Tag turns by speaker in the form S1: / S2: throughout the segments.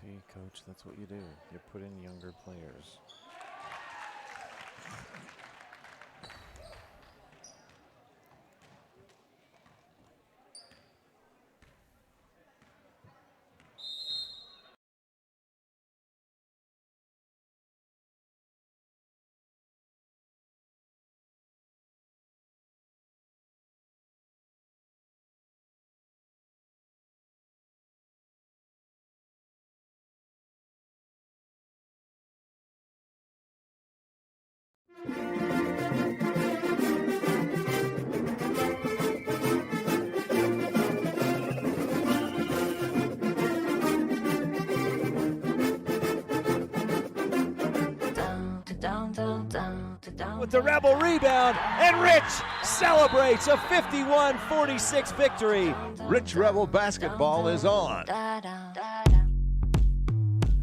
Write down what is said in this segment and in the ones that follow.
S1: See, Coach, that's what you do. You put in younger players.
S2: With the Rebel rebound, and Rich celebrates a 51-46 victory.
S3: Rich Rebel basketball is on.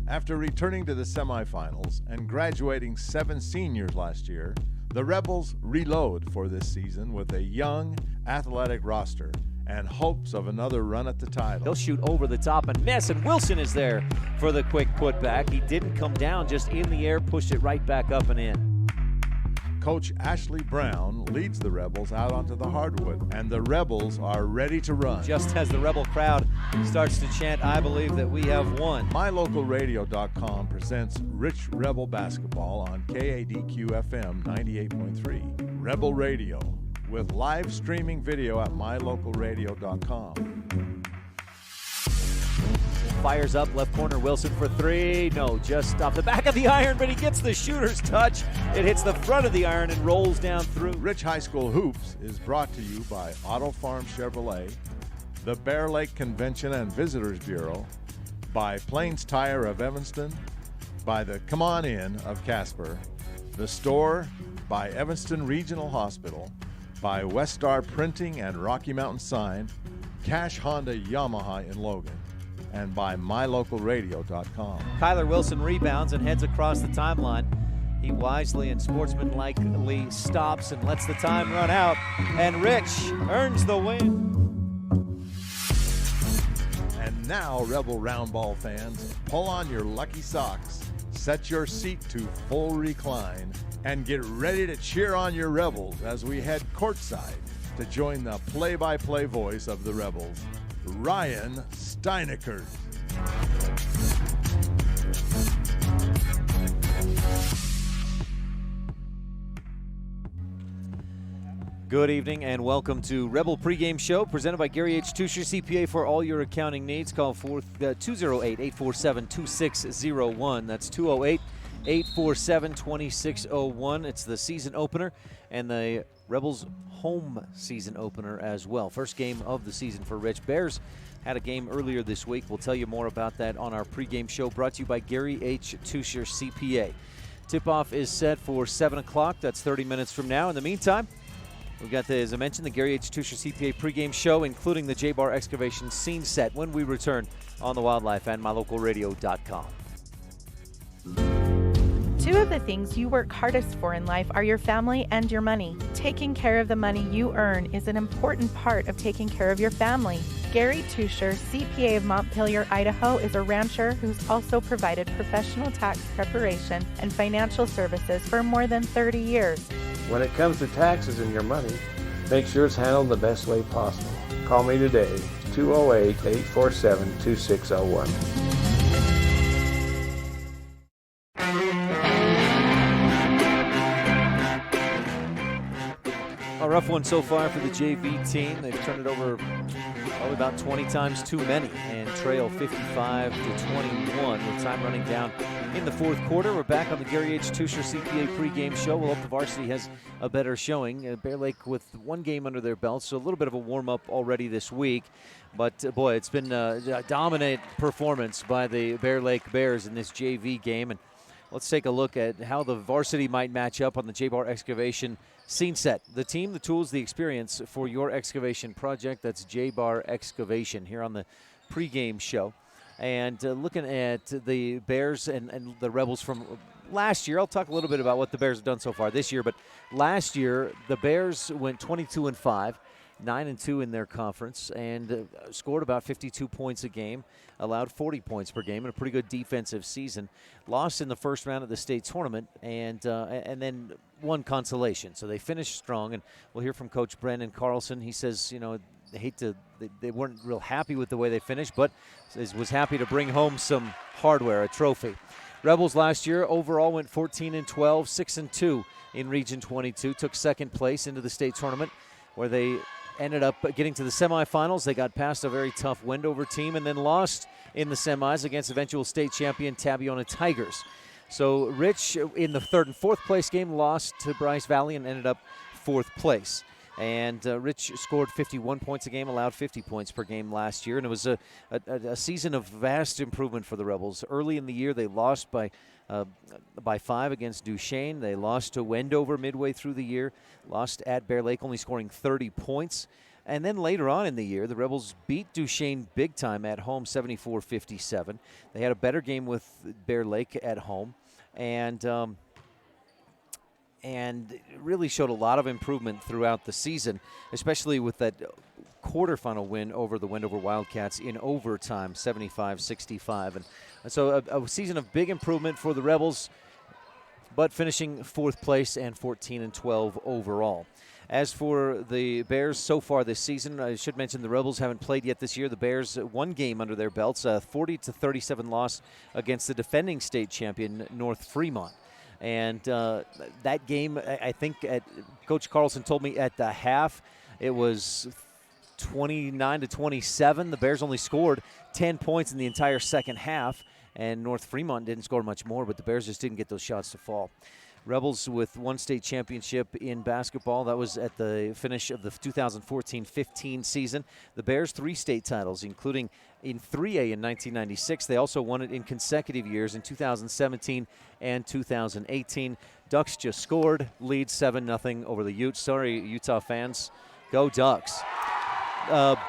S3: After returning to the semifinals and graduating 7 seniors last year, the Rebels reload for this season with a young, athletic roster and hopes of another run at the title.
S2: He'll shoot over the top and miss, and Wilson is there for the quick putback. He didn't come down, just in the air, pushed it right back up and in.
S3: Coach Ashley Brown leads the Rebels out onto the hardwood, and the Rebels are ready to run.
S2: Just as the Rebel crowd starts to chant, "I believe that we have won."
S3: MyLocalRadio.com presents Rich Rebel Basketball on KADQ-FM 98.3. Rebel Radio, with live streaming video at MyLocalRadio.com.
S2: Fires up, left corner, Wilson for three. No, just off the back of the iron, but he gets the shooter's touch. It hits the front of the iron and rolls down through.
S3: Rich High School Hoops is brought to you by Auto Farm Chevrolet, the Bear Lake Convention and Visitors Bureau, by Plains Tire of Evanston, by the Come On In of Casper, the store, by Evanston Regional Hospital, by Westar Printing and Rocky Mountain Sign, Cash Honda Yamaha in Logan, and by MyLocalRadio.com.
S2: Kyler Wilson rebounds and heads across the timeline. He wisely and sportsmanlikely stops and lets the time run out, and Rich earns the win.
S3: And now, Rebel Roundball fans, pull on your lucky socks, set your seat to full recline, and get ready to cheer on your Rebels as we head courtside to join the play-by-play voice of the Rebels, Ryan STEINECKERT.
S2: Good evening and welcome to Rebel Pregame Show presented by Gary H. Tusher, CPA, for all your accounting needs. Call 208-847-2601. That's 208-847-2601. It's the season opener and the Rebels home season opener as well. First game of the season for Rich. Bears had a game earlier this week. We'll tell you more about that on our pregame show, brought to you by Gary H. Tusher, CPA. Tip-off is set for 7 o'clock. That's 30 minutes from now. In the meantime, we've got, as I mentioned, the Gary H. Tusher CPA pregame show, including the J-Bar excavation scene set when we return on the Wildlife and MyLocalRadio.com.
S4: Two of the things you work hardest for in life are your family and your money. Taking care of the money you earn is an important part of taking care of your family. Gary Tusher, CPA of Montpelier, Idaho, is a rancher who's also provided professional tax preparation and financial services for more than 30 years.
S5: When it comes to taxes and your money, make sure it's handled the best way possible. Call me today, 208-847-2601.
S2: A rough one so far for the JV team. They've turned it over probably about 20 times too many and trail 55-21 with time running down in the fourth quarter. We're back on the Gary H. Tusher CPA pregame show. We'll hope the varsity has a better showing. Bear Lake with one game under their belt, so a little bit of a warm-up already this week. But, boy, it's been a dominant performance by the Bear Lake Bears in this JV game. And let's take a look at how the varsity might match up on the J-Bar excavation scene set. The team, the tools, the experience for your excavation project. That's J-Bar Excavation here on the pregame show. And looking at the Bears and the Rebels from last year, I'll talk a little bit about what the Bears have done so far this year. But last year, the Bears went 22-5. 9-2 in their conference, and scored about 52 points a game, allowed 40 points per game, and a pretty good defensive season. Lost in the first round of the state tournament, and then won consolation. So they finished strong, and we'll hear from Coach Brendan Carlson. He says, they weren't real happy with the way they finished, but was happy to bring home some hardware, a trophy. Rebels last year overall went 14-12, 6-2 in Region 22, took second place into the state tournament, where they ended up getting to the semifinals. They got past a very tough Wendover team and then lost in the semis against eventual state champion Tabiona Tigers. So Rich, in the third and fourth place game, lost to Bryce Valley and ended up fourth place. And Rich scored 51 points a game, allowed 50 points per game last year, and it was a season of vast improvement for the Rebels. Early in the year, they lost by 5 against Duchesne. They lost to Wendover midway through the year, lost at Bear Lake, only scoring 30 points. And then later on in the year, the Rebels beat Duchesne big time at home, 74-57. They had a better game with Bear Lake at home, and really showed a lot of improvement throughout the season, especially with that quarterfinal win over the Wendover Wildcats in overtime, 75-65. And so a season of big improvement for the Rebels, but finishing fourth place and 14-12 overall. As for the Bears so far this season, I should mention the Rebels haven't played yet this year. The Bears, one game under their belts, a 40-37 loss against the defending state champion, North Fremont. And that game, I think Coach Carlson told me at the half, it was 29-27. The Bears only scored 10 points in the entire second half, and North Fremont didn't score much more, but the Bears just didn't get those shots to fall. Rebels with one state championship in basketball. That was at the finish of the 2014-15 season. The Bears 3 state titles, including in 3A in 1996. They also won it in consecutive years in 2017 and 2018. Ducks just scored, lead 7-0 over the Utes. Sorry, Utah fans. Go Ducks.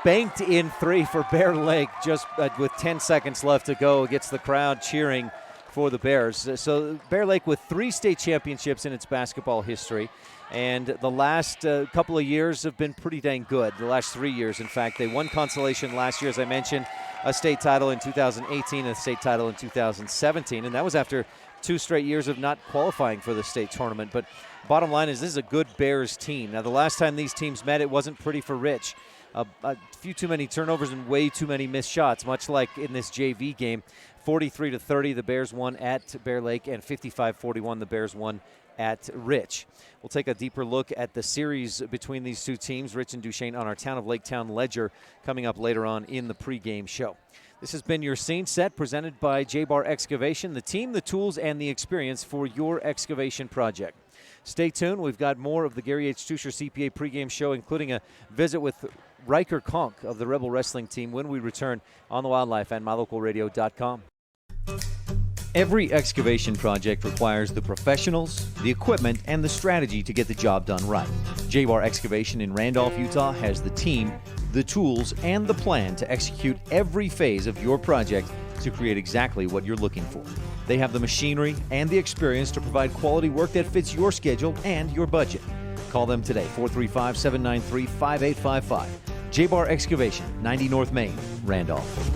S2: Banked in 3 for Bear Lake just with 10 seconds left to go. Gets the crowd cheering for the Bears. So Bear Lake with 3 state championships in its basketball history, and the last couple of years have been pretty dang good. The last 3 years, in fact. They won consolation last year, as I mentioned, a state title in 2018 and a state title in 2017, and that was after 2 straight years of not qualifying for the state tournament. But bottom line is this is a good Bears team. Now, the last time these teams met, it wasn't pretty for Rich. A few too many turnovers and way too many missed shots, much like in this JV game. 43-30, the Bears won at Bear Lake, and 55-41, the Bears won at Rich. We'll take a deeper look at the series between these two teams, Rich and Duchesne, on our Town of Lake Town Ledger coming up later on in the pregame show. This has been your Scene Set, presented by J-Bar Excavation, the team, the tools, and the experience for your excavation project. Stay tuned. We've got more of the Gary H. Tuscher CPA pregame show, including a visit with Riker Conk of the Rebel Wrestling Team when we return on the Wildlife and MyLocalRadio.com. Every excavation project requires the professionals, the equipment, and the strategy to get the job done right. J-Bar Excavation in Randolph, Utah has the team, the tools, and the plan to execute every phase of your project to create exactly what you're looking for. They have the machinery and the experience to provide quality work that fits your schedule and your budget. Call them today, 435-793-5855. J-Bar Excavation, 90 North Main, Randolph.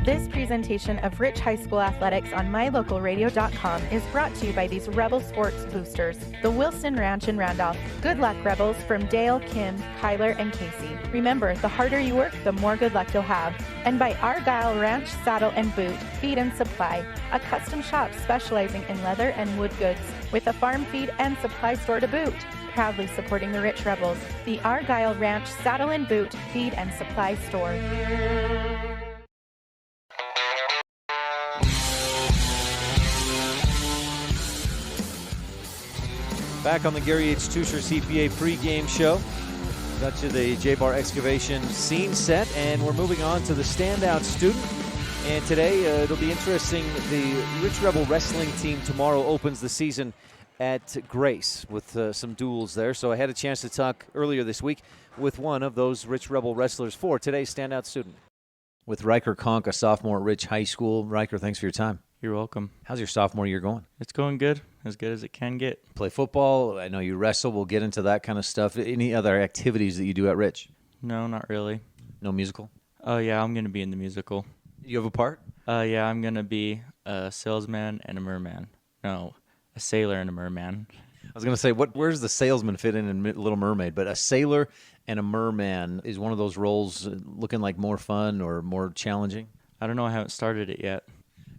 S4: This presentation of Rich High School Athletics on MyLocalRadio.com is brought to you by these Rebel Sports Boosters, the Wilson Ranch in Randolph. Good luck, Rebels, from Dale, Kim, Kyler, and Casey. Remember, the harder you work, the more good luck you'll have. And by Argyle Ranch Saddle and Boot, Feed and Supply, a custom shop specializing in leather and wood goods, with a farm feed and supply store to boot. Proudly supporting the Rich Rebels, the Argyle Ranch Saddle and Boot, Feed and Supply Store.
S2: Back on the Gary H. Tuscher CPA pregame show. Got you the J-Bar Excavation Scene Set, and we're moving on to the Standout Student. And today it'll be interesting. The Rich Rebel Wrestling Team tomorrow opens the season at Grace with some duels there. So I had a chance to talk earlier this week with one of those Rich Rebel wrestlers for today's Standout Student. With Riker Conk, a sophomore at Rich High School. Riker, thanks for your time.
S6: You're welcome.
S2: How's your sophomore year going?
S6: It's going good as it can get.
S2: Play football. I know you wrestle. We'll get into that kind of stuff. Any other activities that you do at Rich?
S6: No, not really.
S2: No musical?
S6: Oh, yeah, I'm going to be in the musical.
S2: You have a part?
S6: Yeah, I'm going to be a salesman and a merman. No, a sailor and a merman.
S2: I was going to say, where's the salesman fit in Little Mermaid? But a sailor and a merman is one of those roles looking like more fun or more challenging?
S6: I don't know. I haven't started it yet.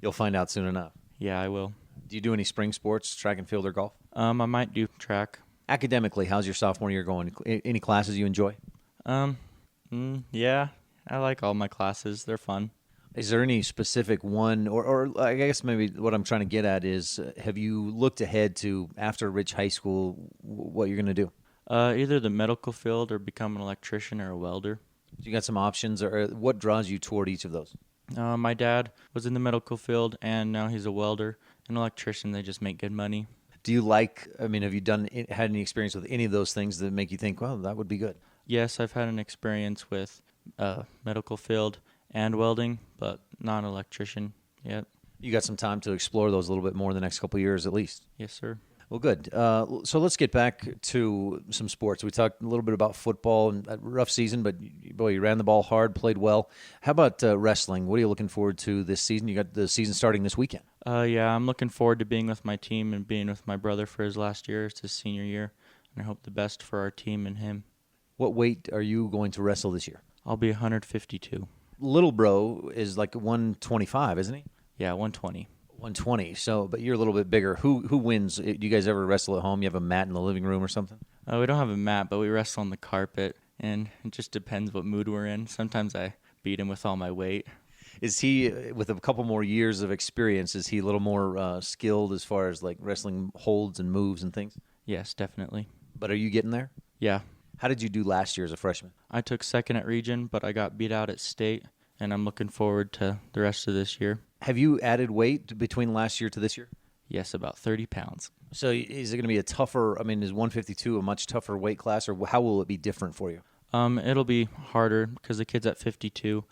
S2: You'll find out soon enough.
S6: Yeah, I will.
S2: Do you do any spring sports, track and field or golf?
S6: I might do track.
S2: Academically, how's your sophomore year going? Any classes you enjoy?
S6: Yeah, I like all my classes. They're fun.
S2: Is there any specific one, or I guess maybe what I'm trying to get at is, have you looked ahead to, after Rich High School, what you're going to do?
S6: Either the medical field or become an electrician or a welder.
S2: You got some options, or what draws you toward each of those?
S6: My dad was in the medical field, and now he's a welder. An electrician, they just make good money.
S2: Do you like, have you had any experience with any of those things that make you think, well, that would be good?
S6: Yes, I've had an experience with medical field and welding, but not an electrician yet.
S2: You got some time to explore those a little bit more in the next couple of years at least.
S6: Yes, sir.
S2: Well, good. So let's get back to some sports. We talked a little bit about football and a rough season, but boy, you ran the ball hard, played well. How about wrestling? What are you looking forward to this season? You got the season starting this weekend.
S6: Yeah, I'm looking forward to being with my team and being with my brother for his last year. It's his senior year, and I hope the best for our team and him.
S2: What weight are you going to wrestle this year?
S6: I'll be 152.
S2: Little bro is like 125, isn't he?
S6: Yeah, 120.
S2: 120. So, but you're a little bit bigger. Who wins? Do you guys ever wrestle at home? You have a mat in the living room or something?
S6: We don't have a mat, but we wrestle on the carpet, and it just depends what mood we're in. Sometimes I beat him with all my weight.
S2: Is he, with a couple more years of experience, is he a little more skilled as far as like wrestling holds and moves and things?
S6: Yes, definitely.
S2: But are you getting there?
S6: Yeah.
S2: How did you do last year as a freshman?
S6: I took second at region, but I got beat out at state, and I'm looking forward to the rest of this year.
S2: Have you added weight between last year to this year?
S6: Yes, about 30 pounds.
S2: So is it going to be a tougher, is 152 a much tougher weight class, or how will it be different for you?
S6: It'll be harder because the kids at 52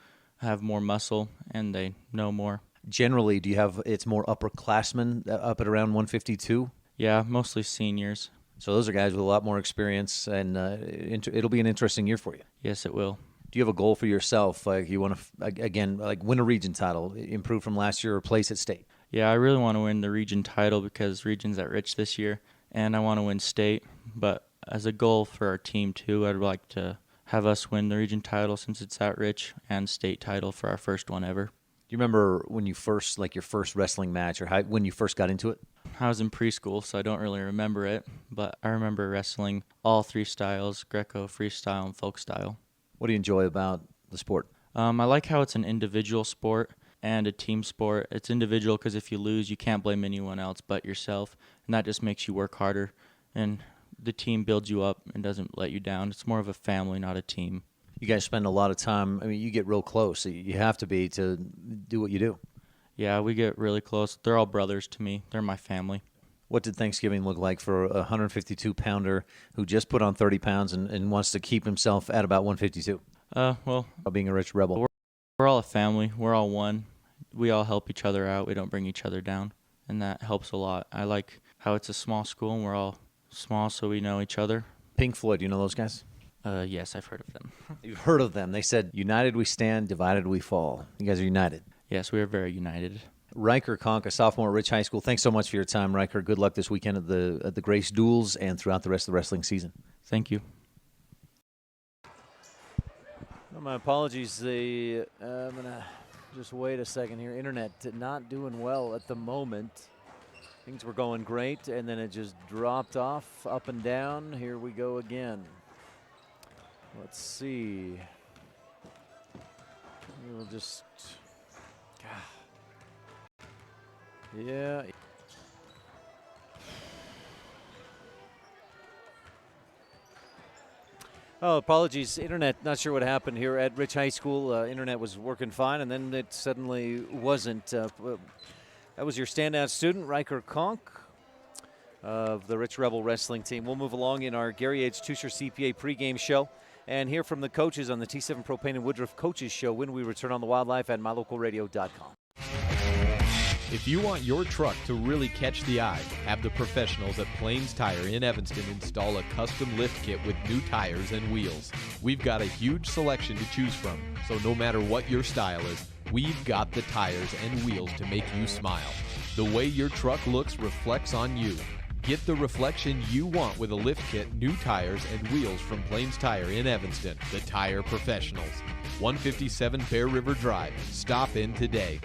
S6: have more muscle and they know more.
S2: Generally, do you have, it's more upperclassmen up at around 152?
S6: Yeah, mostly seniors.
S2: So those are guys with a lot more experience, and it'll be an interesting year for you.
S6: Yes, it will.
S2: Do you have a goal for yourself? Like you want to, again, like win a region title, improve from last year, or place at state?
S6: Yeah, I really want to win the region title because region's at Rich this year, and I want to win state. But as a goal for our team, too, I'd like to have us win the region title since it's at Rich, and state title for our first one ever.
S2: Do you remember when you first, like your first wrestling match, or when you first got into it?
S6: I was in preschool, so I don't really remember it, but I remember wrestling all three styles, Greco, freestyle, and folk style.
S2: What do you enjoy about the sport?
S6: I like how it's an individual sport and a team sport. It's individual because if you lose, you can't blame anyone else but yourself, and that just makes you work harder. And the team builds you up and doesn't let you down. It's more of a family, not a team.
S2: You guys spend a lot of time. You get real close. You have to be to do what you do.
S6: Yeah, we get really close. They're all brothers to me. They're my family.
S2: What did Thanksgiving look like for a 152-pounder who just put on 30 pounds and wants to keep himself at about 152?
S6: Well,
S2: being a Rich Rebel.
S6: We're all a family. We're all one. We all help each other out. We don't bring each other down, and that helps a lot. I like how it's a small school, and we're all small, so we know each other.
S2: Pink Floyd, you know those guys?
S6: Yes, I've heard of them.
S2: You've heard of them. They said, united we stand, divided we fall. You guys are united.
S6: Yes, we are very united.
S2: Riker Conk, a sophomore at Rich High School. Thanks so much for your time, Riker. Good luck this weekend at the Grace Duels and throughout the rest of the wrestling season.
S6: Thank you.
S2: Well, my apologies. I'm going to just wait a second here. Internet not doing well at the moment. Things were going great, and then it just dropped off, up and down. Here we go again. Let's see. We'll just... Yeah. Oh, apologies. Internet, not sure what happened here at Rich High School. Internet was working fine, and then it suddenly wasn't. That was your standout student, Riker Conk, of the Rich Rebel wrestling team. We'll move along in our Gary H. Tusher CPA pregame show and hear from the coaches on the T7 Propane and Woodruff Coaches Show when we return on the Wildlife at MyLocalRadio.com.
S7: If you want your truck to really catch the eye, have the professionals at Plains Tire in Evanston install a custom lift kit with new tires and wheels. We've got a huge selection to choose from, so no matter what your style is, we've got the tires and wheels to make you smile. The way your truck looks reflects on you. Get the reflection you want with a lift kit, new tires, and wheels from Plains Tire in Evanston, the tire professionals. 157 Bear River Drive. Stop in today.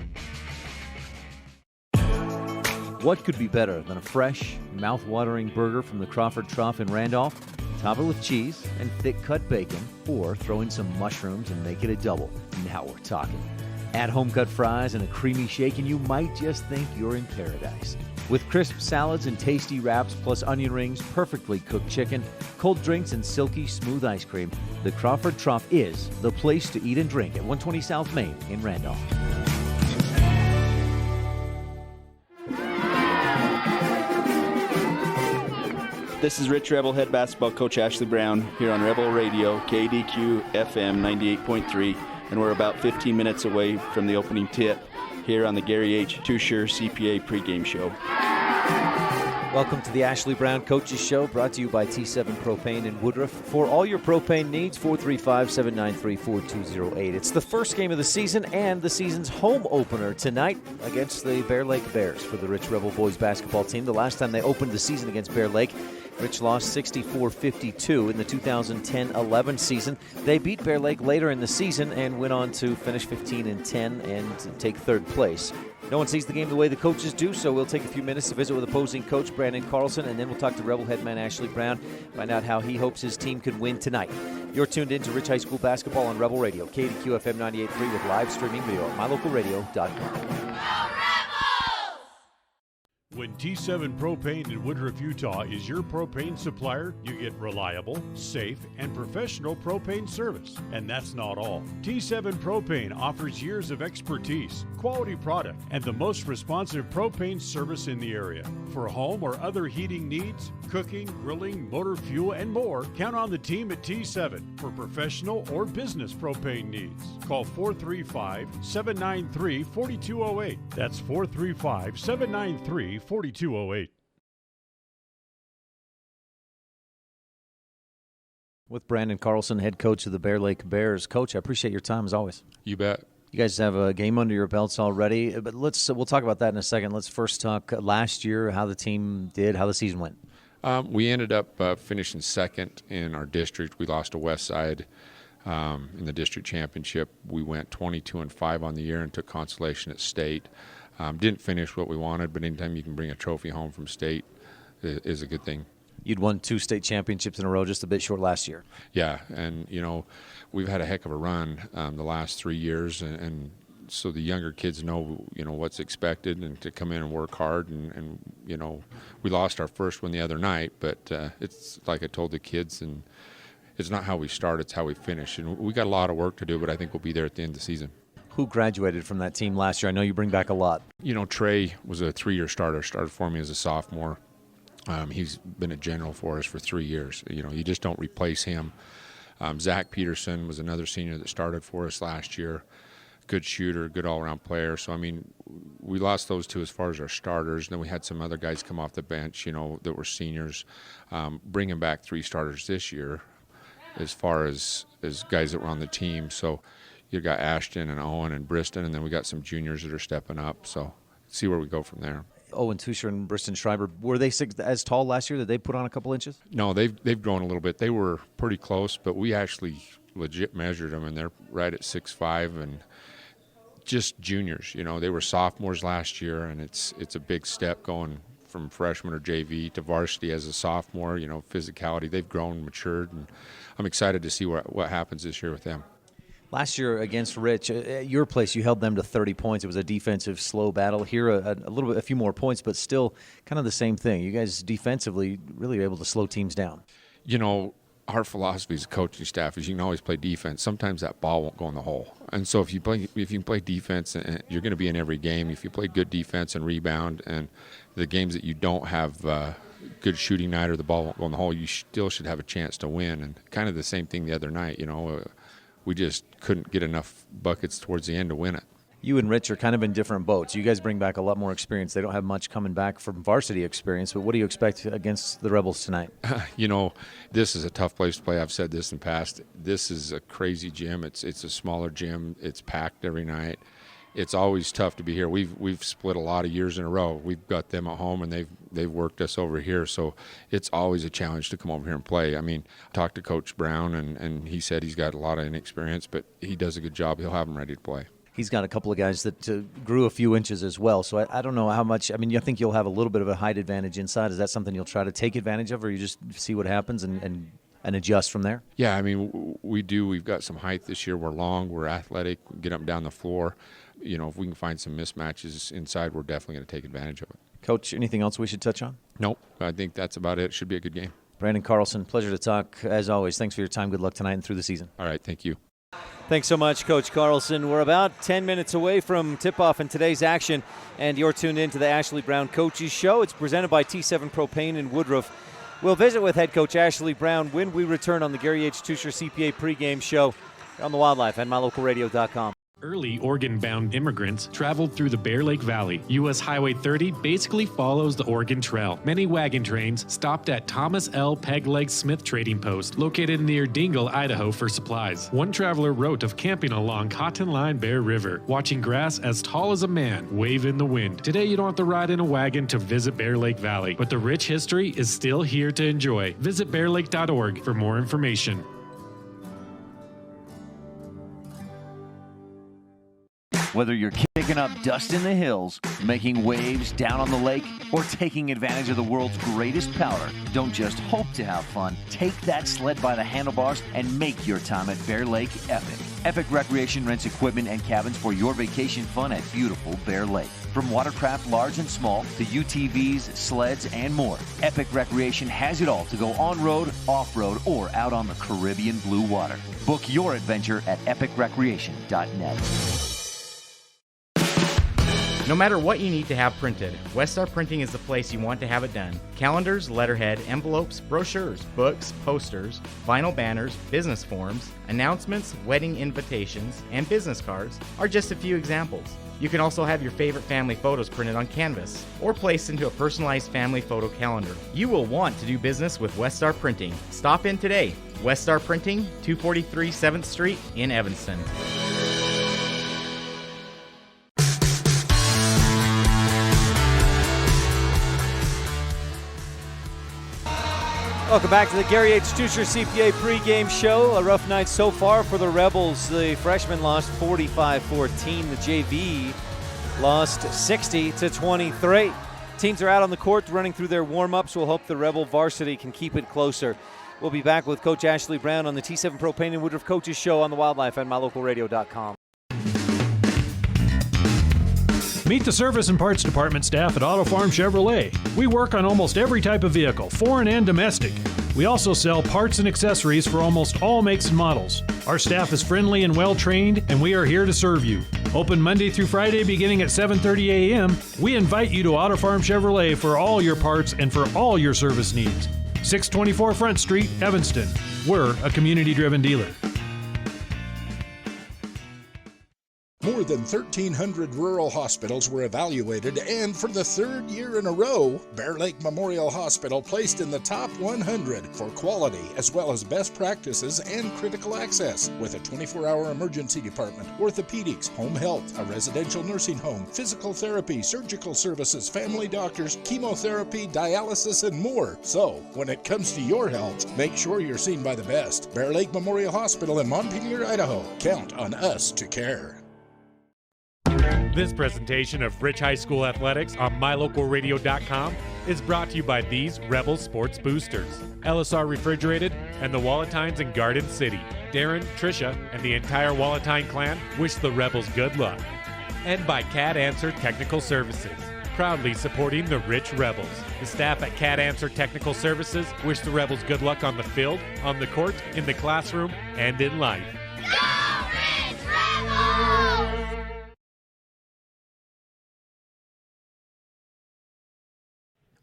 S2: What could be better than a fresh, mouth-watering burger from the Crawford Trough in Randolph? Top it with cheese and thick-cut bacon, or throw in some mushrooms and make it a double. Now we're talking. Add home-cut fries and a creamy shake, and you might just think you're in paradise. With crisp salads and tasty wraps, plus onion rings, perfectly cooked chicken, cold drinks, and silky smooth ice cream, the Crawford Trough is the place to eat and drink at 120 South Main in Randolph.
S8: This is Rich Rebel head basketball coach Ashley Brown here on Rebel Radio, KDQ FM 98.3, and we're about 15 minutes away from the opening tip here on the Gary H. Tusher CPA pregame show.
S2: Welcome to the Ashley Brown Coaches Show, brought to you by T7 Propane in Woodruff. For all your propane needs, 435-793-4208. It's the first game of the season and the season's home opener tonight against the Bear Lake Bears for the Rich Rebel boys basketball team. The last time they opened the season against Bear Lake, Rich lost 64-52 in the 2010-11 season. They beat Bear Lake later in the season and went on to finish 15-10 and take third place. No one sees the game the way the coaches do, so we'll take a few minutes to visit with opposing coach Brandon Carlson, and then we'll talk to Rebel headman Ashley Brown, find out how he hopes his team can win tonight. You're tuned in to Rich High School basketball on Rebel Radio, KDQ FM 98.3 with live streaming video at mylocalradio.com.
S9: When T7 Propane in Woodruff, Utah is your propane supplier, you get reliable, safe, and professional propane service. And that's not all. T7 Propane offers years of expertise, quality product, and the most responsive propane service in the area. For home or other heating needs, cooking, grilling, motor fuel, and more, count on the team at T7 for professional or business propane needs. Call 435-793-4208. That's 435-793-4208.
S2: With Brandon Carlson, head coach of the Bear Lake Bears. Coach, I appreciate your time as always.
S10: You bet.
S2: You guys have a game under your belts already, but we'll talk about that in a second. Let's first talk last year, how the team did, how the season went.
S10: We ended up finishing second in our district. We lost to Westside in the district championship. We went 22-5 on the year and took consolation at state. Didn't finish what we wanted, but anytime you can bring a trophy home from state is a good thing.
S2: You'd won 2 state championships in a row, just a bit short last year.
S10: Yeah, and, we've had a heck of a run the last 3 years, and so the younger kids know, what's expected and to come in and work hard. And we lost our first one the other night, but it's like I told the kids, and it's not how we start, it's how we finish. And we got a lot of work to do, but I think we'll be there at the end of the season.
S2: Who graduated from that team last year? I know you bring back a lot.
S10: Trey was a 3-year starter, started for me as a sophomore. He's been a general for us for 3 years. You just don't replace him. Zach Peterson was another senior that started for us last year. Good shooter, good all-around player. So, we lost those 2 as far as our starters. Then we had some other guys come off the bench, that were seniors. Bringing back 3 starters this year as far as guys that were on the team. So, you got Ashton and Owen and Briston, and then we got some juniors that are stepping up. So see where we go from there.
S2: Owen Tusher and Briston Schreiber, were they as tall last year? Did they put on a couple inches?
S10: No, they've grown a little bit. They were pretty close, but we actually legit measured them, and they're right at 6'5", and just juniors. They were sophomores last year, and it's a big step going from freshman or JV to varsity as a sophomore. Physicality, they've grown, matured, and I'm excited to see what happens this year with them.
S2: Last year against Rich, at your place, you held them to 30 points. It was a defensive slow battle. Here, a few more points, but still kind of the same thing. You guys defensively really able to slow teams down.
S10: Our philosophy as a coaching staff is you can always play defense. Sometimes that ball won't go in the hole, and so if you can play defense, you're going to be in every game. If you play good defense and rebound, and the games that you don't have good shooting night or the ball won't go in the hole, you still should have a chance to win. And kind of the same thing the other night. We just couldn't get enough buckets towards the end to win it.
S2: You and Rich are kind of in different boats. You guys bring back a lot more experience. They don't have much coming back from varsity experience, but what do you expect against the Rebels tonight?
S10: This is a tough place to play. I've said this in the past. This is a crazy gym. It's a smaller gym. It's packed every night. It's always tough to be here. We've split a lot of years in a row. We've got them at home, and they've worked us over here. So it's always a challenge to come over here and play. I mean, I talked to Coach Brown, and he said he's got a lot of inexperience, but he does a good job. He'll have them ready to play.
S2: He's got a couple of guys that grew a few inches as well. So I don't know how much. I mean, I think you'll have a little bit of a height advantage inside. Is that something you'll try to take advantage of, or you just see what happens and adjust from there?
S10: Yeah, I mean, we do. We've got some height this year. We're long. We're athletic. We get up and down the floor. If we can find some mismatches inside, we're definitely going to take advantage of it.
S2: Coach, anything else we should touch on?
S10: Nope. I think that's about it. It should be a good game.
S2: Brandon Carlson, pleasure to talk as always. Thanks for your time. Good luck tonight and through the season.
S10: All right, thank you.
S2: Thanks so much, Coach Carlson. We're about 10 minutes away from tip-off in today's action, and you're tuned in to the Ashley Brown Coaches Show. It's presented by T7 Propane in Woodruff. We'll visit with head coach Ashley Brown when we return on the Gary H. Tuscher CPA pregame show on the Wildlife and mylocalradio.com.
S11: Early Oregon-bound immigrants traveled through the Bear Lake Valley. U.S. Highway 30 basically follows the Oregon Trail. Many wagon trains stopped at Thomas L. Pegleg Smith Trading Post, located near Dingle, Idaho, for supplies. One traveler wrote of camping along Cotton Line Bear River, watching grass as tall as a man wave in the wind. Today, you don't have to ride in a wagon to visit Bear Lake Valley, but the rich history is still here to enjoy. Visit bearlake.org for more information.
S12: Whether you're kicking up dust in the hills, making waves down on the lake, or taking advantage of the world's greatest powder, don't just hope to have fun. Take that sled by the handlebars and make your time at Bear Lake epic. Epic Recreation rents equipment and cabins for your vacation fun at beautiful Bear Lake. From watercraft large and small to UTVs, sleds, and more, Epic Recreation has it all to go on-road, off-road, or out on the Caribbean blue water. Book your adventure at epicrecreation.net.
S13: No matter what you need to have printed, Westar Printing is the place you want to have it done. Calendars, letterhead, envelopes, brochures, books, posters, vinyl banners, business forms, announcements, wedding invitations, and business cards are just a few examples. You can also have your favorite family photos printed on canvas or placed into a personalized family photo calendar. You will want to do business with Westar Printing. Stop in today. Westar Printing, 243 7th Street in Evanston.
S2: Welcome back to the Gary H. Tuscher CPA pregame show. A rough night so far for the Rebels. The freshmen lost 45-14. The JV lost 60-23. Teams are out on the court running through their warm-ups. We'll hope the Rebel varsity can keep it closer. We'll be back with Coach Ashley Brown on the T7 Propane and Woodruff Coaches Show on the Wildlife and mylocalradio.com.
S9: Meet the service and parts department staff at Auto Farm Chevrolet. We work on almost every type of vehicle, foreign and domestic. We also sell parts and accessories for almost all makes and models. Our staff is friendly and well-trained, and we are here to serve you. Open Monday through Friday beginning at 7:30 a.m., we invite you to Auto Farm Chevrolet for all your parts and for all your service needs. 624 Front Street, Evanston. We're a community-driven dealer.
S14: More than 1,300 rural hospitals were evaluated, and for the third year in a row, Bear Lake Memorial Hospital placed in the top 100 for quality as well as best practices and critical access, with a 24-hour emergency department, orthopedics, home health, a residential nursing home, physical therapy, surgical services, family doctors, chemotherapy, dialysis, and more. So, when it comes to your health, make sure you're seen by the best. Bear Lake Memorial Hospital in Montpelier, Idaho. Count on us to care.
S9: This presentation of Rich High School Athletics on mylocalradio.com is brought to you by these Rebel Sports Boosters, LSR Refrigerated, and the Walletines in Garden City. Darren, Tricia, and the entire Walletine clan wish the Rebels good luck. And by Cat Answer Technical Services, proudly supporting the Rich Rebels. The staff at Cat Answer Technical Services wish the Rebels good luck on the field, on the court, in the classroom, and in life.
S15: Go Rich Rebels!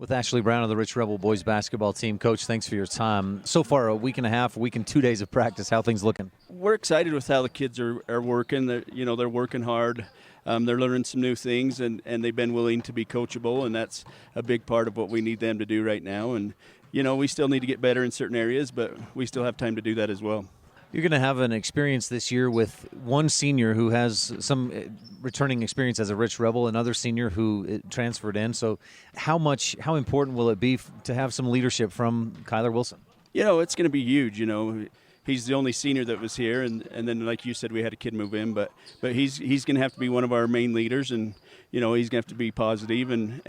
S2: With Ashley Brown of the Rich Rebel boys basketball team. Coach, thanks for your time. So far, a week and a half, a week and 2 days of practice. How things looking?
S8: We're excited with how the kids are working. They're working hard. They're learning some new things, and they've been willing to be coachable, and that's a big part of what we need them to do right now. And, we still need to get better in certain areas, but we still have time to do that as well.
S2: You're going to have an experience this year with one senior who has some returning experience as a Rich Rebel, another senior who transferred in. So how important will it be to have some leadership from Kyler Wilson?
S8: It's going to be huge. He's the only senior that was here, and then, like you said, we had a kid move in. But he's going to have to be one of our main leaders, and, he's going to have to be positive.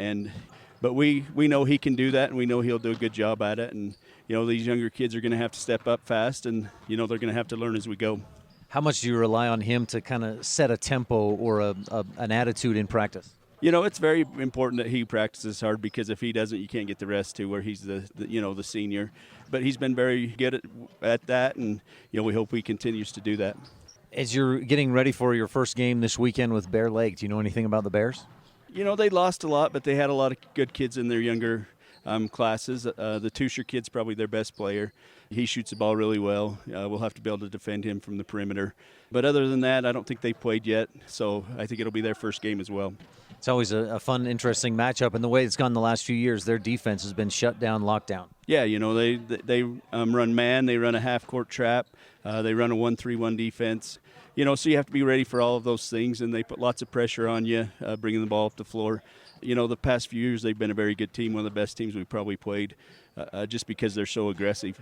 S8: But we know he can do that, and we know he'll do a good job at it. And, these younger kids are going to have to step up fast, and, they're going to have to learn as we go.
S2: How much do you rely on him to kind of set a tempo or an attitude in practice?
S8: It's very important that he practices hard, because if he doesn't, you can't get the rest to where he's the senior. But he's been very good at that, and, we hope he continues to do that.
S2: As you're getting ready for your first game this weekend with Bear Lake, do you know anything about the Bears?
S8: They lost a lot, but they had a lot of good kids in their younger classes. The Tusher kid's probably their best player. He shoots the ball really well. We'll have to be able to defend him from the perimeter. But other than that, I don't think they played yet, so I think it'll be their first game as well.
S2: It's always a fun, interesting matchup, and the way it's gone the last few years, their defense has been shut down, locked down.
S8: Yeah, they run man, they run a half-court trap, they run a 1-3-1 defense. So you have to be ready for all of those things, and they put lots of pressure on you, bringing the ball up the floor. The past few years they've been a very good team, one of the best teams we've probably played, just because they're so aggressive.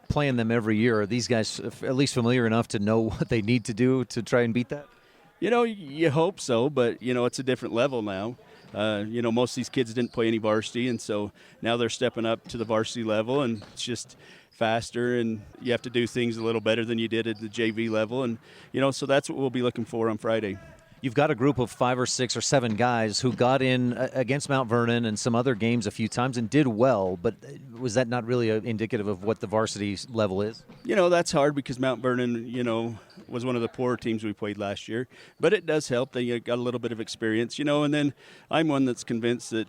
S2: Playing them every year, are these guys at least familiar enough to know what they need to do to try and beat that?
S8: You hope so, but, it's a different level now. Most of these kids didn't play any varsity, and so now they're stepping up to the varsity level, and it's just faster, and you have to do things a little better than you did at the JV level. And, so that's what we'll be looking for on Friday.
S2: You've got a group of 5 or 6 or 7 guys who got in against Mount Vernon and some other games a few times and did well, but was that not really indicative of what the varsity level is?
S8: That's hard, because Mount Vernon, was one of the poorer teams we played last year. But it does help. They got a little bit of experience, and then I'm one that's convinced that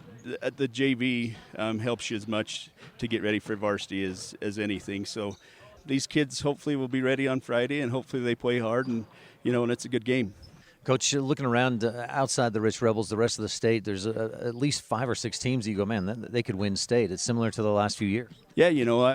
S8: the JV helps you as much to get ready for varsity as anything. So these kids hopefully will be ready on Friday, and hopefully they play hard, and, and it's a good game.
S2: Coach, looking around outside the Rich Rebels, the rest of the state, there's at least 5 or 6 teams that you go, man, they could win state. It's similar to the last few years.
S8: Yeah,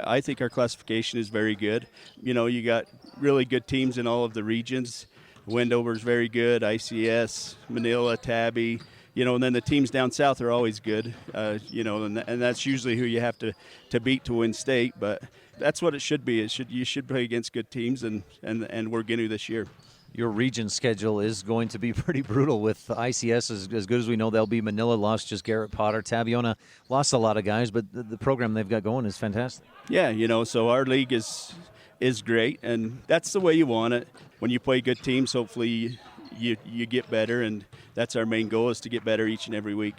S8: I think our classification is very good. You got really good teams in all of the regions. Wendover's very good, ICS, Manila, Tabby, and then the teams down south are always good, and that's usually who you have to beat to win state. But that's what it should be. You should play against good teams, and we're going to this year.
S2: Your region schedule is going to be pretty brutal with ICS as good as we know. They'll be Manila lost just Garrett Potter. Tabiona lost a lot of guys, but the program they've got going is fantastic.
S8: Yeah, so our league is great, and that's the way you want it. When you play good teams, hopefully you get better, and that's our main goal, is to get better each and every week.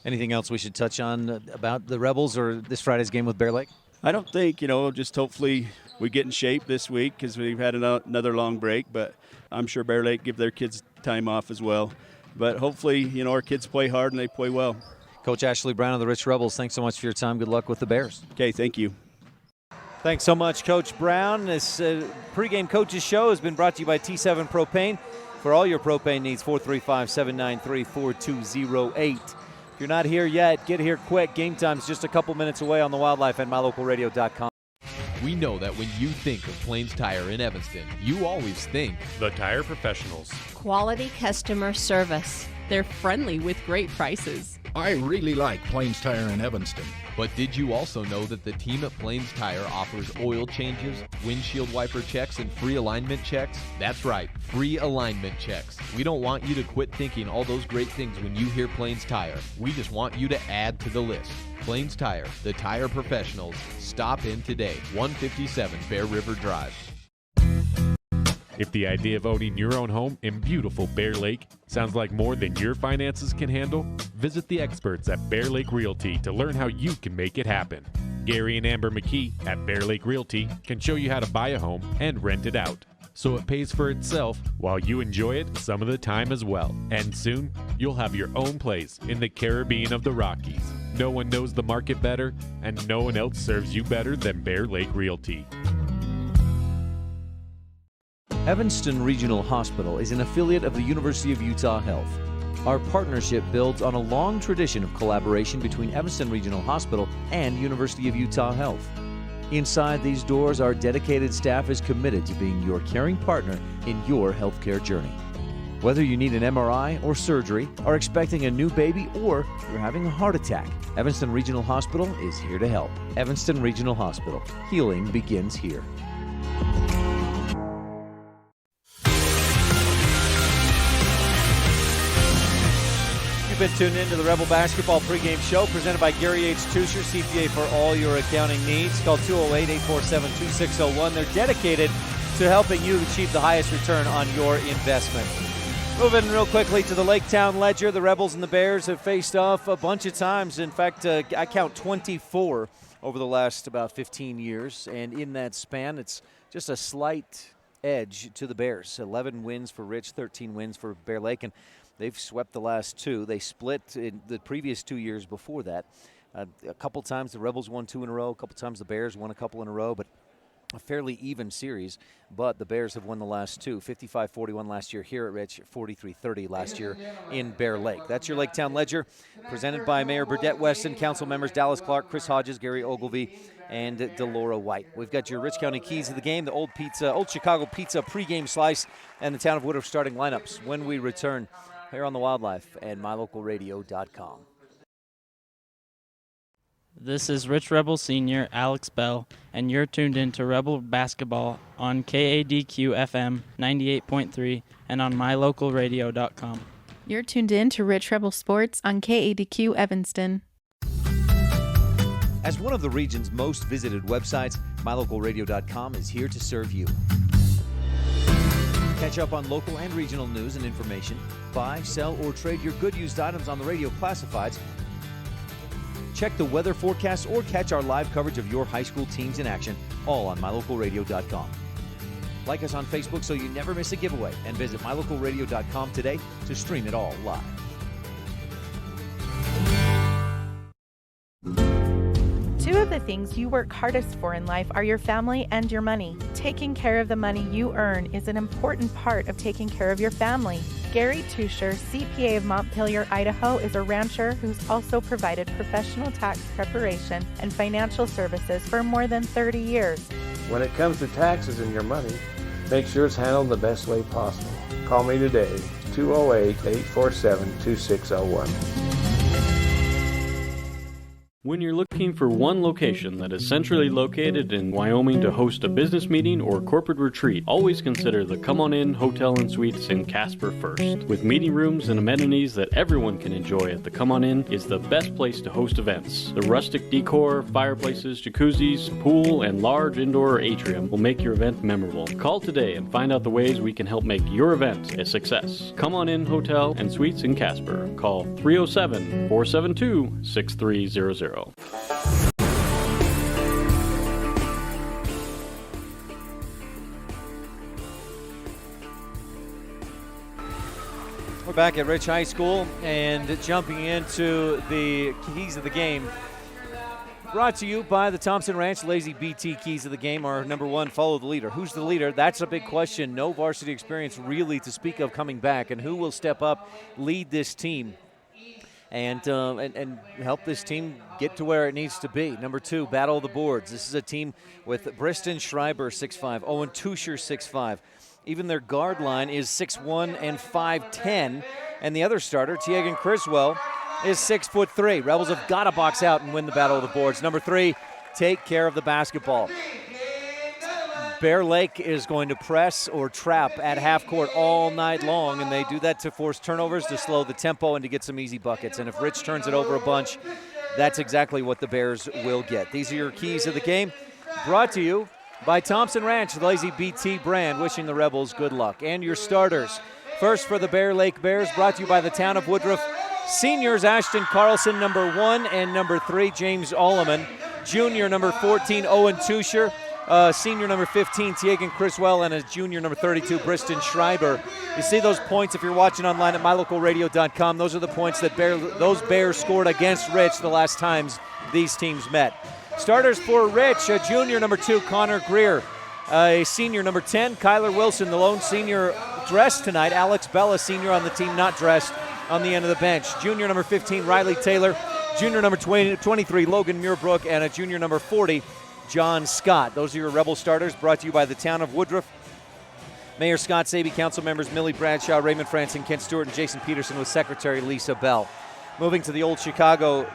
S2: Anything else we should touch on about the Rebels or this Friday's game with Bear Lake?
S8: I don't think, just hopefully we get in shape this week, because we've had another long break, but I'm sure Bear Lake give their kids time off as well. But hopefully, our kids play hard and they play well.
S2: Coach Ashley Brown of the Rich Rebels, thanks so much for your time. Good luck with the Bears.
S8: Okay, thank you.
S2: Thanks so much, Coach Brown. This pregame coaches show has been brought to you by T7 Propane. For all your propane needs, 435-793-4208. If you're not here yet, get here quick. Game time's just a couple minutes away on the Wildlife and mylocalradio.com.
S7: We know that when you think of Plains Tire in Evanston, you always think
S11: The Tire Professionals.
S16: Quality customer service. They're friendly with great prices.
S14: I really like Plains Tire in Evanston.
S7: But did you also know that the team at Plains Tire offers oil changes, windshield wiper checks, and free alignment checks? That's right, free alignment checks. We don't want you to quit thinking all those great things when you hear Plains Tire. We just want you to add to the list. Plains Tire, the tire professionals. Stop in today, 157 Bear River Drive.
S11: If the idea of owning your own home in beautiful Bear Lake sounds like more than your finances can handle, visit the experts at Bear Lake Realty to learn how you can make it happen. Gary and Amber McKee at Bear Lake Realty can show you how to buy a home and rent it out, so it pays for itself while you enjoy it some of the time as well. And soon, you'll have your own place in the Caribbean of the Rockies. No one knows the market better, and no one else serves you better than Bear Lake Realty.
S2: Evanston Regional Hospital is an affiliate of the University of Utah Health. Our partnership builds on a long tradition of collaboration between Evanston Regional Hospital and University of Utah Health. Inside these doors, our dedicated staff is committed to being your caring partner in your healthcare journey. Whether you need an MRI or surgery, are expecting a new baby, or you're having a heart attack, Evanston Regional Hospital is here to help. Evanston Regional Hospital. Healing begins here. You've been tuned into the Rebel Basketball pregame show presented by Gary H. Tusher, CPA, for all your accounting needs. Call 208-847-2601. They're dedicated to helping you achieve the highest return on your investment. Moving real quickly to the Lake Town Ledger, the Rebels and the Bears have faced off a bunch of times. In fact, I count 24 over the last about 15 years. And in that span, it's just a slight edge to the Bears. 11 wins for Rich, 13 wins for Bear Lake. And they've swept the last two. They split in the previous 2 years before that. A couple times the Rebels won 2 in a row. A couple times the Bears won a couple in a row. But a fairly even series. But the Bears have won the last two. 55-41 last year here at Rich. 43-30 last year in Bear Lake. That's your Lake Town Ledger, presented by Mayor Burdett Weston, council members Dallas Clark, Chris Hodges, Gary Ogilvie, and Delora White. We've got your Rich County keys of the game, the Old Chicago Pizza pregame slice, and the Town of Woodruff starting lineups when we return here on the Wildlife and mylocalradio.com.
S6: This is Rich Rebel Senior Alex Bell, and you're tuned in to Rebel Basketball on KADQ FM 98.3 and on mylocalradio.com.
S4: You're tuned in to Rich Rebel Sports on KADQ Evanston.
S2: As one of the region's most visited websites, mylocalradio.com is here to serve you. Catch up on local and regional news and information. Buy, sell, or trade your good used items on the radio classifieds. Check the weather forecast or catch our live coverage of your high school teams in action, all on mylocalradio.com. Like us on Facebook so you never miss a giveaway, and visit mylocalradio.com today to stream it all live.
S4: Two of the things you work hardest for in life are your family and your money. Taking care of the money you earn is an important part of taking care of your family. Gary Tusher, CPA of Montpelier, Idaho, is a rancher who's also provided professional tax preparation and financial services for more than 30 years.
S5: When it comes to taxes and your money, make sure it's handled the best way possible. Call me today, 208-847-2601.
S17: When you're looking for one location that is centrally located in Wyoming to host a business meeting or corporate retreat, always consider the Come On In Hotel and Suites in Casper first. With meeting rooms and amenities that everyone can enjoy at the Come On In is the best place to host events. The rustic decor, fireplaces, jacuzzis, pool, and large indoor atrium will make your event memorable. Call today and find out the ways we can help make your event a success. Come On In Hotel and Suites in Casper. Call 307-472-6300.
S2: We're back at Rich High School and jumping into the keys of the game. Brought to you by the Thompson Ranch Lazy BT keys of the game are number one, follow the leader. Who's the leader? That's a big question. No varsity experience really to speak of coming back, and who will step up, lead this team, and help this team get to where it needs to be. Number two, battle the boards. This is a team with Briston Schreiber, 6'5", Owen Tusher, 6'5". Even their guard line is 6'1" and 5'10", and the other starter, Teagan Criswell, is 6'3". Rebels have got to box out and win the battle of the boards. Number three, take care of the basketball. Bear Lake is going to press or trap at half court all night long, and they do that to force turnovers, to slow the tempo, and to get some easy buckets. And if Rich turns it over a bunch, that's exactly what the Bears will get. These are your keys of the game, brought to you by Thompson Ranch, the Lazy BT brand, wishing the Rebels good luck. And your starters, first for the Bear Lake Bears, brought to you by the Town of Woodruff. Seniors, Ashton Carlson, number 1, and number 3, James Alleman. Junior, number 14, Owen Tusher. senior number 15, Teagan Criswell, and a junior number 32, Briston Schreiber. You see those points if you're watching online at mylocalradio.com. Those are the points that those Bears scored against Rich the last times these teams met. Starters for Rich, a junior number 2, Connor Greer. A senior number 10, Kyler Wilson, the lone senior dressed tonight. Alex Bella, senior on the team, not dressed on the end of the bench. Junior number 15, Riley Taylor. Junior number 23, Logan Muirbrook, and a junior number 40, John Scott. Those are your Rebel starters, brought to you by the town of Woodruff. Mayor Scott Sabey, council members Millie Bradshaw, Raymond Franson, Kent Stewart, and Jason Peterson with Secretary Lisa Bell. Moving to the Old Chicago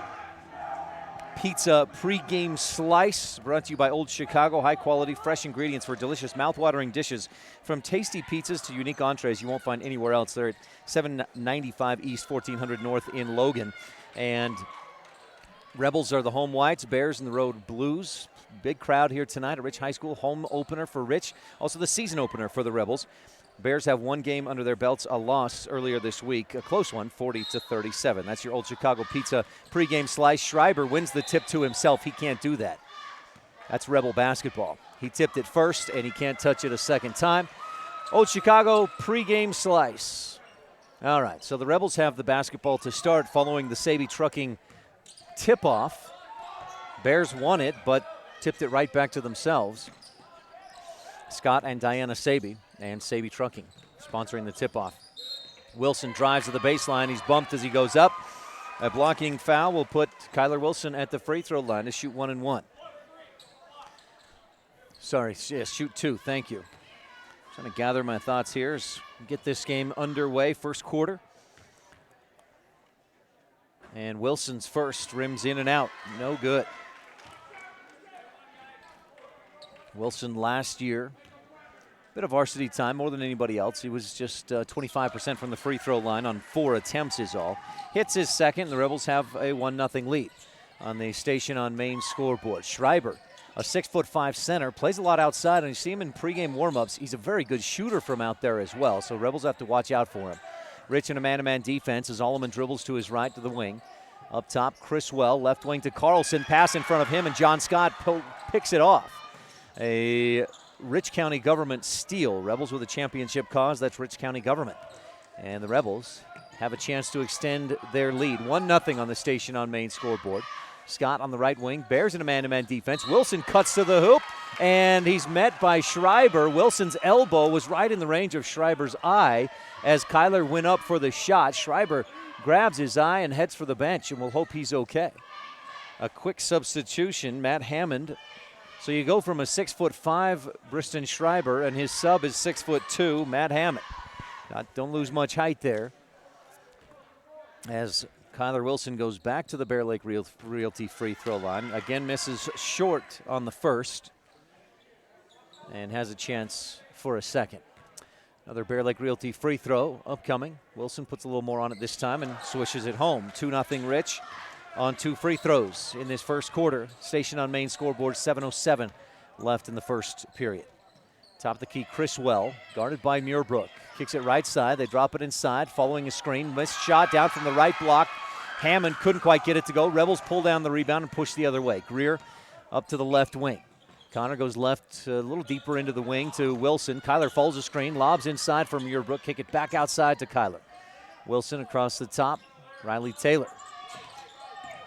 S2: Pizza pregame slice, brought to you by Old Chicago. High quality, fresh ingredients for delicious, mouth-watering dishes. From tasty pizzas to unique entrees you won't find anywhere else. They're at 795 East, 1400 North in Logan. And Rebels are the home whites, Bears in the road blues. Big crowd here tonight at Rich High School. Home opener for Rich. Also the season opener for the Rebels. Bears have one game under their belts, a loss earlier this week, a close one, 40-37. That's your Old Chicago Pizza pregame slice. Schreiber wins the tip to himself. He can't do that. That's Rebel basketball. He tipped it first, and he can't touch it a second time. Old Chicago pregame slice. All right, so the Rebels have the basketball to start following the Sabey Trucking tip-off. Bears won it, but tipped it right back to themselves. Scott and Diana Sabey and Sabey Trucking sponsoring the tip-off. Wilson drives to the baseline. He's bumped as he goes up. A blocking foul will put Kyler Wilson at the free throw line to shoot 1 and 1. Sorry, yes, shoot 2. Thank you. Trying to gather my thoughts here as we get this game underway. First quarter. And Wilson's first rims in and out. No good. Wilson last year, bit of varsity time, more than anybody else. He was just 25% from the free throw line on 4 attempts is all. Hits his second. The Rebels have a 1-0 lead on the Station on Main scoreboard. Schreiber, a 6'5" center, plays a lot outside, and you see him in pregame warmups. He's a very good shooter from out there as well, so Rebels have to watch out for him. Rich in a man-to-man defense as Alleman dribbles to his right to the wing. Up top, Criswell, left wing to Carlson. Pass in front of him, and John Scott picks it off. A Rich County government steal. Rebels with a championship cause. That's Rich County government. And the Rebels have a chance to extend their lead. 1-0 on the Station on Main scoreboard. Scott on the right wing. Bears in a man-to-man defense. Wilson cuts to the hoop, and he's met by Schreiber. Wilson's elbow was right in the range of Schreiber's eye as Kyler went up for the shot. Schreiber grabs his eye and heads for the bench, and we'll hope he's okay. A quick substitution, Matt Hammond. So you go from a 6'5" Briston Schreiber, and his sub is 6'2", Matt Hammond. Don't lose much height there. As Kyler Wilson goes back to the Bear Lake Realty free throw line. Again, misses short on the first and has a chance for a second. Another Bear Lake Realty free throw upcoming. Wilson puts a little more on it this time and swishes it home. 2-0 Rich on 2 free throws in this first quarter. Station on Main scoreboard, 7:07 left in the first period. Top of the key, Criswell, guarded by Muirbrook. Kicks it right side. They drop it inside, following a screen. Missed shot down from the right block. Hammond couldn't quite get it to go. Rebels pull down the rebound and push the other way. Greer up to the left wing. Connor goes left a little deeper into the wing to Wilson. Kyler follows the screen, lobs inside for Muirbrook. Kick it back outside to Kyler. Wilson across the top. Riley Taylor.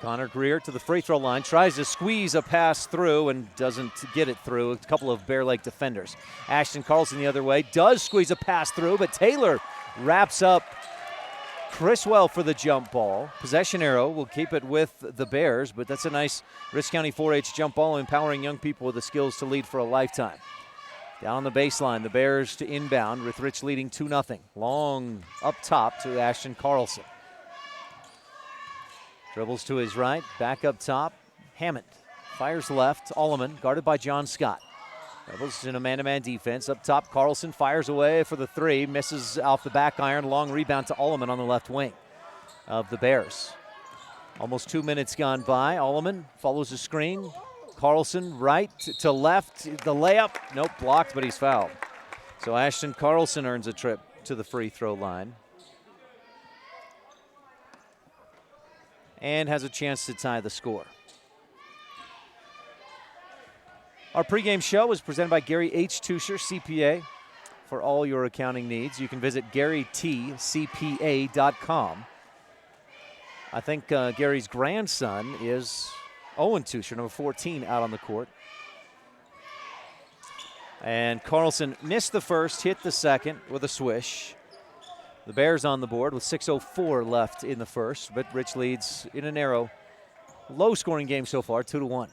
S2: Connor Greer to the free throw line, tries to squeeze a pass through and doesn't get it through. A couple of Bear Lake defenders. Ashton Carlson the other way, does squeeze a pass through, but Taylor wraps up Criswell for the jump ball. Possession arrow will keep it with the Bears, but that's a nice Rich County 4-H jump ball, empowering young people with the skills to lead for a lifetime. Down the baseline, the Bears to inbound with Rich leading 2-0. Long up top to Ashton Carlson. Dribbles to his right, back up top. Hammond fires left. Alleman guarded by John Scott. Rebels in a man-to-man defense. Up top, Carlson fires away for the 3. Misses off the back iron. Long rebound to Alleman on the left wing of the Bears. Almost 2 minutes gone by. Alleman follows the screen. Carlson right to left. The layup. Nope, blocked, but he's fouled. So Ashton Carlson earns a trip to the free throw line. And has a chance to tie the score. Our pregame show is presented by Gary H. Tusher, CPA. For all your accounting needs, you can visit GaryTCPA.com. I think Gary's grandson is Owen Tusher, number 14, out on the court. And Carlson missed the first, hit the second with a swish. The Bears on the board with 6:04 left in the first, but Rich leads in a narrow, low-scoring game so far, 2-1.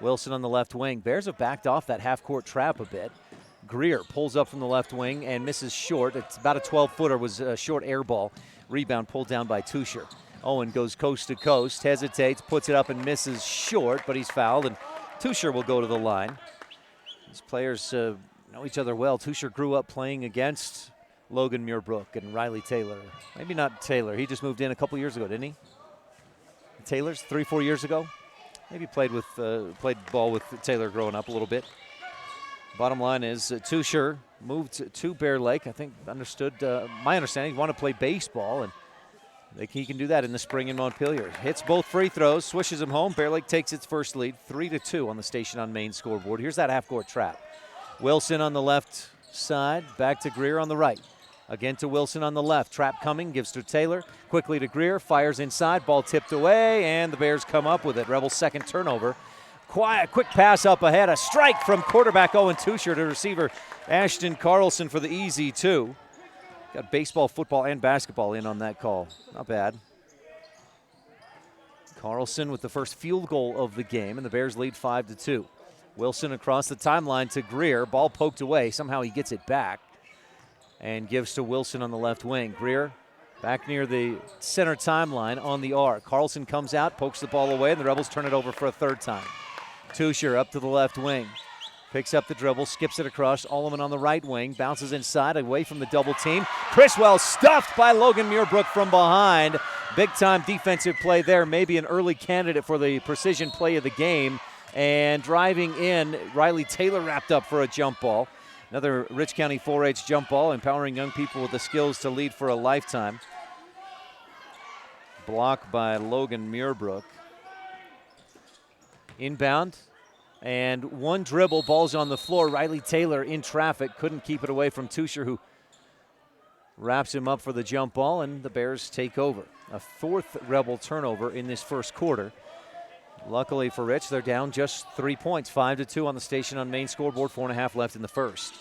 S2: Wilson on the left wing. Bears have backed off that half-court trap a bit. Greer pulls up from the left wing and misses short. It's about a 12-footer, was a short air ball. Rebound pulled down by Tusher. Owen goes coast to coast, hesitates, puts it up and misses short, but he's fouled, and Tusher will go to the line. These players know each other well. Tusher grew up playing against Logan Muirbrook and Riley Taylor. Maybe not Taylor. He just moved in a couple years ago, didn't he? Taylor's 3-4 years ago. Maybe played ball with Taylor growing up a little bit. Bottom line is Tusher moved to Bear Lake. I think my understanding, he wanted to play baseball, and he can do that in the spring in Montpelier. Hits both free throws, swishes them home. Bear Lake takes its first lead, 3-2 on the Station on Main scoreboard. Here's that half-court trap. Wilson on the left side, back to Greer on the right. Again to Wilson on the left. Trap coming, gives to Taylor. Quickly to Greer, fires inside. Ball tipped away, and the Bears come up with it. Rebels' second turnover. Quick pass up ahead. A strike from quarterback Owen Tusher to receiver Ashton Carlson for the easy two. Got baseball, football, and basketball in on that call. Not bad. Carlson with the first field goal of the game, and the Bears lead 5-2. Wilson across the timeline to Greer. Ball poked away. Somehow he gets it back and gives to Wilson on the left wing. Greer back near the center timeline on the arc. Carlson comes out, pokes the ball away, and the Rebels turn it over for a third time. Tusher up to the left wing. Picks up the dribble, skips it across. Alleman on the right wing, bounces inside, away from the double team. Criswell stuffed by Logan Muirbrook from behind. Big-time defensive play there, maybe an early candidate for the precision play of the game. And driving in, Riley Taylor wrapped up for a jump ball. Another Rich County 4-H jump ball, empowering young people with the skills to lead for a lifetime. Block by Logan Muirbrook. Inbound, and one dribble, ball's on the floor. Riley Taylor in traffic, couldn't keep it away from Tusher, who wraps him up for the jump ball, and the Bears take over. A fourth Rebel turnover in this first quarter. Luckily for Rich, they're down just 3 points, 5-2 on the Station on Main scoreboard, 4.5 left in the first.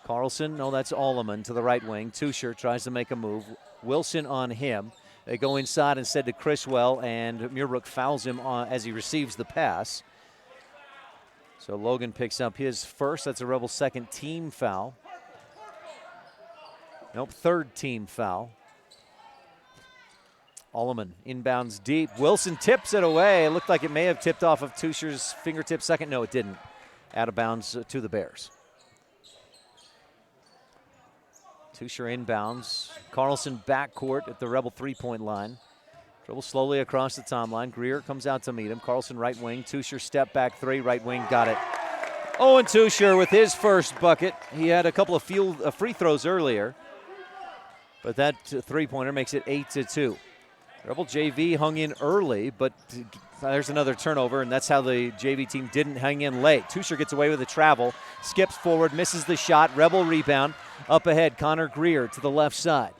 S2: Carlson, no, that's Alleman to the right wing. Tusher tries to make a move. Wilson on him. They go inside instead to Criswell, and Muirbrook fouls him as he receives the pass. So Logan picks up his first. That's a Rebel second team foul. Nope, third team foul. Alleman inbounds deep. Wilson tips it away. It looked like it may have tipped off of Tusher's fingertip second. No, it didn't. Out of bounds to the Bears. Tusher inbounds. Carlson backcourt at the Rebel three-point line. Dribble slowly across the timeline. Greer comes out to meet him. Carlson right wing. Tusher step back three. Right wing got it. Owen Tusher with his first bucket. He had a couple of free throws earlier, but that three-pointer makes it 8-2. Rebel JV hung in early, but there's another turnover, and that's how the JV team didn't hang in late. Tusher gets away with the travel, skips forward, misses the shot. Rebel rebound. Up ahead, Connor Greer to the left side.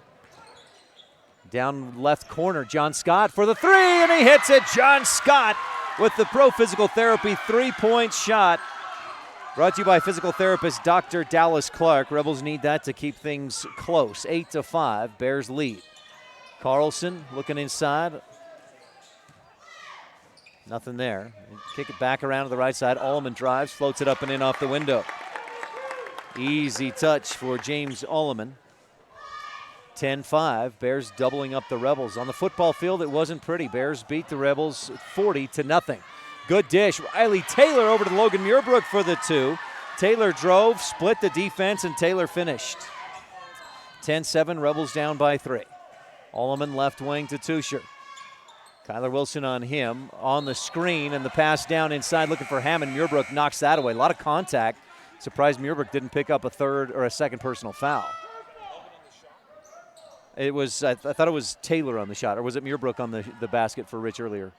S2: Down left corner, John Scott for the three, and he hits it. John Scott with the Pro Physical Therapy three-point shot. Brought to you by physical therapist Dr. Dallas Clark. Rebels need that to keep things close. 8-5, Bears lead. Carlson looking inside. Nothing there. Kick it back around to the right side. Alleman drives, floats it up and in off the window. Easy touch for James Alleman. 10-5, Bears doubling up the Rebels. On the football field, it wasn't pretty. Bears beat the Rebels 40-0. Good dish. Riley Taylor over to Logan Muirbrook for the two. Taylor drove, split the defense, and Taylor finished. 10-7, Rebels down by 3. Alleman left wing to Tusher. Kyler Wilson on him, on the screen, and the pass down inside looking for Hammond. Muirbrook knocks that away. A lot of contact. Surprised Muirbrook didn't pick up a third or a second personal foul. It was, I thought it was Taylor on the shot, or was it Muirbrook on the basket for Rich earlier?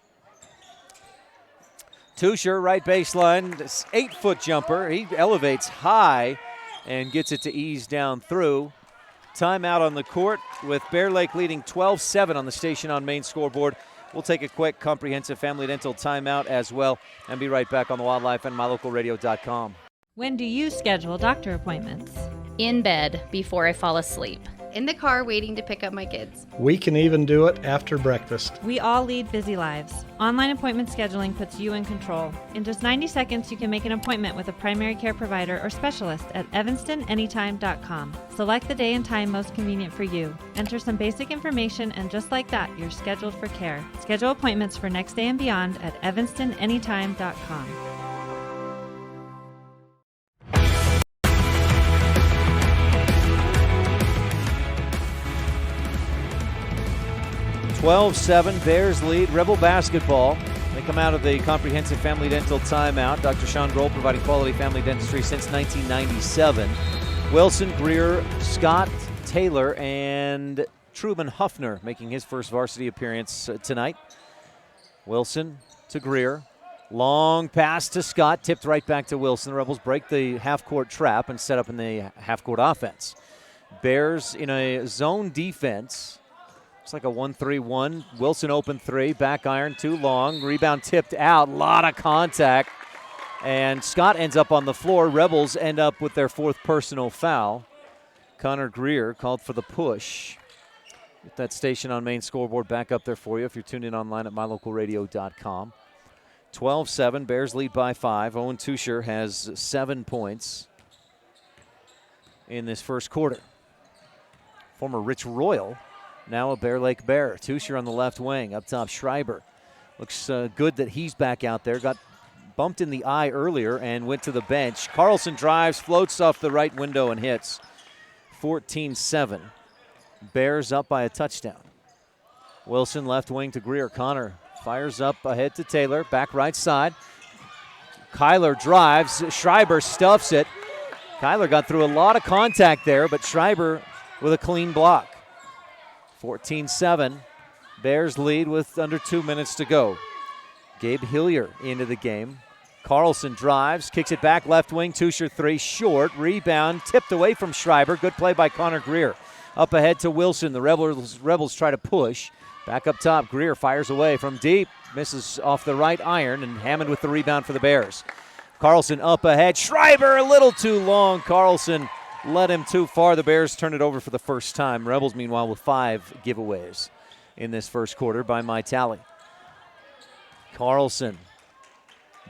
S2: Tusher, right baseline, 8-foot jumper. He elevates high and gets it to ease down through. Timeout on the court with Bear Lake leading 12-7 on the Station on Main scoreboard. We'll take a quick comprehensive family dental timeout as well and be right back on the Wildlife and mylocalradio.com.
S18: When do you schedule doctor appointments?
S19: In bed before I fall asleep. In the car waiting to pick up my kids.
S20: We can even do it after breakfast.
S18: We all lead busy lives. Online appointment scheduling puts you in control. In just 90 seconds, you can make an appointment with a primary care provider or specialist at evanstonanytime.com. Select the day and time most convenient for you. Enter some basic information, and just like that, you're scheduled for care. Schedule appointments for next day and beyond at evanstonanytime.com.
S2: Bears lead. Rebel basketball. They come out of the comprehensive family dental timeout. Dr. Sean Grohl providing quality family dentistry since 1997. Wilson, Greer, Scott, Taylor, and Truman Huffner making his first varsity appearance tonight. Wilson to Greer. Long pass to Scott, tipped right back to Wilson. The Rebels break the half-court trap and set up in the half-court offense. Bears in a zone defense. It's like a 1-3-1. Wilson open three, back iron, too long. Rebound tipped out, a lot of contact. And Scott ends up on the floor. Rebels end up with their fourth personal foul. Connor Greer called for the push. Get that Station on Main scoreboard back up there for you if you're tuned in online at mylocalradio.com. 12-7, Bears lead by 5. Owen Tusher has 7 points in this first quarter. Former Rich Royal, now a Bear Lake Bear. Tusher on the left wing. Up top, Schreiber. Looks good that he's back out there. Got bumped in the eye earlier and went to the bench. Carlson drives, floats off the right window and hits. 14-7. Bears up by a touchdown. Wilson left wing to Greer. Connor fires up ahead to Taylor. Back right side. Kyler drives. Schreiber stuffs it. Kyler got through a lot of contact there, but Schreiber with a clean block. 14-7. Bears lead with under 2 minutes to go. Gabe Hillier into the game. Carlson drives, kicks it back left wing. Tusher three short. Rebound tipped away from Schreiber. Good play by Connor Greer. Up ahead to Wilson. The Rebels try to push. Back up top. Greer fires away from deep. Misses off the right iron, and Hammond with the rebound for the Bears. Carlson up ahead. Schreiber a little too long. Carlson led him too far. The Bears turn it over for the first time. Rebels, meanwhile, with 5 giveaways in this first quarter by my tally. Carlson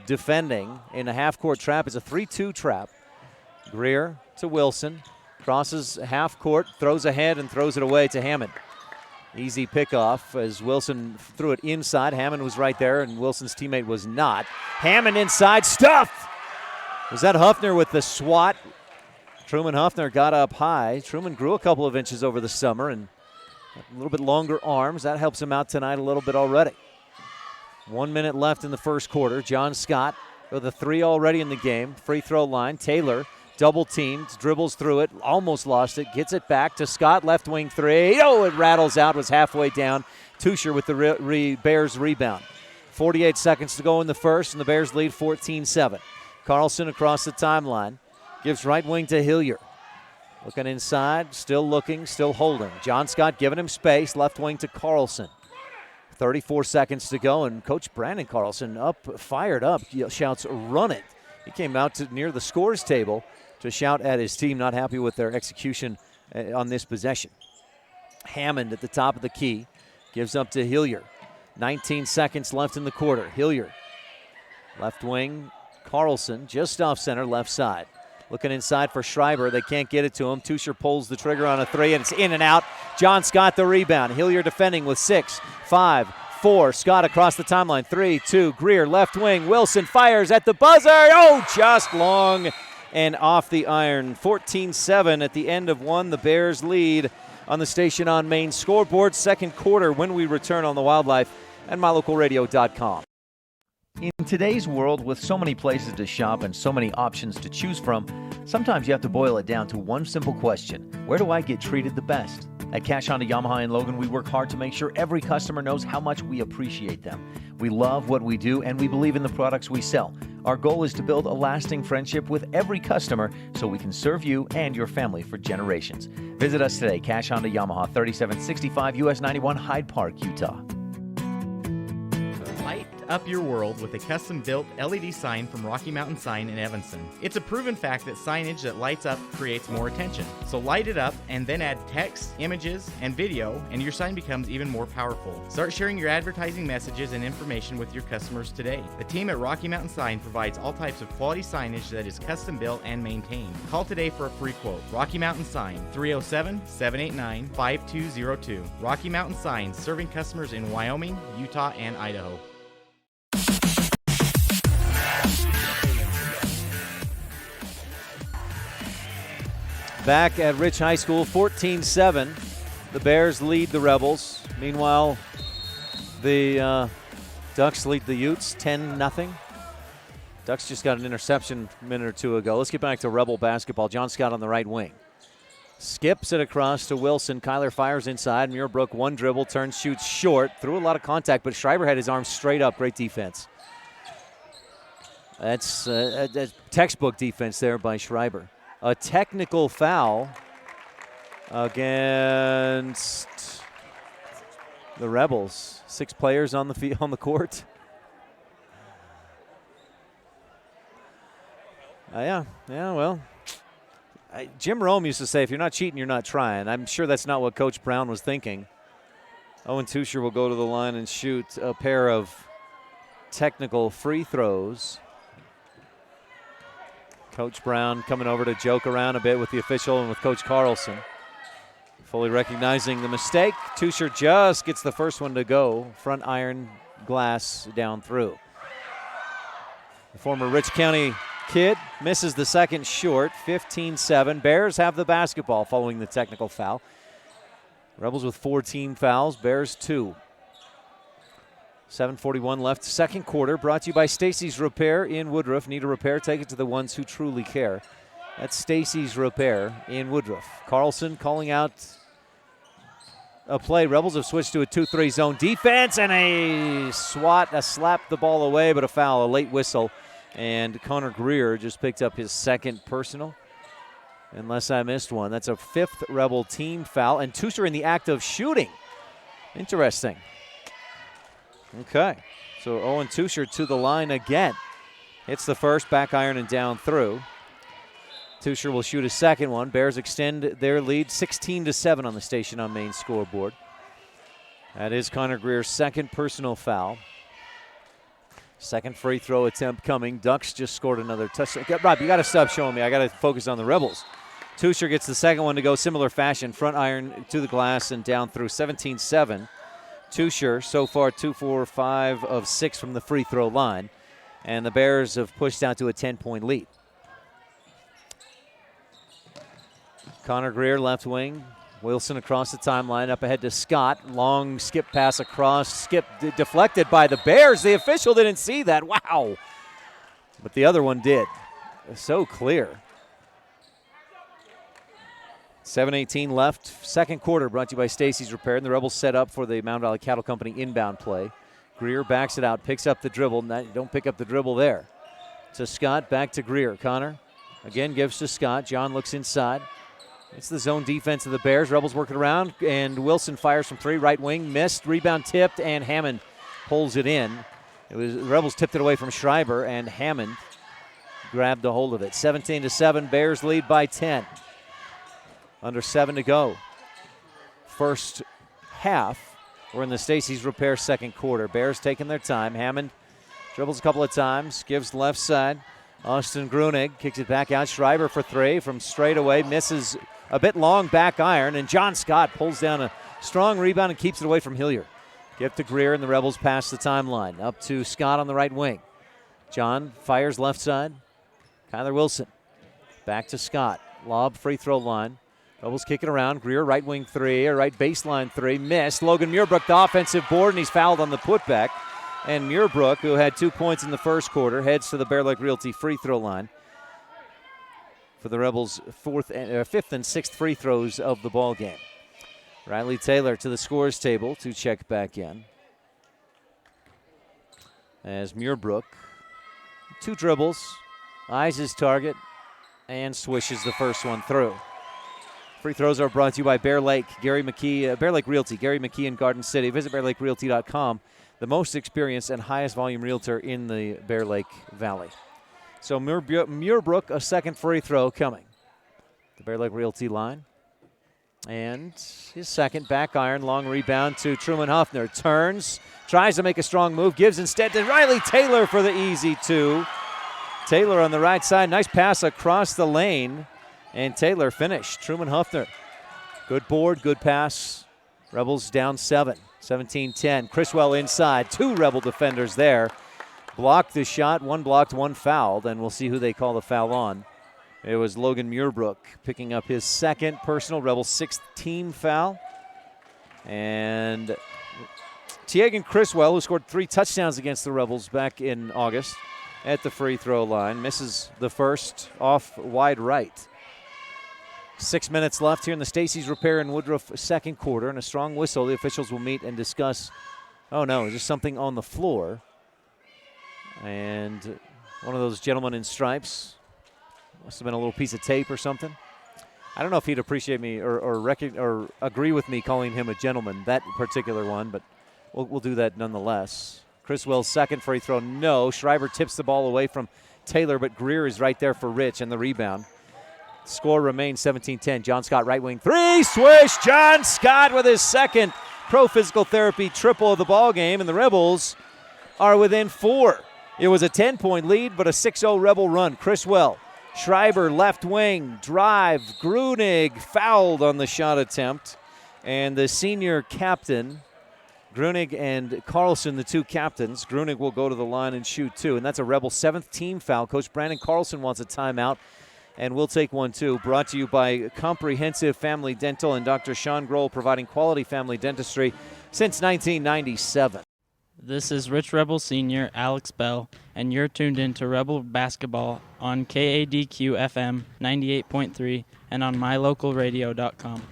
S2: defending in a half-court trap. It's a 3-2 trap. Greer to Wilson. Crosses half court, throws ahead and throws it away to Hammond. Easy pickoff as Wilson threw it inside. Hammond was right there and Wilson's teammate was not. Hammond inside, stuffed! Was that Huffner with the swat? Truman Huffner got up high. Truman grew a couple of inches over the summer and a little bit longer arms. That helps him out tonight a little bit already. 1 minute left in the first quarter. John Scott with a 3 already in the game. Free throw line. Taylor double teamed, dribbles through it, almost lost it, gets it back to Scott, left wing three. Oh, it rattles out, was halfway down. Tusher with the Bears rebound. 48 seconds to go in the first, and the Bears lead 14-7. Carlson across the timeline, gives right wing to Hillier. Looking inside, still looking, still holding. John Scott giving him space, left wing to Carlson. 34 seconds to go, and Coach Brandon Carlson fired up, shouts, run it. He came out to near the scores table to shout at his team, not happy with their execution on this possession. Hammond at the top of the key, gives up to Hillier. 19 seconds left in the quarter. Hillier, left wing, Carlson, just off center, left side. Looking inside for Schreiber. They can't get it to him. Tusher pulls the trigger on a three, and it's in and out. John Scott the rebound. Hillier defending with 6, 5, 4. Scott across the timeline. 3, 2. Greer left wing. Wilson fires at the buzzer. Oh, just long and off the iron. 14-7 at the end of one. The Bears lead on the Station on Main scoreboard. Second quarter when we return on the Wildlife and mylocalradio.com.
S12: In today's world, with so many places to shop and so many options to choose from, sometimes you have to boil it down to one simple question: where do I get treated the best? At Cash Honda Yamaha in Logan, we work hard to make sure every customer knows how much we appreciate them. We love what we do, and we believe in the products we sell. Our goal is to build a lasting friendship with every customer so we can serve you and your family for generations. Visit us today, Cash Honda Yamaha, 3765 US 91, Hyde Park, Utah.
S13: Light up your world with a custom-built LED sign from Rocky Mountain Sign in Evanston. It's a proven fact that signage that lights up creates more attention. So light it up and then add text, images, and video, and your sign becomes even more powerful. Start sharing your advertising messages and information with your customers today. The team at Rocky Mountain Sign provides all types of quality signage that is custom-built and maintained. Call today for a free quote. Rocky Mountain Sign, 307-789-5202. Rocky Mountain Sign, serving customers in Wyoming, Utah, and Idaho.
S2: Back at Rich High School, 14-7. The Bears lead the Rebels. Meanwhile, the Ducks lead the Utes 10-0. Ducks just got an interception a minute or two ago. Let's get back to Rebel basketball. John Scott on the right wing. Skips it across to Wilson. Kyler fires inside. Muirbrook, one dribble, turns, shoots short. Threw a lot of contact, but Schreiber had his arms straight up. Great defense. That's textbook defense there by Schreiber. A technical foul against the Rebels. 6 players on the court. Well, Jim Rome used to say, if you're not cheating, you're not trying. I'm sure that's not what Coach Brown was thinking. Owen Tusher will go to the line and shoot a pair of technical free throws. Coach Brown coming over to joke around a bit with the official and with Coach Carlson. Fully recognizing the mistake. Tusher just gets the first one to go. Front iron glass down through. The former Rich County kid misses the second short. 15-7. Bears have the basketball following the technical foul. Rebels with 4 team fouls. Bears 2. 7:41 left, second quarter, brought to you by Stacy's Repair in Woodruff. Need a repair? Take it to the ones who truly care. That's Stacy's Repair in Woodruff. Carlson calling out a play. Rebels have switched to a 2-3 zone defense, and a slap the ball away, but a foul, a late whistle. And Connor Greer just picked up his second personal, unless I missed one. That's a 5th Rebel team foul, and Tusher in the act of shooting. Interesting. Okay, so Owen Tusher to the line again. Hits the first, back iron and down through. Tusher will shoot a second one. Bears extend their lead 16-7 on the Station on Main scoreboard. That is Connor Greer's second personal foul. Second free throw attempt coming. Ducks just scored another touchdown. Rob, you got to stop showing me. I got to focus on the Rebels. Tusher gets the second one to go similar fashion. Front iron to the glass and down through. 17-7. Tusher so far 2-for-5 of 6 from the free throw line. And the Bears have pushed out to a 10-point lead. Connor Greer, left wing. Wilson across the timeline, up ahead to Scott. Long skip pass across. Skip deflected by the Bears. The official didn't see that. Wow. But the other one did. So clear. 7:18 left. Second quarter brought to you by Stacy's Repair. And the Rebels set up for the Mound Valley Cattle Company inbound play. Greer backs it out, picks up the dribble. Don't pick up the dribble there. To Scott, back to Greer. Connor again gives to Scott. John looks inside. It's the zone defense of the Bears. Rebels working around, and Wilson fires from 3, right wing, missed, rebound tipped, and Hammond pulls it in. The Rebels tipped it away from Schreiber, and Hammond grabbed a hold of it. 17-7, Bears lead by 10. Under 7 to go. First half, we're in the Stacy's Repair second quarter. Bears taking their time. Hammond dribbles a couple of times, gives left side. Austin Grunig kicks it back out. Schreiber for 3 from straight away, misses a bit long, back iron, and John Scott pulls down a strong rebound and keeps it away from Hilliard. Give to Greer, and the Rebels pass the timeline. Up to Scott on the right wing. John fires left side. Kyler Wilson back to Scott. Lob, free throw line. Rebels kick it around. Greer, right wing 3, or right baseline 3, missed. Logan Muirbrook, the offensive board, and he's fouled on the putback. And Muirbrook, who had 2 points in the first quarter, heads to the Bear Lake Realty free throw line for the Rebels' 5th and 6th free throws of the ball game. Riley Taylor to the scores table to check back in. As Muirbrook, 2 dribbles, eyes his target, and swishes the first one through. Free throws are brought to you by Bear Lake, Gary McKee, Bear Lake Realty, Gary McKee in Garden City. Visit BearLakeRealty.com, the most experienced and highest volume realtor in the Bear Lake Valley. So Muirbrook, a second free throw coming. The Bear Lake Realty line. And his second back iron, long rebound to Truman Huffner. Turns, tries to make a strong move, gives instead to Riley Taylor for the easy 2. Taylor on the right side, nice pass across the lane. And Taylor finished. Truman Huffner, good board, good pass. Rebels down 7, 17-10. Criswell inside, 2 Rebel defenders there. Blocked the shot, 1 blocked, 1 fouled, and we'll see who they call the foul on. It was Logan Muirbrook picking up his second personal Rebel 6th team foul. And Teagan Criswell, who scored 3 touchdowns against the Rebels back in August, at the free throw line, misses the first off wide right. 6 minutes left here in the Stacey's Repair and Woodruff second quarter, and a strong whistle. The officials will meet and discuss. Oh no, just something on the floor. And one of those gentlemen in stripes, must have been a little piece of tape or something. I don't know if he'd appreciate me or agree with me calling him a gentleman, that particular one, but we'll do that nonetheless. Criswell's second free throw, no. Schreiber tips the ball away from Taylor, but Greer is right there for Rich and the rebound. Score remains 17-10. John Scott, right wing 3, swish! John Scott with his second pro physical therapy triple of the ball game, and the Rebels are within 4. It was a 10-point lead, but a 6-0 Rebel run. Criswell, Schreiber, left wing, drive. Grunig fouled on the shot attempt, and the senior captain, Grunig and Carlson, the 2 captains. Grunig will go to the line and shoot 2, and that's a Rebel 7th team foul. Coach Brandon Carlson wants a timeout, and we'll take one too. Brought to you by Comprehensive Family Dental and Dr. Sean Grohl, providing quality family dentistry since 1997.
S6: This is Rich Rebel Senior Alex Bell, and you're tuned in to Rebel Basketball on KADQ FM 98.3 and on mylocalradio.com.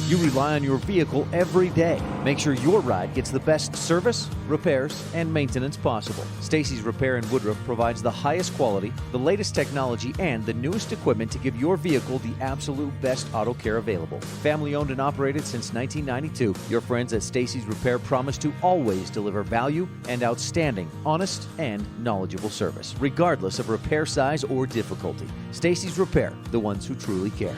S2: You rely on your vehicle every day. Make sure your ride gets the best service, repairs, and maintenance possible. Stacy's Repair in Woodruff provides the highest quality, the latest technology, and the newest equipment to give your vehicle the absolute best auto care available. Family owned and operated since 1992, your friends at Stacy's Repair promise to always deliver value and outstanding, honest, and knowledgeable service, regardless of repair size or difficulty. Stacy's Repair, the ones who truly care.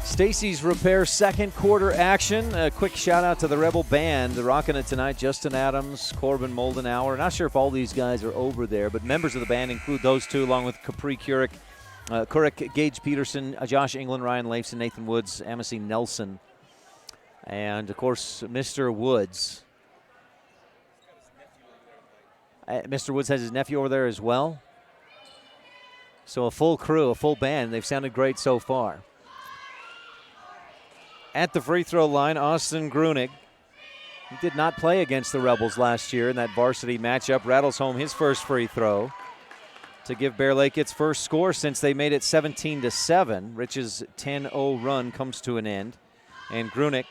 S2: Stacy's Repair second quarter action. A quick shout out to the Rebel Band. They're rocking it tonight. Justin Adams, Corbin Moldenauer. Not sure if all these guys are over there, but members of the band include those 2 along with Capri Couric, Gage Peterson, Josh England, Ryan Leifson, Nathan Woods, Amacy Nelson, and of course Mr. Woods. Mr. Woods has his nephew over there as well. So a full crew, a full band. They've sounded great so far. At the free throw line, Austin Grunig. He did not play against the Rebels last year in that varsity matchup. Rattles home his first free throw to give Bear Lake its first score since they made it 17-7. Rich's 10-0 run comes to an end, and Grunig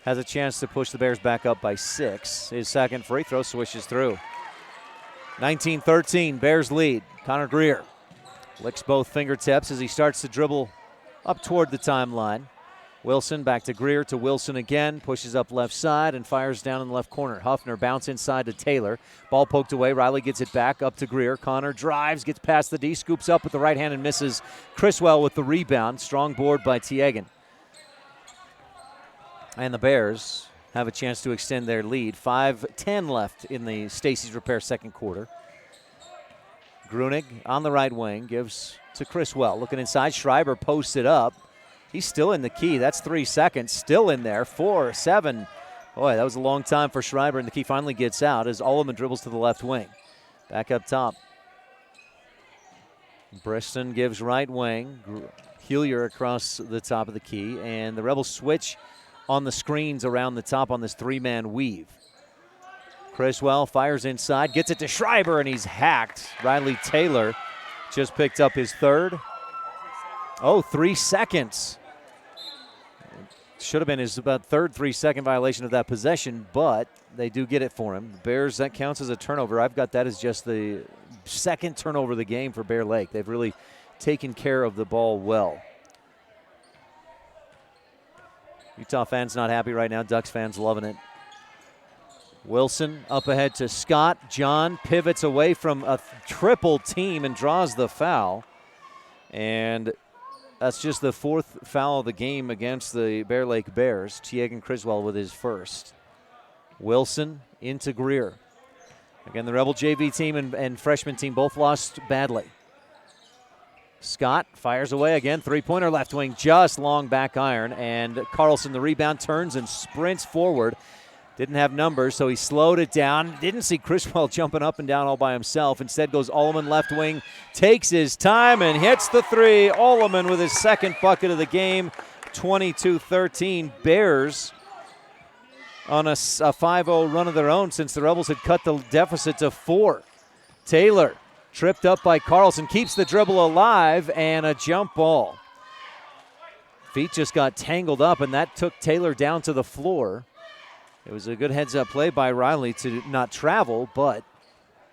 S2: has a chance to push the Bears back up by 6. His second free throw swishes through. 19-13, Bears lead. Connor Greer licks both fingertips as he starts to dribble up toward the timeline. Wilson back to Greer, to Wilson again, pushes up left side and fires down in the left corner. Huffner bounce inside to Taylor. Ball poked away. Riley gets it back up to Greer. Connor drives, gets past the D, scoops up with the right hand and misses. Criswell with the rebound. Strong board by Teagan. And the Bears have a chance to extend their lead. 5:10 left in the Stacy's Repair second quarter. Grunig on the right wing gives to Criswell. Looking inside, Schreiber posts it up. He's still in the key. That's 3 seconds. Still in there. 4, 7. Boy, that was a long time for Schreiber, and the key finally gets out as Alleman dribbles to the left wing. Back up top. Briston gives right wing. Helier across the top of the key, and the Rebels switch on the screens around the top on this 3-man weave. Criswell fires inside, gets it to Schreiber, and he's hacked. Riley Taylor just picked up his third. 3 seconds. Should have been his about third 3-second violation of that possession, but they do get it for him. The Bears, that counts as a turnover. I've got that as just the second turnover of the game for Bear Lake. They've really taken care of the ball well. Utah fans not happy right now. Ducks fans loving it. Wilson up ahead to Scott. John pivots away from a triple team and draws the foul. And that's just the fourth foul of the game against the Bear Lake Bears. Teagan Criswell with his first. Wilson into Greer. Again, the Rebel JV team and freshman team both lost badly. Scott fires away again. Three-pointer left wing, just long back iron. And Carlson, the rebound, turns and sprints forward. Didn't have numbers, so he slowed it down. Didn't see Criswell jumping up and down all by himself. Instead goes Alleman left wing, takes his time and hits the three. Alleman with his second bucket of the game, 22-13. Bears on a 5-0 run of their own since the Rebels had cut the deficit to 4. Taylor tripped up by Carlson, keeps the dribble alive, and a jump ball. Feet just got tangled up, and that took Taylor down to the floor. It was a good heads-up play by Riley to not travel, but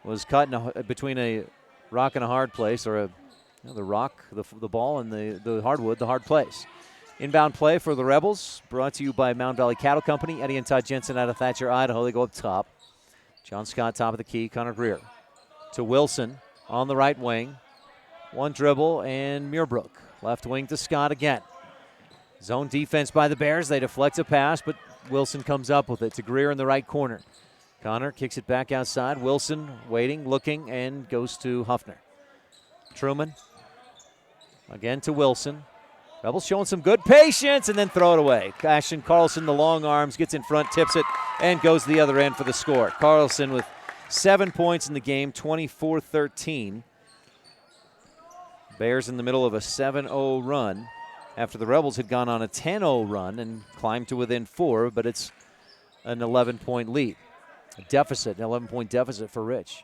S2: was caught between a rock and a hard place, or the rock, the ball, and the hardwood, the hard place. Inbound play for the Rebels, brought to you by Mound Valley Cattle Company. Eddie and Todd Jensen out of Thatcher, Idaho. They go up top. John Scott, top of the key. Connor Greer to Wilson on the right wing. One dribble, and Muirbrook. Left wing to Scott again. Zone defense by the Bears. They deflect a pass, but Wilson comes up with it to Greer in the right corner. Connor kicks it back outside. Wilson waiting, looking, and goes to Huffner. Truman again to Wilson. Rebels showing some good patience and then throw it away. Ashton Carlson, the long arms, gets in front, tips it, and goes the other end for the score. Carlson with 7 points in the game, 24-13. Bears in the middle of a 7-0 run after the Rebels had gone on a 10-0 run and climbed to within 4, but it's an 11-point lead. A deficit, an 11-point deficit for Rich.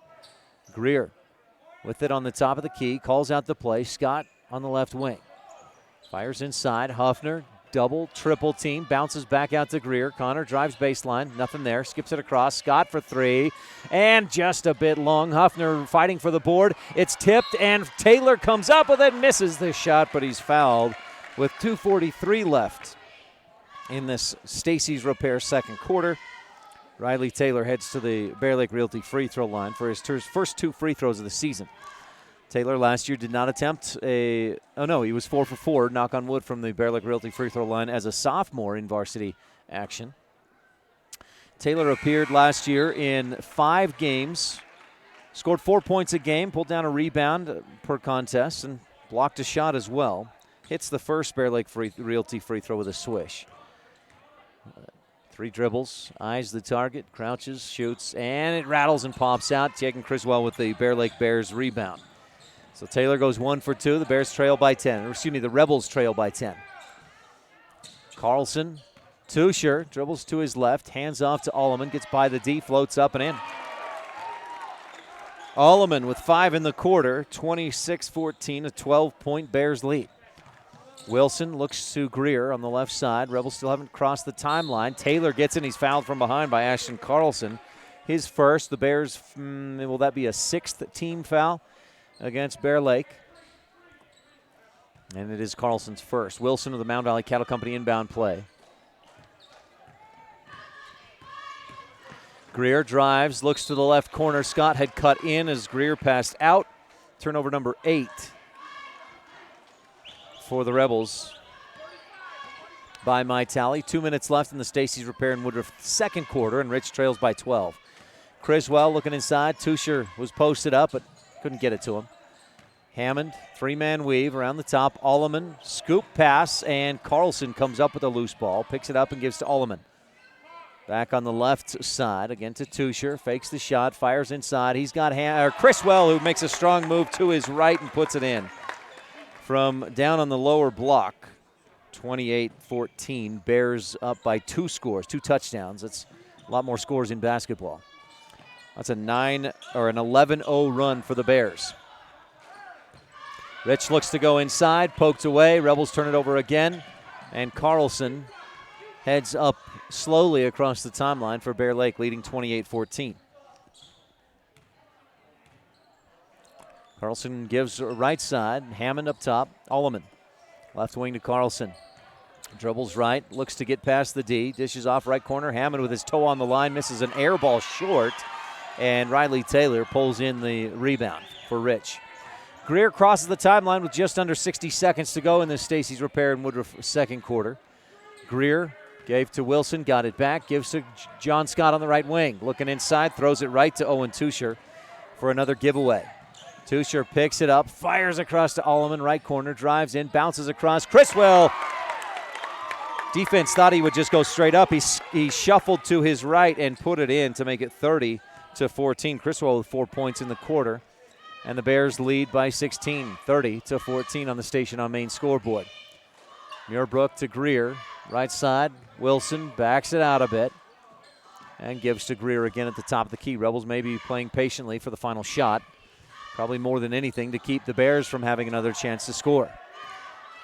S2: Greer with it on the top of the key, calls out the play. Scott on the left wing. Fires inside. Huffner, double, triple team, bounces back out to Greer. Connor drives baseline, nothing there, skips it across. Scott for 3, and just a bit long. Huffner fighting for the board. It's tipped, and Taylor comes up with it, misses the shot, but he's fouled with 2:43 left in this Stacy's Repair second quarter. Riley Taylor heads to the Bear Lake Realty free throw line for his first 2 free throws of the season. Taylor last year did not attempt he was 4 for 4, knock on wood, from the Bear Lake Realty free throw line as a sophomore in varsity action. Taylor appeared last year in 5 games, scored 4 points a game, pulled down a rebound per contest, and blocked a shot as well. Hits the first Bear Lake Realty free throw with a swish. 3 dribbles, eyes the target, crouches, shoots, and it rattles and pops out. Teagan Criswell with the Bear Lake Bears rebound. So Taylor goes 1 for 2. The Bears trail by 10. The Rebels trail by 10. Carlson, Tusher, dribbles to his left, hands off to Alleman, gets by the D, floats up and in. Alleman with 5 in the quarter, 26-14, a 12-point Bears lead. Wilson looks to Greer on the left side. Rebels still haven't crossed the timeline. Taylor gets in. He's fouled from behind by Ashton Carlson. His first. The Bears, will that be a 6th team foul against Bear Lake? And it is Carlson's first. Wilson of the Mound Valley Cattle Company inbound play. Greer drives, looks to the left corner. Scott had cut in as Greer passed out. Turnover number 8 for the Rebels by my tally. 2 minutes left in the Stacy's Repair and Woodruff second quarter, and Rich trails by 12. Criswell looking inside. Tusher was posted up, but couldn't get it to him. Hammond, 3-man weave around the top. Alleman, scoop pass, and Carlson comes up with a loose ball, picks it up and gives to Alleman. Back on the left side, again to Tusher, fakes the shot, fires inside. He's got Criswell, who makes a strong move to his right and puts it in. From down on the lower block, 28-14. Bears up by 2 scores, 2 touchdowns. That's a lot more scores in basketball. That's an 11-0 run for the Bears. Rich looks to go inside, poked away. Rebels turn it over again. And Carlson heads up slowly across the timeline for Bear Lake, leading 28-14. Carlson gives right side. Hammond up top. Alleman. Left wing to Carlson. Dribbles right. Looks to get past the D. Dishes off right corner. Hammond with his toe on the line. Misses an air ball short. And Riley Taylor pulls in the rebound for Rich. Greer crosses the timeline with just under 60 seconds to go in the Stacy's Repair and Woodruff second quarter. Greer gave to Wilson, got it back, gives to John Scott on the right wing. Looking inside, throws it right to Owen Tusher for another giveaway. Tusher picks it up, fires across to Alleman, right corner, drives in, bounces across. Criswell, defense thought he would just go straight up. He shuffled to his right and put it in to make it 30-14. Criswell with 4 points in the quarter. And the Bears lead by 16, 30-14 on the Station on Main scoreboard. Muirbrook to Greer, right side. Wilson backs it out a bit and gives to Greer again at the top of the key. Rebels may be playing patiently for the final shot, probably more than anything to keep the Bears from having another chance to score.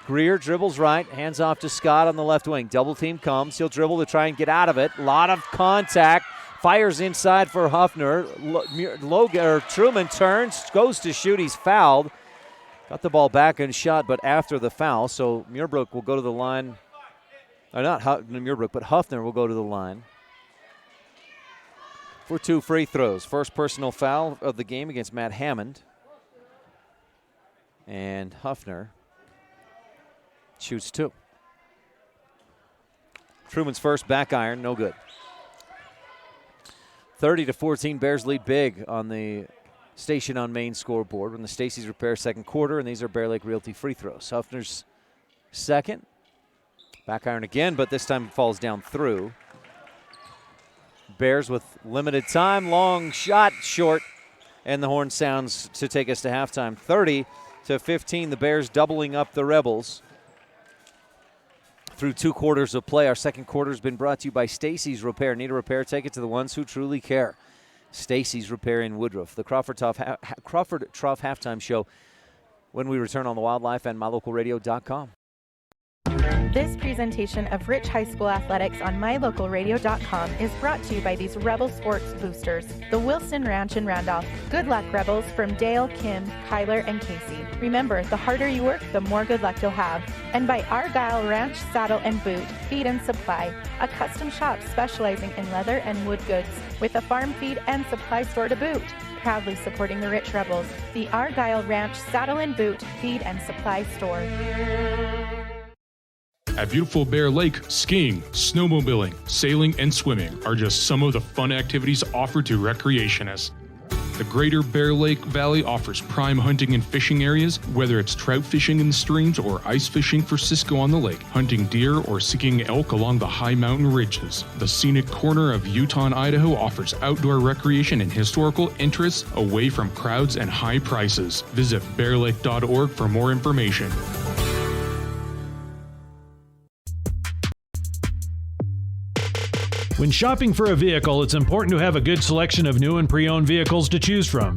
S2: Greer dribbles right, hands off to Scott on the left wing. Double team comes. He'll dribble to try and get out of it. A lot of contact. Fires inside for Huffner. Truman turns, goes to shoot. He's fouled. Got the ball back and shot, but after the foul. So Muirbrook will go to the line. Or not Muirbrook, but Huffner will go to the line for 2 free throws. First personal foul of the game against Matt Hammond. And Huffner shoots 2. Truman's first back iron, no good. 30-14, Bears lead big on the Station on Main scoreboard when the Stacy's Repair second quarter, and these are Bear Lake Realty free throws. Huffner's second. Back iron again, but this time falls down through. Bears with limited time, long shot, short, and the horn sounds to take us to halftime. 30-15, the Bears doubling up the Rebels through 2 quarters of play. Our second quarter has been brought to you by Stacy's Repair. Need a repair? Take it to the ones who truly care. Stacy's Repair in Woodruff. The Crawford Trough halftime show when we return on the Wildlife and MyLocalRadio.com.
S4: This presentation of Rich High School Athletics on MyLocalRadio.com is brought to you by these Rebel Sports boosters, the Wilson Ranch in Randolph. Good luck, Rebels, from Dale, Kim, Kyler, and Casey. Remember, the harder you work, the more good luck you'll have. And by Argyle Ranch Saddle and Boot, Feed and Supply, a custom shop specializing in leather and wood goods with a farm feed and supply store to boot. Proudly supporting the Rich Rebels, the Argyle Ranch Saddle and Boot, Feed and Supply Store.
S11: At beautiful Bear Lake, skiing, snowmobiling, sailing, and swimming are just some of the fun activities offered to recreationists. The Greater Bear Lake Valley offers prime hunting and fishing areas, whether it's trout fishing in the streams or ice fishing for Cisco on the lake, hunting deer or seeking elk along the high mountain ridges. The scenic corner of Utah and Idaho offers outdoor recreation and historical interests away from crowds and high prices. Visit bearlake.org for more information.
S9: When shopping for a vehicle, it's important to have a good selection of new and pre-owned vehicles to choose from.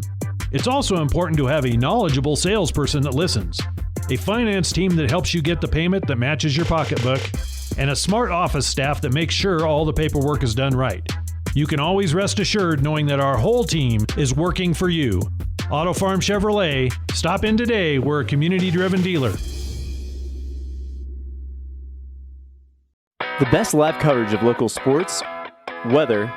S9: It's also important to have a knowledgeable salesperson that listens, a finance team that helps you get the payment that matches your pocketbook, and a smart office staff that makes sure all the paperwork is done right. You can always rest assured knowing that our whole team is working for you. Auto Farm Chevrolet. Stop in today. We're a community-driven dealer.
S21: The best live coverage of local sports, weather,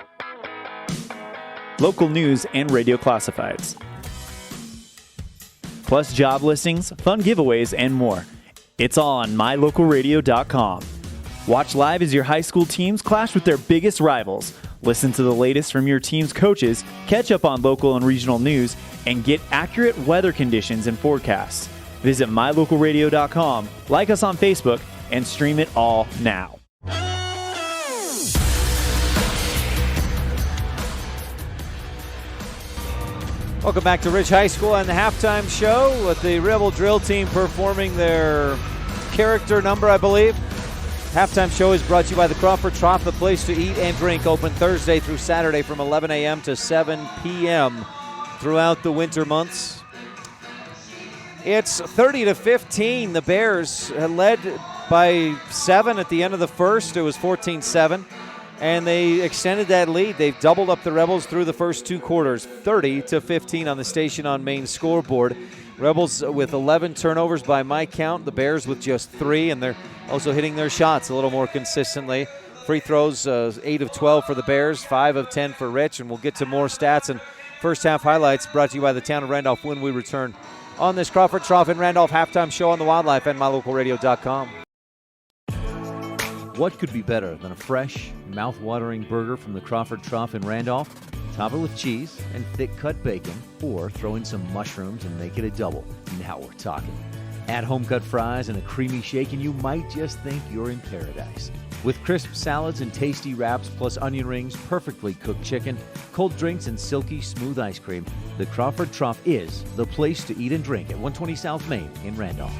S21: local news, and radio classifieds. Plus job listings, fun giveaways, and more. It's all on MyLocalRadio.com. Watch live as your high school teams clash with their biggest rivals. Listen to the latest from your team's coaches, catch up on local and regional news, and get accurate weather conditions and forecasts. Visit MyLocalRadio.com, like us on Facebook, and stream it all now.
S2: Welcome back to Ridge High School and the halftime show with the Rebel drill team performing their character number, I believe. Halftime show is brought to you by the Crawford Trough, the place to eat and drink, open Thursday through Saturday from 11 a.m. to 7 p.m. throughout the winter months. It's 30-15. The Bears led by 7 at the end of the first. It was 14-7, and they extended that lead. They've doubled up the Rebels through the first 2 quarters, 30-15 on the Station on Main scoreboard. Rebels with 11 turnovers by my count. The Bears with just 3, and they're also hitting their shots a little more consistently. Free throws, 8 of 12 for the Bears, 5 of 10 for Rich, and we'll get to more stats and first half highlights brought to you by the town of Randolph when we return on this Crawford Trough in Randolph halftime show on the Wildlife and MyLocalRadio.com. What could be better than a fresh, mouth-watering burger from the Crawford Trough in Randolph? Top it with cheese and thick-cut bacon, or throw in some mushrooms and make it a double. Now we're talking. Add home-cut fries and a creamy shake, and you might just think you're in paradise. With crisp salads and tasty wraps, plus onion rings, perfectly cooked chicken, cold drinks, and silky smooth ice cream, the Crawford Trough is the place to eat and drink at 120 South Main in Randolph.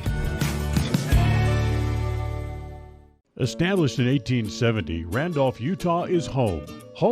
S9: Established in 1870, Randolph, Utah is home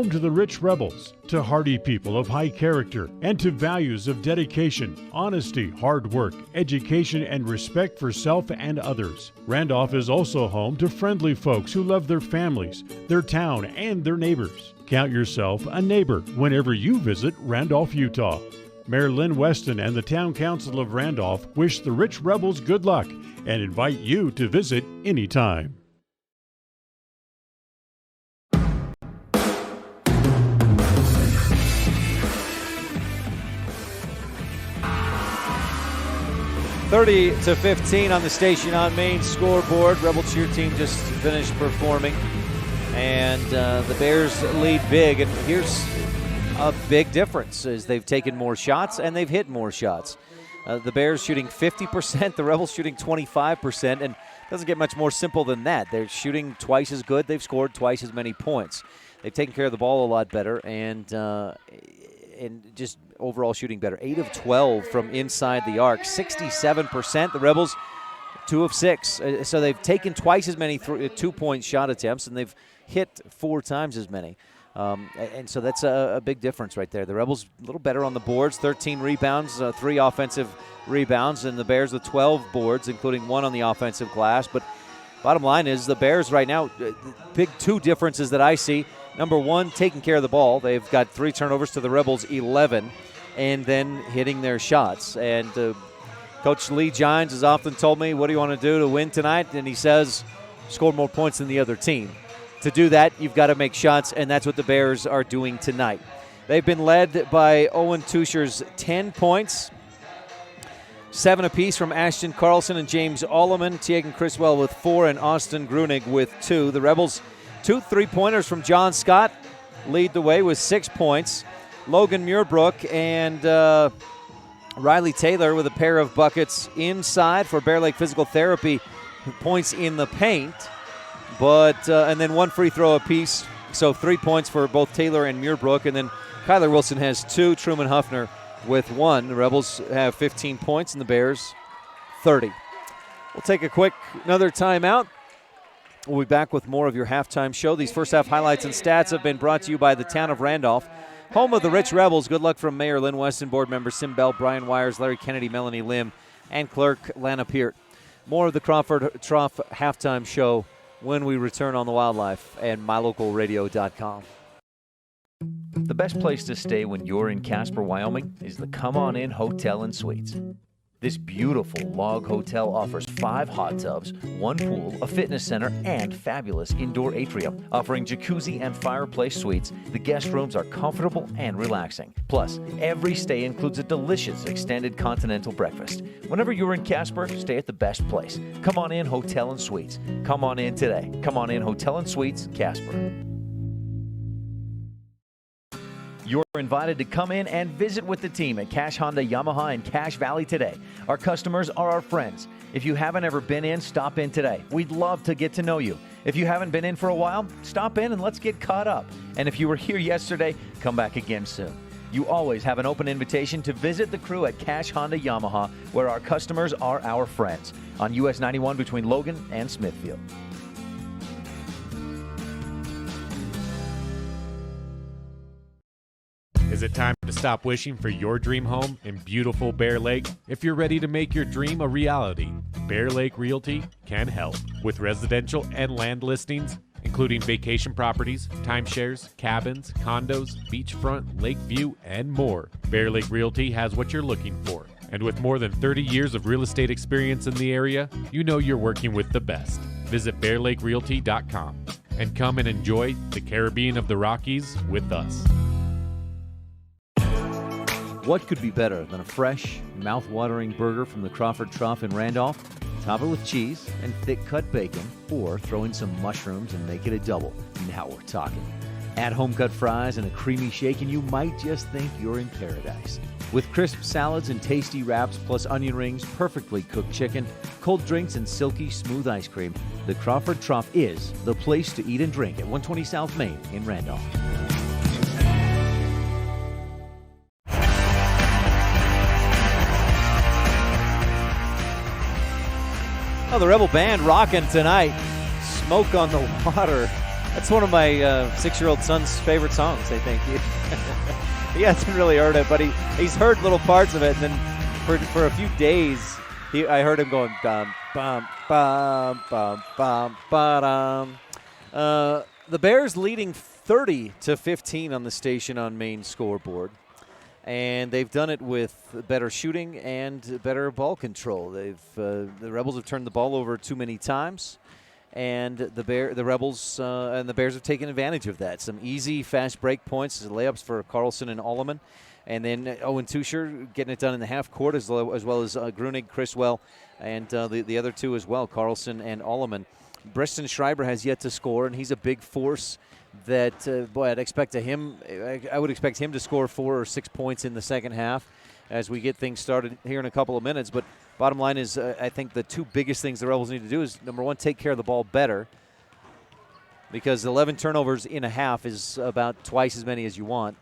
S9: to the rich Rebels, to hardy people of high character, and to values of dedication, honesty, hard work, education, and respect for self and others. Randolph is also home to friendly folks who love their families, their town, and their neighbors. Count yourself a neighbor whenever you visit Randolph, Utah. Mayor Lynn Weston and the Town Council of Randolph wish the rich Rebels good luck and invite you to visit anytime.
S2: (30-15) on the Station on Main scoreboard. Rebel cheer team just finished performing, and the Bears lead big. And here's a big difference: is they've taken more shots and they've hit more shots. The Bears shooting 50%, the Rebels shooting 25%, and it doesn't get much more simple than that. They're shooting twice as good. They've scored twice as many points. They've taken care of the ball a lot better, and just overall shooting better. 8 of 12 from inside the arc, 67%. The Rebels, 2 of 6. So they've taken twice as many 2-point shot attempts, and they've hit 4 times as many. And so that's a big difference right there. The Rebels a little better on the boards, 13 rebounds, 3 offensive rebounds, and the Bears with 12 boards, including 1 on the offensive glass. But bottom line is the Bears right now, big 2 differences that I see. Number 1, taking care of the ball. They've got 3 turnovers to the Rebels' 11, and then hitting their shots. And Coach Lee Gines has often told me, what do you want to do to win tonight? And he says, score more points than the other team. To do that, you've got to make shots, and that's what the Bears are doing tonight. They've been led by Owen Tusher's 10 points, 7 apiece from Ashton Carlson and James Alleman, Teagan Criswell with 4, and Austin Grunig with 2. The Rebels, 2 3-pointers from John Scott lead the way with 6 points. Logan Muirbrook and Riley Taylor with a pair of buckets inside for Bear Lake Physical Therapy, points in the paint. But and then 1 free throw apiece, so 3 points for both Taylor and Muirbrook. And then Kyler Wilson has 2, Truman Huffner with 1. The Rebels have 15 points and the Bears 30. We'll take another timeout. We'll be back with more of your halftime show. These first half highlights and stats have been brought to you by the town of Randolph, home of the rich Rebels. Good luck from Mayor Lynn Weston, board members Sim Bell, Brian Wires, Larry Kennedy, Melanie Lim, and clerk Lana Peart. More of the Crawford Trough halftime show when we return on the Wildlife and MyLocalRadio.com. The best place to stay when you're in Casper, Wyoming is the Come On In Hotel and Suites. This beautiful log hotel offers 5 hot tubs, 1 pool, a fitness center, and fabulous indoor atrium. Offering jacuzzi and fireplace suites, the guest rooms are comfortable and relaxing. Plus, every stay includes a delicious extended continental breakfast. Whenever you're in Casper, stay at the best place. Come On In Hotel and Suites. Come on in today. Come On In Hotel and Suites, Casper. You're invited to come in and visit with the team at Cash Honda Yamaha in Cache Valley today. Our customers are our friends. If you haven't ever been in, stop in today. We'd love to get to know you. If you haven't been in for a while, stop in and let's get caught up. And if you were here yesterday, come back again soon. You always have an open invitation to visit the crew at Cache Honda Yamaha, where our customers are our friends, on US 91 between Logan and Smithfield.
S11: it time to stop wishing for your dream home in beautiful Bear Lake? If you're ready to make your dream a reality, Bear Lake Realty can help. With residential and land listings, including vacation properties, timeshares, cabins, condos, beachfront, lake view, and more, Bear Lake Realty has what you're looking for. And with more than 30 years of real estate experience in the area, you know you're working with the best. Visit BearLakeRealty.com and come and enjoy the Caribbean of the Rockies with us.
S2: What could be better than a fresh, mouth-watering burger from the Crawford Trough in Randolph? Top it with cheese and thick-cut bacon, or throw in some mushrooms and make it a double. Now we're talking. Add home-cut fries and a creamy shake, and you might just think you're in paradise. With crisp salads and tasty wraps, plus onion rings, perfectly cooked chicken, cold drinks, and silky smooth ice cream, the Crawford Trough is the place to eat and drink at 120 South Main in Randolph. Oh, the Rebel Band rocking tonight. Smoke on the Water. That's one of my 6-year-old son's favorite songs, I think. He hasn't really heard it, but he's heard little parts of it. And then for a few days, I heard him going, bum, bum, bum, bum, bum, ba-dum. The Bears leading 30-15 on the station on Main scoreboard. And they've done it with better shooting and better ball control. The Rebels have turned the ball over too many times, and the Rebels and the Bears have taken advantage of that. Some easy, fast break points, layups for Carlson and Alleman, and then Owen Tusher getting it done in the half court as well as Grunig, Criswell, and the other two as well, Carlson and Alleman. Briston Schreiber has yet to score, and he's a big force. That I'd expect him. I would expect him to score 4 or 6 points in the second half as we get things started here in a couple of minutes. But bottom line is, I think the two biggest things the Rebels need to do is, number one, take care of the ball better, because 11 turnovers in a half is about twice as many as you want.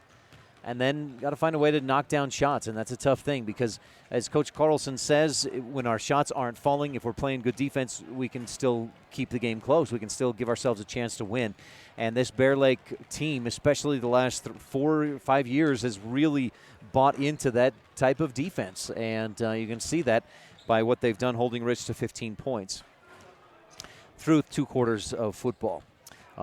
S2: And then got to find a way to knock down shots, and that's a tough thing because, as Coach Carlson says, when our shots aren't falling, if we're playing good defense, we can still keep the game close. We can still give ourselves a chance to win. And this Bear Lake team, especially the last 4 or 5 years, has really bought into that type of defense. And you can see that by what they've done, holding Rich to 15 points through 2 quarters of football.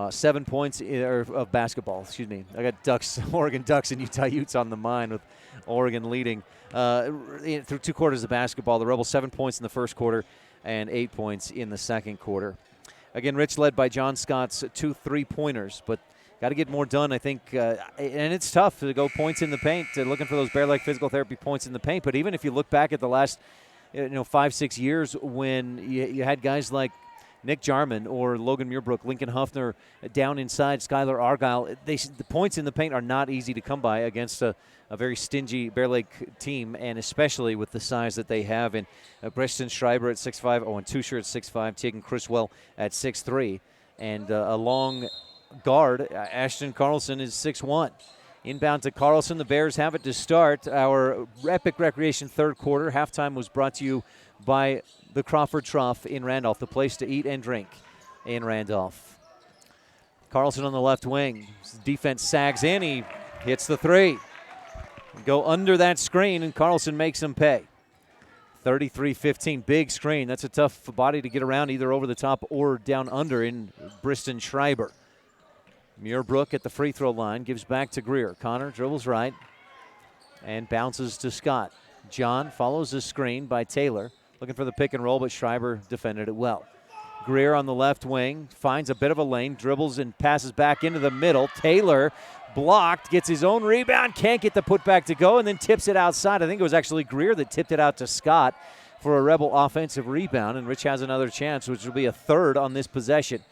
S2: 7 points of basketball, excuse me. I got Ducks, Oregon Ducks and Utah Utes on the mind with Oregon leading. Through 2 quarters of basketball, the Rebels 7 points in the first quarter and 8 points in the second quarter. Again, Rich led by John Scott's 2 3-pointers, but got to get more done, I think. And it's tough to go points in the paint, looking for those Bear Lake physical therapy points in the paint. But even if you look back at the last 5-6 years when you had guys like Nick Jarman or Logan Muirbrook, Lincoln Huffner down inside, Skylar Argyle, the points in the paint are not easy to come by against a very stingy Bear Lake team, and especially with the size that they have in Briston Schreiber at 6'5", Owen Tusher at 6'5", Tegan Criswell at 6'3", and a long guard, Ashton Carlson, is 6'1". Inbound to Carlson. The Bears have it to start our Epic Recreation third quarter. Halftime was brought to you by the Crawford Trough in Randolph, the place to eat and drink in Randolph. Carlson on the left wing. Defense sags in. He hits the 3. Go under that screen, and Carlson makes him pay. 33-15, big screen. That's a tough body to get around, either over the top or down under in Briston Schreiber. Muirbrook at the free throw line, gives back to Greer. Connor dribbles right and bounces to Scott. John follows the screen by Taylor, looking for the pick and roll, but Schreiber defended it well. Greer on the left wing finds a bit of a lane, dribbles and passes back into the middle. Taylor blocked, gets his own rebound, can't get the putback to go, and then tips it outside. I think it was actually Greer that tipped it out to Scott for a Rebel offensive rebound, and Rich has another chance, which will be a third on this possession.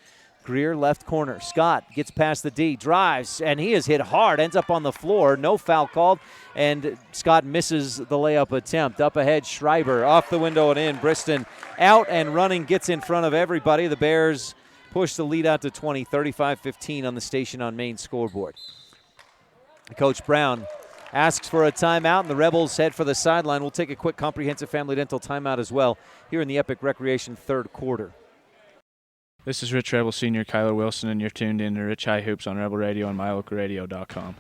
S2: Greer left corner. Scott gets past the D, drives, and he is hit hard, ends up on the floor. No foul called, and Scott misses the layup attempt. Up ahead, Schreiber off the window and in. Briston out and running, gets in front of everybody. The Bears push the lead out to 20, 35-15 on the Station on Main scoreboard. Coach Brown asks for a timeout, and the Rebels head for the sideline. We'll take a quick comprehensive family dental timeout as well here in the Epic Recreation third quarter.
S1: This is Rich Rebel Senior Kyler Wilson, and you're tuned in to Rich High Hoops on Rebel Radio and MyLocalRadio.com.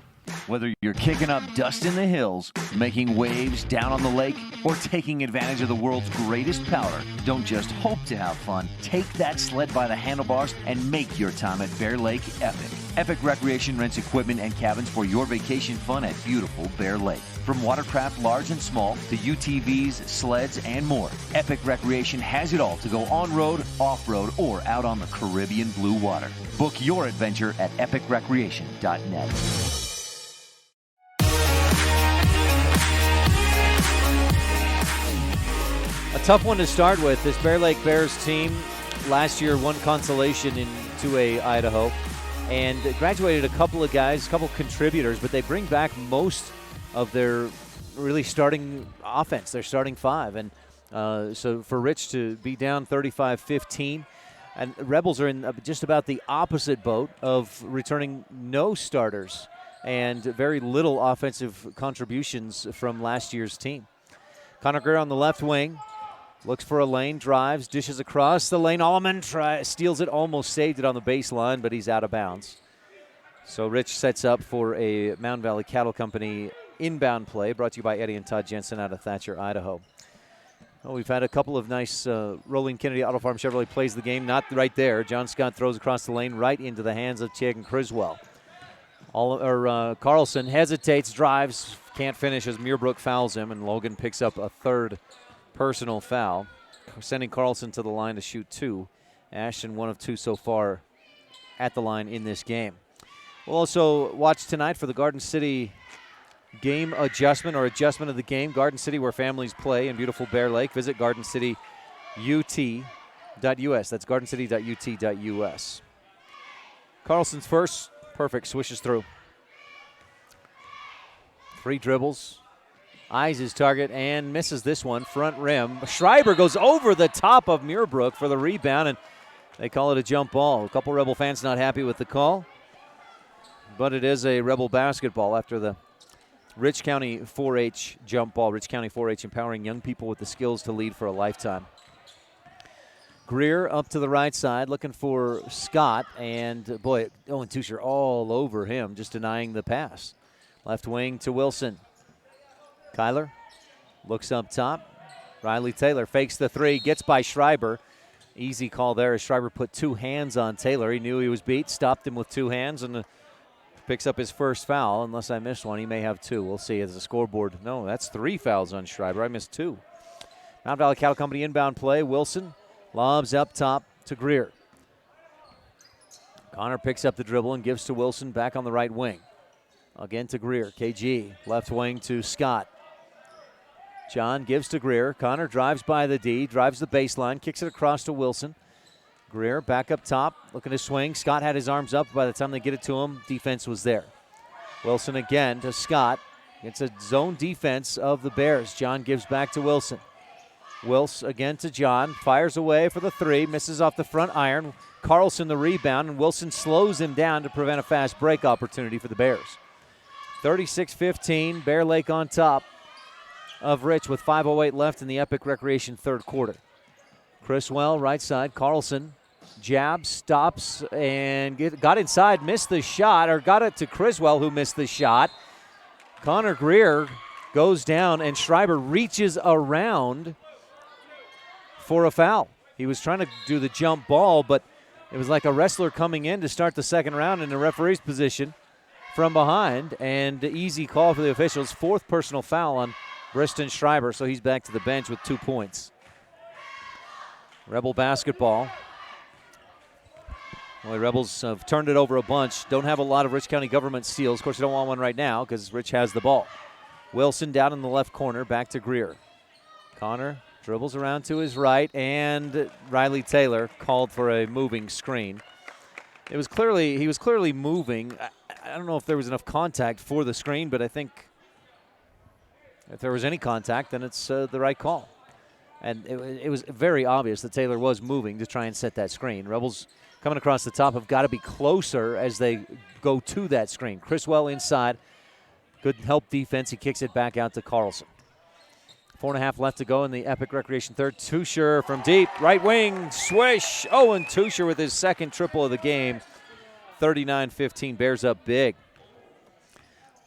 S12: Whether you're kicking up dust in the hills, making waves down on the lake, or taking advantage of the world's greatest powder, don't just hope to have fun. Take that sled by the handlebars and make your time at Bear Lake epic. Epic Recreation rents equipment and cabins for your vacation fun at beautiful Bear Lake. From watercraft large and small to UTVs, sleds, and more, Epic Recreation has it all to go on-road, off-road, or out on the Caribbean blue water. Book your adventure at epicrecreation.net.
S2: A tough one to start with. This Bear Lake Bears team last year won consolation in 2A Idaho and graduated a couple of guys, a couple contributors, but they bring back most of their really starting offense, their starting five. And so for Rich to be down 35-15, and Rebels are in just about the opposite boat of returning no starters and very little offensive contributions from last year's team. Connor Greer on the left wing. Looks for a lane, drives, dishes across the lane. Allman steals it, almost saved it on the baseline, but he's out of bounds. So Rich sets up for a Mountain Valley Cattle Company inbound play, brought to you by Eddie and Todd Jensen out of Thatcher, Idaho. Well, we've had a couple of nice Rolling Kennedy Auto Farm Chevrolet plays the game. Not right there. John Scott throws across the lane right into the hands of Tegan Criswell. Carlson hesitates, drives, can't finish as Muirbrook fouls him, and Logan picks up a third personal foul, sending Carlson to the line to shoot two. Ashton, 1 of 2 so far at the line in this game. We'll also watch tonight for the Garden City game adjustment or adjustment of the game. Garden City, where families play in beautiful Bear Lake. Visit gardencityut.us. That's gardencity.ut.us. Carlson's first, perfect, swishes through. 3 dribbles. Eyes his target and misses this one, front rim. Schreiber goes over the top of Muirbrook for the rebound, and they call it a jump ball. A couple Rebel fans not happy with the call, but it is a Rebel basketball after the Rich County 4-H jump ball. Rich County 4-H empowering young people with the skills to lead for a lifetime. Greer up to the right side looking for Scott, and boy, Owen Tusher all over him, just denying the pass. Left wing to Wilson. Kyler looks up top. Riley Taylor fakes the three, gets by Schreiber. Easy call there as Schreiber put 2 hands on Taylor. He knew he was beat, stopped him with 2 hands, and picks up his first foul. Unless I missed one, he may have 2. We'll see as the scoreboard. No, that's 3 fouls on Schreiber. I missed 2. Mountain Valley Cattle Company inbound play. Wilson lobs up top to Greer. Connor picks up the dribble and gives to Wilson back on the right wing. Again to Greer. KG left wing to Scott. John gives to Greer. Connor drives by the D, drives the baseline, kicks it across to Wilson. Greer back up top, looking to swing. Scott had his arms up. By the time they get it to him, defense was there. Wilson again to Scott. It's a zone defense of the Bears. John gives back to Wilson. Wills again to John. Fires away for the 3. Misses off the front iron. Carlson the rebound, and Wilson slows him down to prevent a fast break opportunity for the Bears. 36-15, Bear Lake on top of Rich with 5:08 left in the Epic Recreation third quarter. Criswell, right side. Carlson jabs, stops, and got inside, missed the shot, or got it to Criswell, who missed the shot. Connor Greer goes down, and Schreiber reaches around for a foul. He was trying to do the jump ball, but it was like a wrestler coming in to start the second round in the referee's position from behind, and easy call for the officials. 4th personal foul on Briston Schreiber, so he's back to the bench with 2 points. Rebel basketball. Well, the Rebels have turned it over a bunch. Don't have a lot of Rich County government steals. Of course, you don't want one right now because Rich has the ball. Wilson down in the left corner, back to Greer. Connor dribbles around to his right, and Riley Taylor called for a moving screen. He was clearly moving. I don't know if there was enough contact for the screen, but I think if there was any contact, then it's the right call. And it was very obvious that Taylor was moving to try and set that screen. Rebels coming across the top have got to be closer as they go to that screen. Criswell inside. Good help defense. He kicks it back out to Carlson. 4.5 left to go in the Epic Recreation third. Tusher from deep. Right wing. Swish. Owen Tusher with his second triple of the game. 39-15. Bears up big.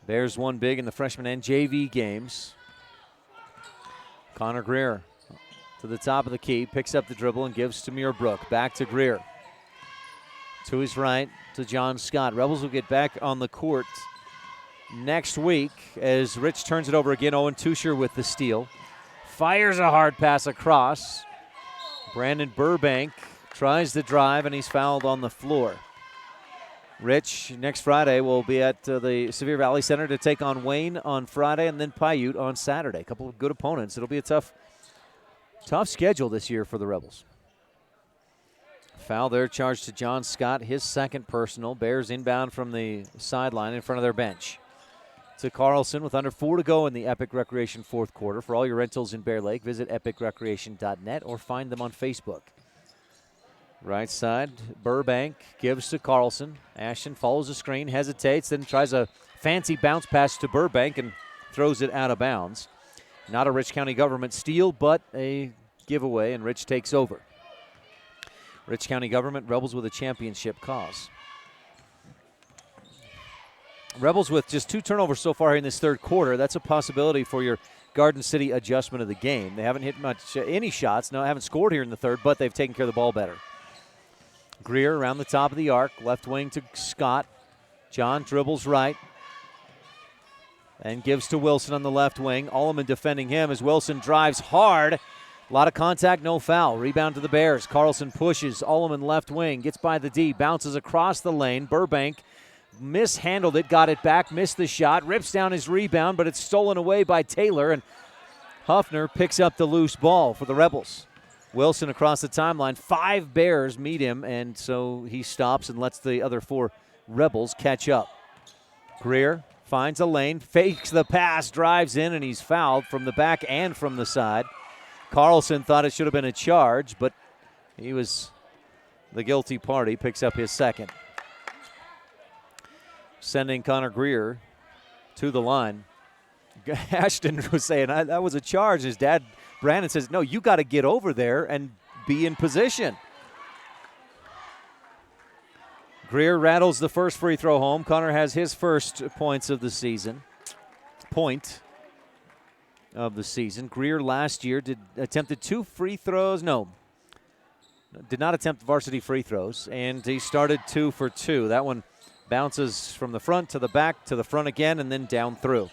S2: Bears won big in the freshman and JV games. Connor Greer to the top of the key, picks up the dribble and gives to Muirbrook. Back to Greer. To his right, to John Scott. Rebels will get back on the court next week as Rich turns it over again. Owen Tusher with the steal. Fires a hard pass across. Brandon Burbank tries to drive, and he's fouled on the floor. Rich, next Friday, will be at the Sevier Valley Center to take on Wayne on Friday and then Paiute on Saturday. A couple of good opponents. It'll be a tough schedule this year for the Rebels. Foul there, charged to John Scott, his second personal. Bears inbound from the sideline in front of their bench. To Carlson with under 4 to go in the Epic Recreation fourth quarter. For all your rentals in Bear Lake, visit epicrecreation.net or find them on Facebook. Right side, Burbank gives to Carlson. Ashton follows the screen, hesitates, then tries a fancy bounce pass to Burbank and throws it out of bounds. Not a Rich County government steal, but a giveaway, and Rich takes over. Rich County government, Rebels with a championship cause. Rebels with just 2 turnovers so far in this third quarter. That's a possibility for your Garden City adjustment of the game. They haven't hit any shots. No, haven't scored here in the third, but they've taken care of the ball better. Greer around the top of the arc, left wing to Scott. John dribbles right and gives to Wilson on the left wing. Alleman defending him as Wilson drives hard. A lot of contact, no foul. Rebound to the Bears. Carlson pushes. Alleman left wing, gets by the D, bounces across the lane. Burbank mishandled it, got it back, missed the shot, rips down his rebound, but it's stolen away by Taylor, and Huffner picks up the loose ball for the Rebels. Wilson across the timeline. 5 Bears meet him, and so he stops and lets the other 4 Rebels catch up. Greer finds a lane, fakes the pass, drives in, and he's fouled from the back and from the side. Carlson thought it should have been a charge, but he was the guilty party, picks up his second. Sending Connor Greer to the line. Ashton was saying, that was a charge. His dad, Brandon, says, no, you got to get over there and be in position. Greer rattles the first free throw home. Connor has his first point of the season. Greer last year attempted 2 free throws. No, did not attempt varsity free throws, and he started 2 for 2. That one bounces from the front to the back to the front again and then down through.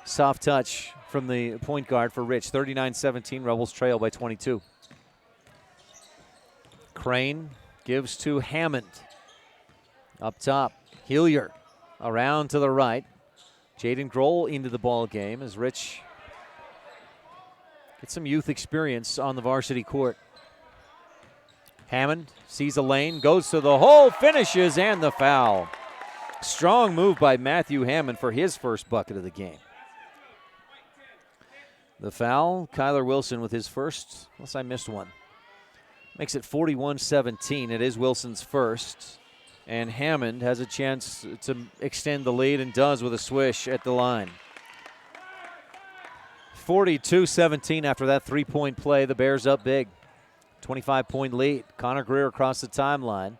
S2: Soft touch from the point guard for Rich. 39-17, Rebels trail by 22. Crane gives to Hammond. Up top, Hilliard around to the right. Jaden Grohl into the ball game as Rich gets some youth experience on the varsity court. Hammond sees a lane, goes to the hole, finishes, and the foul. Strong move by Matthew Hammond for his first bucket of the game. The foul, Kyler Wilson with his first, unless I missed one. Makes it 41-17. It is Wilson's first. And Hammond has a chance to extend the lead and does with a swish at the line. 42-17 after that 3-point play. The Bears up big. 25-point lead. Connor Greer across the timeline.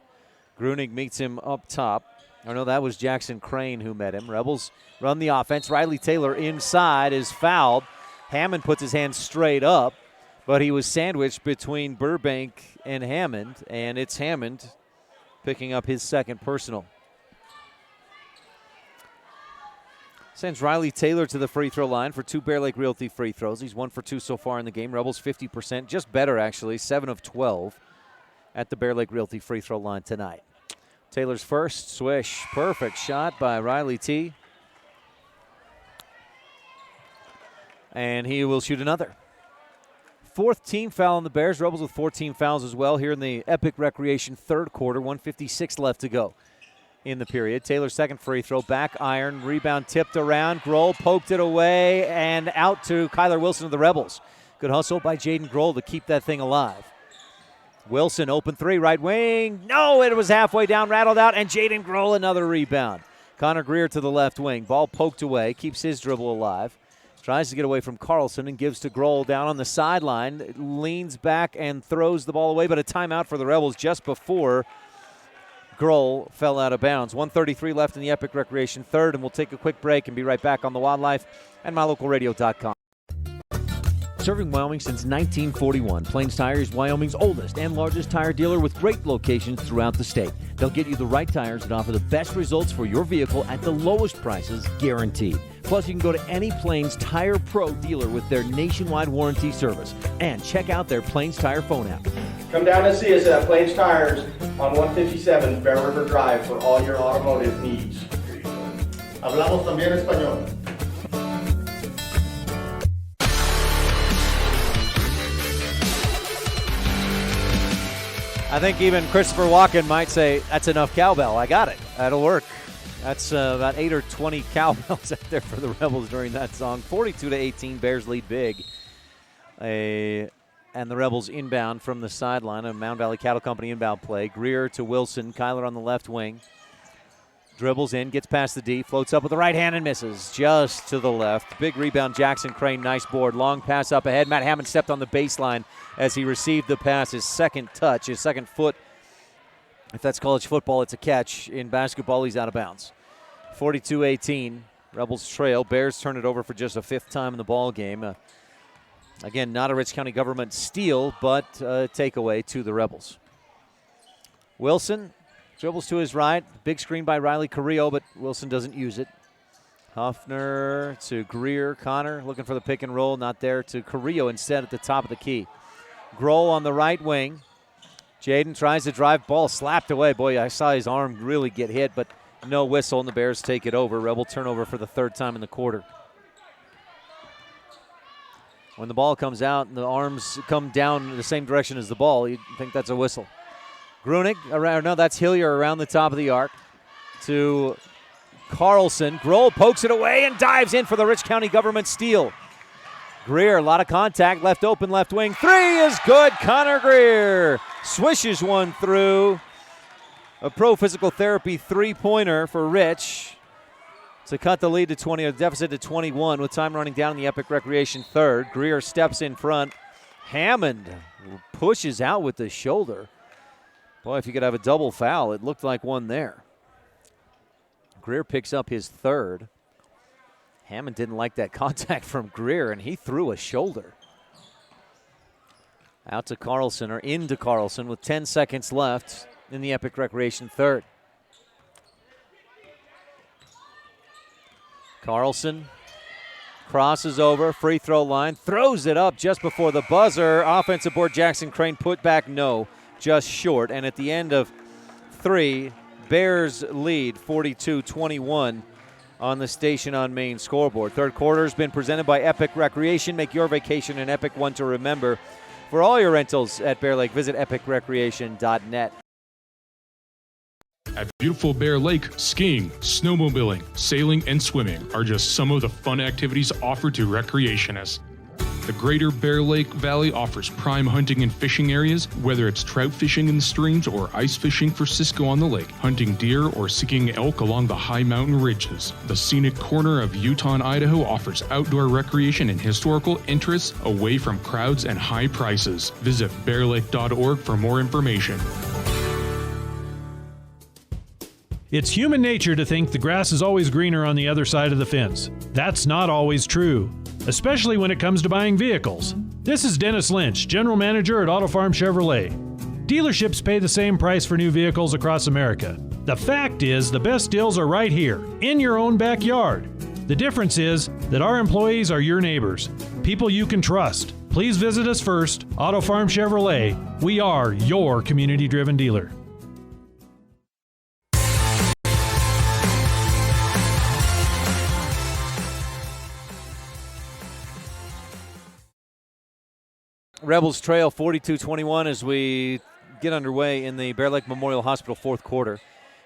S2: Grunig meets him up top. Oh, no, that was Jackson Crane who met him. Rebels run the offense. Riley Taylor inside is fouled. Hammond puts his hand straight up, but he was sandwiched between Burbank and Hammond, and it's Hammond picking up his second personal. Sends Riley Taylor to the free throw line for 2 Bear Lake Realty free throws. He's 1 for 2 so far in the game. Rebels 50%, just better actually, 7 of 12 at the Bear Lake Realty free throw line tonight. Taylor's first, swish, perfect shot by Riley T. And he will shoot another. 4th team foul on the Bears. Rebels with 14 fouls as well here in the Epic Recreation third quarter. 1:56 left to go in the period. Taylor's second free throw, back iron, rebound tipped around. Grohl poked it away and out to Kyler Wilson of the Rebels. Good hustle by Jaden Grohl to keep that thing alive. Wilson, open 3, right wing. No, it was halfway down, rattled out, and Jaden Grohl another rebound. Connor Greer to the left wing. Ball poked away, keeps his dribble alive. Tries to get away from Carlson and gives to Grohl down on the sideline. Leans back and throws the ball away, but a timeout for the Rebels just before Grohl fell out of bounds. 1:33 left in the Epic Recreation third, and we'll take a quick break and be right back on the Wildlife and MyLocalRadio.com. Serving Wyoming since 1941, Plains Tire is Wyoming's oldest and largest tire dealer with great locations throughout the state. They'll get you the right tires that offer the best results for your vehicle at the lowest prices, guaranteed. Plus, you can go to any Plains Tire Pro dealer with their nationwide warranty service. And check out their Plains Tire phone app.
S1: Come down and see us at Plains Tires on 157 Bear River Drive for all your automotive needs. Hablamos también español.
S2: I think even Christopher Walken might say, that's enough cowbell. I got it. That'll work. That's about 8 or 20 cowbells out there for the Rebels during that song. 42-18, Bears lead big. And the Rebels inbound from the sideline. A Mound Valley Cattle Company inbound play. Greer to Wilson. Kyler on the left wing. Dribbles in, gets past the D, floats up with the right hand and misses just to the left. Big rebound, Jackson Crane, nice board. Long pass up ahead. Matt Hammond stepped on the baseline as he received the pass. His second touch, his second foot. If that's college football, it's a catch. In basketball, he's out of bounds. 42-18, Rebels trail. Bears turn it over for just a fifth time in the ball game. Again, not a Rich County government steal, but a takeaway to the Rebels. Wilson dribbles to his right. Big screen by Riley Carrillo, but Wilson doesn't use it. Huffner to Greer. Connor looking for the pick and roll. Not there to Carrillo instead at the top of the key. Grohl on the right wing. Jaden tries to drive. Ball slapped away. Boy, I saw his arm really get hit, but no whistle, and the Bears take it over. Rebel turnover for the third time in the quarter. When the ball comes out and the arms come down in the same direction as the ball, you'd think that's a whistle. Grunig, that's Hillier around the top of the arc to Carlson. Grohl pokes it away and dives in for the Rich County government steal. Greer, a lot of contact, left open, left wing. Three is good. Connor Greer swishes one through. A pro physical therapy three-pointer for Rich to cut the lead to 20, or the deficit to 21 with time running down in the Epic Recreation third. Greer steps in front. Hammond pushes out with the shoulder. Boy, if you could have a double foul, it looked like one there. Greer picks up his third. Hammond didn't like that contact from Greer, and he threw a shoulder. Out to Carlson, or into Carlson, with 10 seconds left in the Epic Recreation third. Carlson crosses over, free throw line, throws it up just before the buzzer. Offensive board, Jackson Crane put back, no, just short. And at the end of three, Bears lead 42-21 on the Station on Main scoreboard. Third quarter has been presented by Epic Recreation. Make your vacation an epic one to remember. For all your rentals at Bear Lake, visit epicrecreation.net.
S11: At beautiful Bear Lake, skiing, snowmobiling, sailing, and swimming are just some of the fun activities offered to recreationists. The Greater Bear Lake Valley offers prime hunting and fishing areas, whether it's trout fishing in the streams or ice fishing for Cisco on the lake, hunting deer or seeking elk along the high mountain ridges. The scenic corner of Utah and Idaho offers outdoor recreation and historical interests away from crowds and high prices. Visit bearlake.org for more information.
S9: It's human nature to think the grass is always greener on the other side of the fence. That's not always true, especially when it comes to buying vehicles. This is Dennis Lynch, General Manager at Auto Farm Chevrolet. Dealerships pay the same price for new vehicles across America. The fact is, the best deals are right here, in your own backyard. The difference is that our employees are your neighbors, people you can trust. Please visit us first, Auto Farm Chevrolet. We are your community-driven dealer.
S2: Rebels trail 42-21 as we get underway in the Bear Lake Memorial Hospital fourth quarter.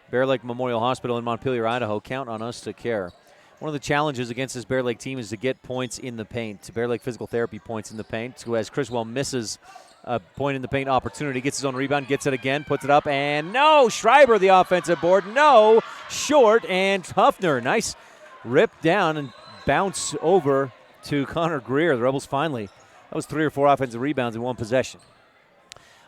S2: Bear Lake Memorial Hospital in Montpelier, Idaho. Count on us to care. One of the challenges against this Bear Lake team is to get points in the paint. Bear Lake physical therapy points in the paint. So as Criswell misses a point in the paint opportunity, gets his own rebound, gets it again, puts it up, and no! Schreiber, the offensive board, no! Short, and Huffner, nice rip down and bounce over to Connor Greer. The Rebels finally, that was 3 or 4 offensive rebounds in one possession.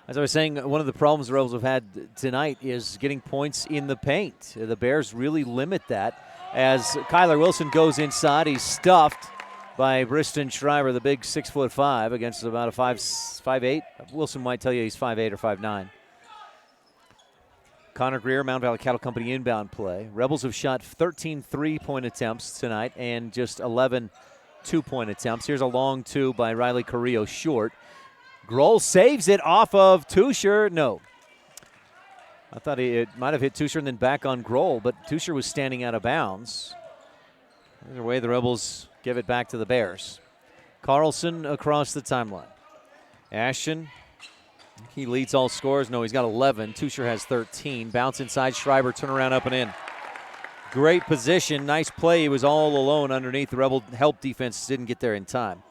S2: As I was saying, one of the problems the Rebels have had tonight is getting points in the paint. The Bears really limit that. As Kyler Wilson goes inside, he's stuffed by Briston Schreiber, the big 6'5", against about a 5'8". Wilson might tell you he's 5'8" or 5'9". Connor Greer, Mount Valley Cattle Company inbound play. Rebels have shot 13 3-point attempts tonight and just 11 2-point attempts. Here's a long two by Riley Carrillo, short. Grohl saves it off of Tusher. No. I thought it might have hit Tusher and then back on Grohl, but Tusher was standing out of bounds. Either way, the Rebels give it back to the Bears. Carlson across the timeline. Ashton, he leads all scorers. No, he's got 11. Tusher has 13. Bounce inside, Schreiber, turn around, up and in. Great position, nice play. He was all alone underneath. The Rebel help defense didn't get there in time.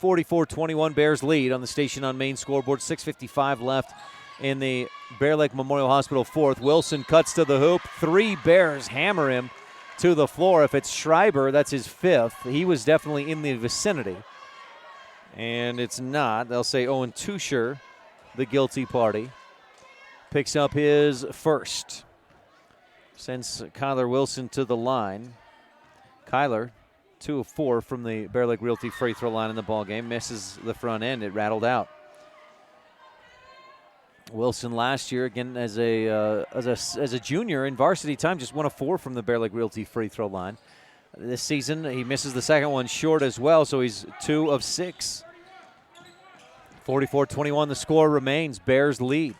S2: 44-21, Bears lead on the Station on Main scoreboard. 6:55 left in the Bear Lake Memorial Hospital fourth. Wilson cuts to the hoop. 3 Bears hammer him to the floor. If it's Schreiber, that's his 5th. He was definitely in the vicinity. And it's not. They'll say Owen Tusher, the guilty party, picks up his first. Sends Kyler Wilson to the line. Kyler, 2 of 4 from the Bear Lake Realty free throw line in the ball game. Misses the front end. It rattled out. Wilson last year, again as a junior in varsity time, just 1 of 4 from the Bear Lake Realty free throw line. This season, he misses the second one short as well, so he's 2 of 6. 44-21, the score remains. Bears lead.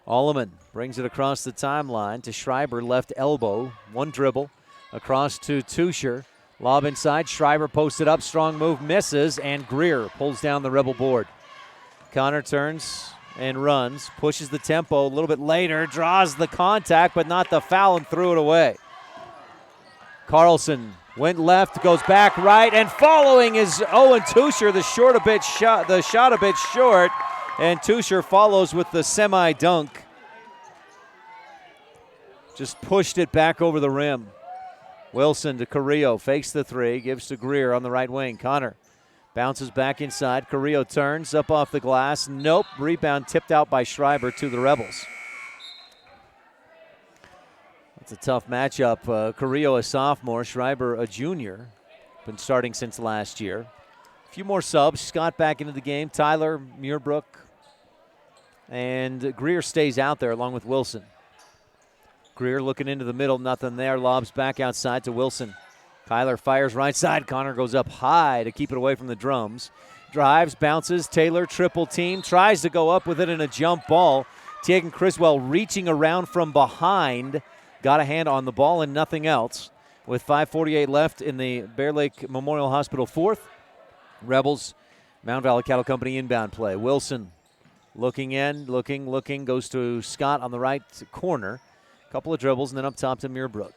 S2: Alleman brings it across the timeline to Schreiber, left elbow. 1 dribble across to Tusher. Lob inside. Schreiber posted up. Strong move. Misses. And Greer pulls down the Rebel board. Connor turns and runs. Pushes the tempo a little bit later. Draws the contact, but not the foul, and threw it away. Carlson went left, goes back right, and following is Owen Tusher. The shot a bit short. And Tusher follows with the semi-dunk. Just pushed it back over the rim. Wilson to Carrillo, fakes the 3, gives to Greer on the right wing. Connor bounces back inside. Carrillo turns up off the glass. Nope, rebound tipped out by Schreiber to the Rebels. That's a tough matchup. Carrillo a sophomore, Schreiber a junior. Been starting since last year. A few more subs. Scott back into the game. Tyler, Muirbrook, and Greer stays out there along with Wilson. Greer looking into the middle, nothing there. Lobs back outside to Wilson. Kyler fires right side. Connor goes up high to keep it away from the drums. Drives, bounces. Taylor triple team. Tries to go up with it in a jump ball. Teagan Criswell reaching around from behind. Got a hand on the ball and nothing else. With 5:48 left in the Bear Lake Memorial Hospital fourth. Rebels, Mount Valley Cattle Company inbound play. Wilson looking in, looking, goes to Scott on the right corner. Couple of dribbles and then up top to Muirbrook.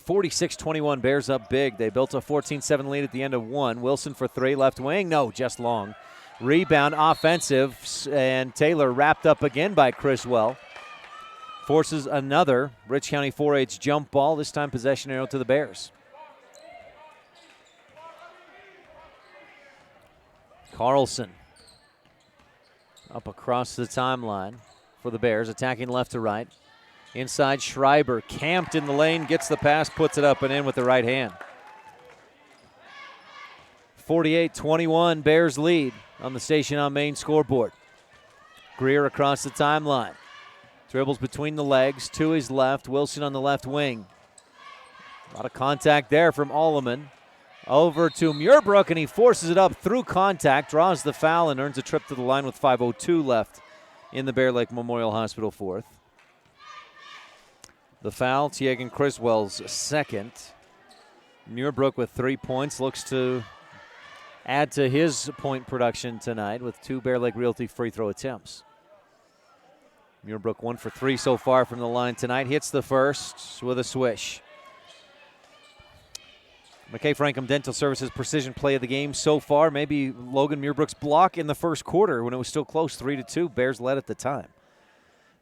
S2: 46-21, Bears up big. They built a 14-7 lead at the end of 1. Wilson for 3, left wing. No, just long. Rebound, offensive, and Taylor wrapped up again by Criswell. Forces another Rich County 4-H jump ball, this time possession arrow to the Bears. Carlson up across the timeline for the Bears, attacking left to right. Inside, Schreiber camped in the lane, gets the pass, puts it up and in with the right hand. 48-21, Bears lead on the Station on Main scoreboard. Greer across the timeline. Dribbles between the legs, to his left. Wilson on the left wing. A lot of contact there from Alleman. Over to Muirbrook, and he forces it up through contact, draws the foul, and earns a trip to the line with 5:02 left in the Bear Lake Memorial Hospital fourth. The foul, Teagan Criswell's second. Muirbrook with 3 points, looks to add to his point production tonight with 2 Bear Lake Realty free throw attempts. Muirbrook 1 for 3 so far from the line tonight. Hits the first with a swish. McKay Frankham Dental Services precision play of the game so far. Maybe Logan Muirbrook's block in the first quarter when it was still close, 3-2. Bears led at the time.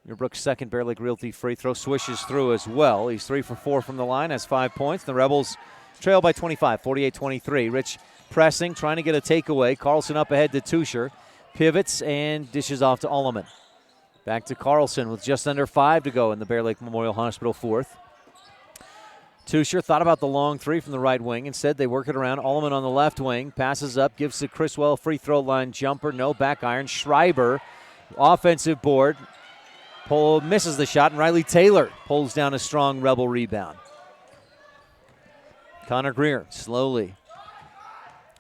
S2: Muirbrook's second Bear Lake Realty free throw swishes through as well. He's 3 for 4 from the line, has 5 points. The Rebels trail by 25, 48-23. Rich pressing, trying to get a takeaway. Carlson up ahead to Tusher. pivots and dishes off to Alleman. Back to Carlson with just under 5 to go in the Bear Lake Memorial Hospital fourth. Tusher thought about the long three from the right wing. Instead, they work it around. Alleman on the left wing. Passes up, gives to Criswell, free throw line jumper. No back iron. Schreiber, offensive board. Misses the shot, and Riley Taylor pulls down a strong Rebel rebound. Connor Greer slowly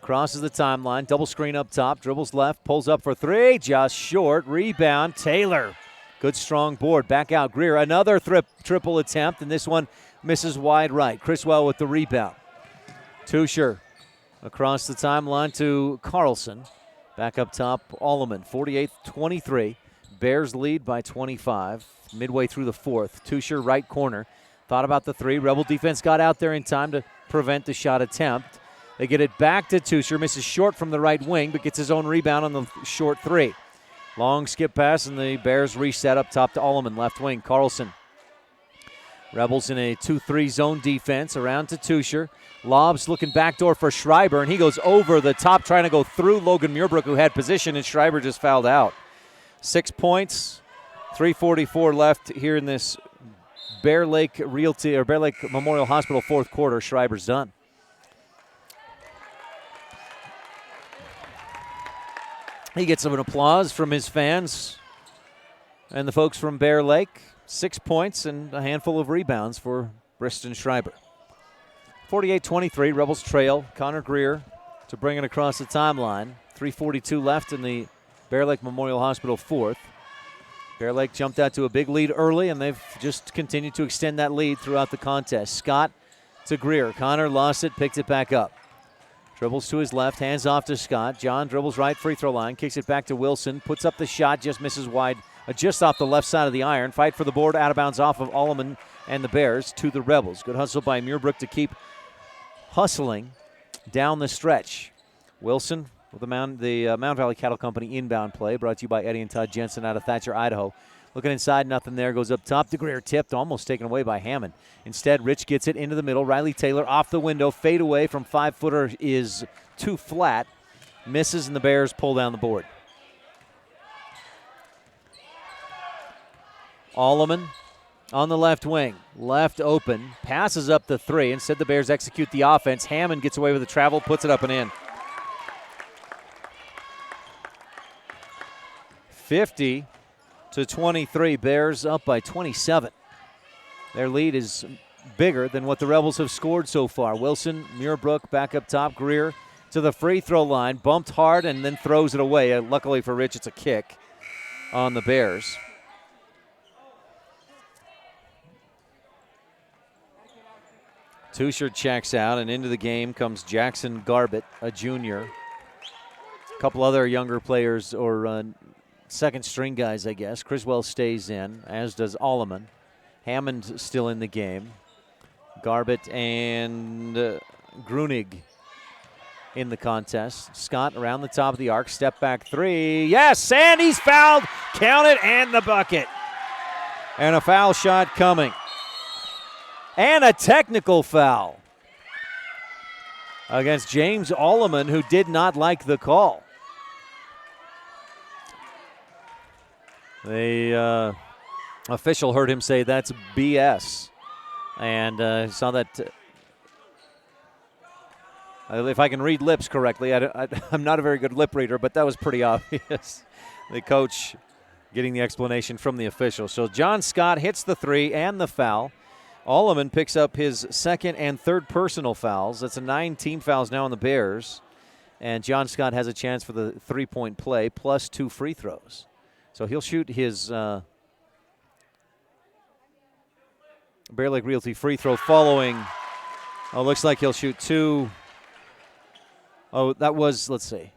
S2: crosses the timeline. Double screen up top. Dribbles left. Pulls up for three. Just short. Rebound. Taylor. Good strong board. Back out. Greer. Another triple attempt, and this one misses wide right. Criswell with the rebound. Tusher across the timeline to Carlson. Back up top, Alleman, 48-23. Bears lead by 25. Midway through the fourth. Tusher, right corner. Thought about the three. Rebel defense got out there in time to prevent the shot attempt. They get it back to Tusher. Misses short from the right wing, but gets his own rebound on the short three. Long skip pass, and the Bears reset up top to Alleman, left wing. Carlson. Rebels in a 2-3 zone defense. Around to Tusher. Lobs looking backdoor for Schreiber, and he goes over the top trying to go through Logan Muirbrook, who had position, and Schreiber just fouled out. 6 points, 3:44 left here in this Bear Lake Memorial Hospital fourth quarter. Schreiber's done. He gets some applause from his fans and the folks from Bear Lake. 6 points and a handful of rebounds for Briston Schreiber. 48-23, Rebels trail. Connor Greer to bring it across the timeline. 3:42 left in the Bear Lake Memorial Hospital fourth. Bear Lake jumped out to a big lead early, and they've just continued to extend that lead throughout the contest. Scott to Greer. Connor lost it, picked it back up. Dribbles to his left, hands off to Scott. John dribbles right, free throw line, kicks it back to Wilson, puts up the shot, just misses wide, just off the left side of the iron. Fight for the board, out of bounds off of Alleman and the Bears to the Rebels. Good hustle by Muirbrook to keep hustling down the stretch. Wilson with the Mount Valley Cattle Company inbound play, brought to you by Eddie and Todd Jensen out of Thatcher, Idaho. Looking inside, nothing there. Goes up top to Greer, tipped, almost taken away by Hammond. Instead, Rich gets it into the middle. Riley Taylor off the window, fade away from 5-footer is too flat. Misses, and the Bears pull down the board. Alleman on the left wing, left open, passes up the three. Instead, the Bears execute the offense. Hammond gets away with the travel, puts it up and in. 50-23, Bears up by 27. Their lead is bigger than what the Rebels have scored so far. Wilson, Muirbrook back up top, Greer to the free throw line, bumped hard and then throws it away. Luckily for Rich, it's a kick on the Bears. Tusher checks out, and into the game comes Jackson Garbett, a junior. A couple other younger players, or second string guys, I guess. Criswell stays in, as does Alleman. Hammond still in the game. Garbett and Grunig in the contest. Scott around the top of the arc, step back three. Yes, and he's fouled. Count it, and the bucket. And a foul shot coming. And a technical foul against James Alleman, who did not like the call. The official heard him say that's BS, and saw that. If I can read lips correctly, I'm not a very good lip reader, but that was pretty obvious. The coach getting the explanation from the official. So John Scott hits the three and the foul. Alleman picks up his second and third personal fouls. That's 9 team fouls now on the Bears. And John Scott has a chance for the three-point play plus 2 free throws. So he'll shoot his Bear Lake Realty free throw following. Looks like he'll shoot 2. That was, let's see.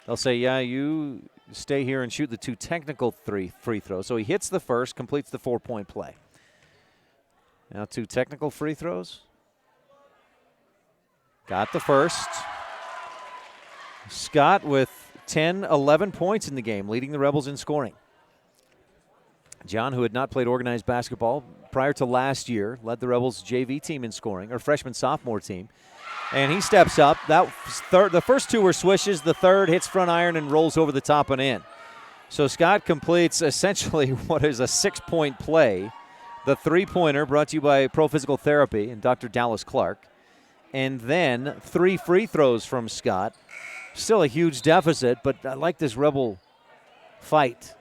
S2: They'll say, yeah, you stay here and shoot the 2 technical free throws. So he hits the first, completes the 4-point play. Now 2 technical free throws. Got the first. Scott with 11 points in the game, leading the Rebels in scoring. John, who had not played organized basketball prior to last year, led the Rebels JV team in scoring, or freshman-sophomore team. And he steps up. That third. The first two were swishes. The third hits front iron and rolls over the top and in. So Scott completes essentially what is a 6-point play. The three-pointer brought to you by Pro Physical Therapy and Dr. Dallas Clark. And then 3 free throws from Scott. Still a huge deficit, but I like this Rebel fight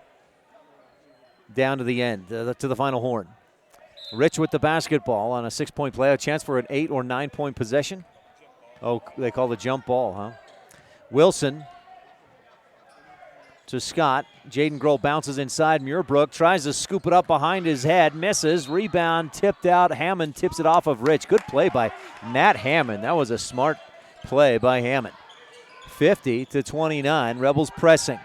S2: down to the end, to the final horn. Rich with the basketball on a 6-point play. A chance for an 8 or 9-point possession. Oh, they call the jump ball, huh? Wilson to Scott. Jaden Grohl bounces inside. Muirbrook tries to scoop it up behind his head. Misses. Rebound tipped out. Hammond tips it off of Rich. Good play by Matt Hammond. That was a smart play by Hammond. 50-29. Rebels pressing.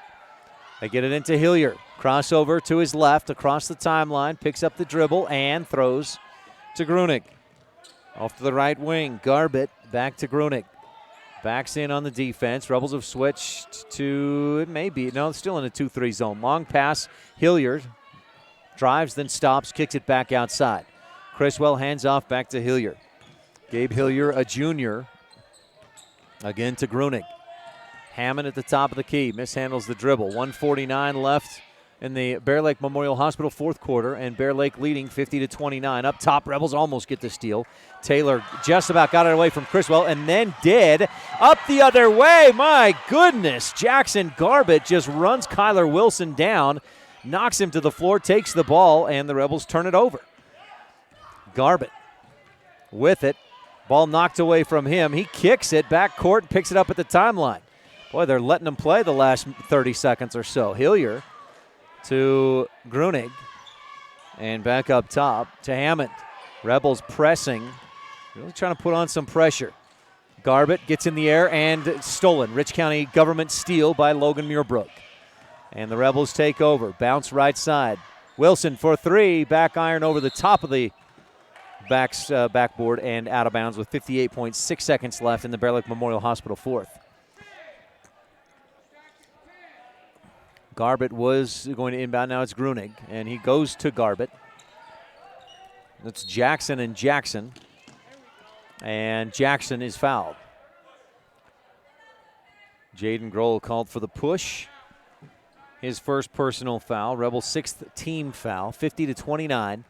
S2: They get it into Hillier. Crossover to his left across the timeline. Picks up the dribble and throws to Grunig. Off to the right wing. Garbett back to Grunig. Backs in on the defense. Rebels have switched to, it may be, no, still in a 2-3 zone. Long pass. Hilliard drives, then stops, kicks it back outside. Criswell hands off back to Hilliard. Gabe Hillier, a junior. Again to Grunig. Hammond at the top of the key. Mishandles the dribble. 1:49 left in the Bear Lake Memorial Hospital fourth quarter, and Bear Lake leading 50-29. Up top, Rebels almost get the steal. Taylor just about got it away from Criswell, and then did. Up the other way, my goodness. Jackson Garbett just runs Kyler Wilson down, knocks him to the floor, takes the ball, and the Rebels turn it over. Garbett with it. Ball knocked away from him. He kicks it back court and picks it up at the timeline. Boy, they're letting him play the last 30 seconds or so. Hillier to Grunig, and back up top to Hammond. Rebels pressing, really trying to put on some pressure. Garbett gets in the air and stolen. Rich County government steal by Logan Muirbrook. And the Rebels take over. Bounce right side. Wilson for 3. Back iron over the top of the backboard and out of bounds with 58.6 seconds left in the Bear Lake Memorial Hospital fourth. Garbett was going to inbound. Now it's Grunig, and he goes to Garbett. That's Jackson and Jackson. And Jackson is fouled. Jaden Grohl called for the push. His first personal foul. Rebel sixth team foul. 50-29.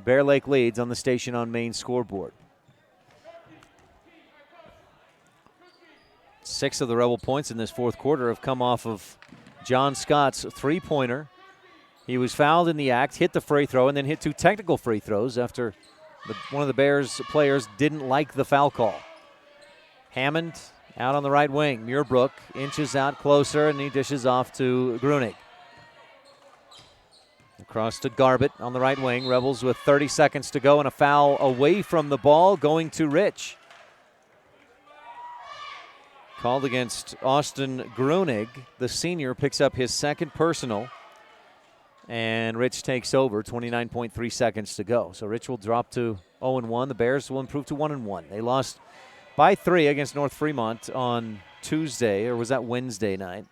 S2: Bear Lake leads on the Station on Main scoreboard. 6 of the Rebel points in this fourth quarter have come off of John Scott's three-pointer. He was fouled in the act, hit the free throw, and then hit 2 technical free throws after one of the Bears players didn't like the foul call. Hammond out on the right wing. Muirbrook inches out closer, and he dishes off to Grunig. Across to Garbett on the right wing. Rebels with 30 seconds to go and a foul away from the ball going to Rich. Called against Austin Grunig. The senior picks up his second personal. And Rich takes over, 29.3 seconds to go. So Rich will drop to 0-1. The Bears will improve to 1-1. They lost by 3 against North Fremont on Tuesday, or was that Wednesday night?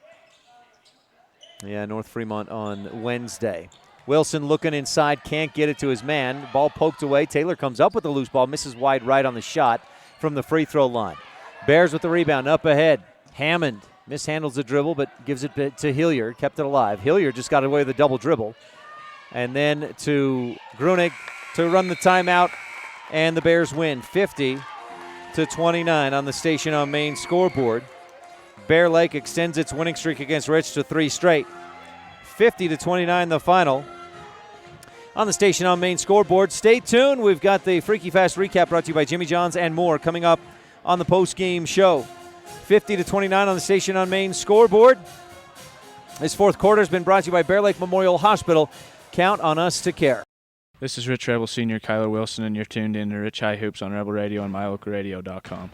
S2: Yeah, North Fremont on Wednesday. Wilson looking inside, can't get it to his man. Ball poked away. Taylor comes up with the loose ball, misses wide right on the shot from the free throw line. Bears with the rebound, up ahead. Hammond mishandles the dribble, but gives it to Hilliard, kept it alive. Hilliard just got away with a double dribble. And then to Grunig to run the timeout, and the Bears win 50-29 on the Station on Main scoreboard. Bear Lake extends its winning streak against Rich to 3 straight. 50-29 the final. On the Station on Main scoreboard, stay tuned. We've got the Freaky Fast recap brought to you by Jimmy John's and more coming up on the post-game show. 50-29 on the Station on Main scoreboard. This fourth quarter has been brought to you by Bear Lake Memorial Hospital. Count on us to care.
S3: This is Rich Rebel Senior Kyler Wilson, and you're tuned in to Rich High Hoops on Rebel Radio and MyLocalRadio.com.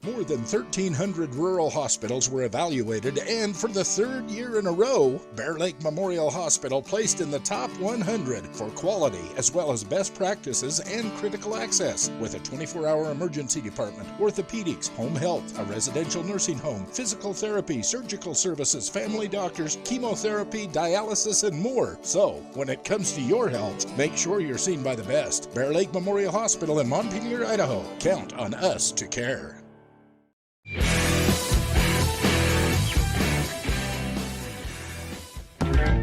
S14: More than 1,300 rural hospitals were evaluated, and for the third year in a row, Bear Lake Memorial Hospital placed in the top 100 for quality as well as best practices and critical access, with a 24-hour emergency department, orthopedics, home health, a residential nursing home, physical therapy, surgical services, family doctors, chemotherapy, dialysis, and more. So, when it comes to your health, make sure you're seen by the best. Bear Lake Memorial Hospital in Montpelier, Idaho. Count on us to care.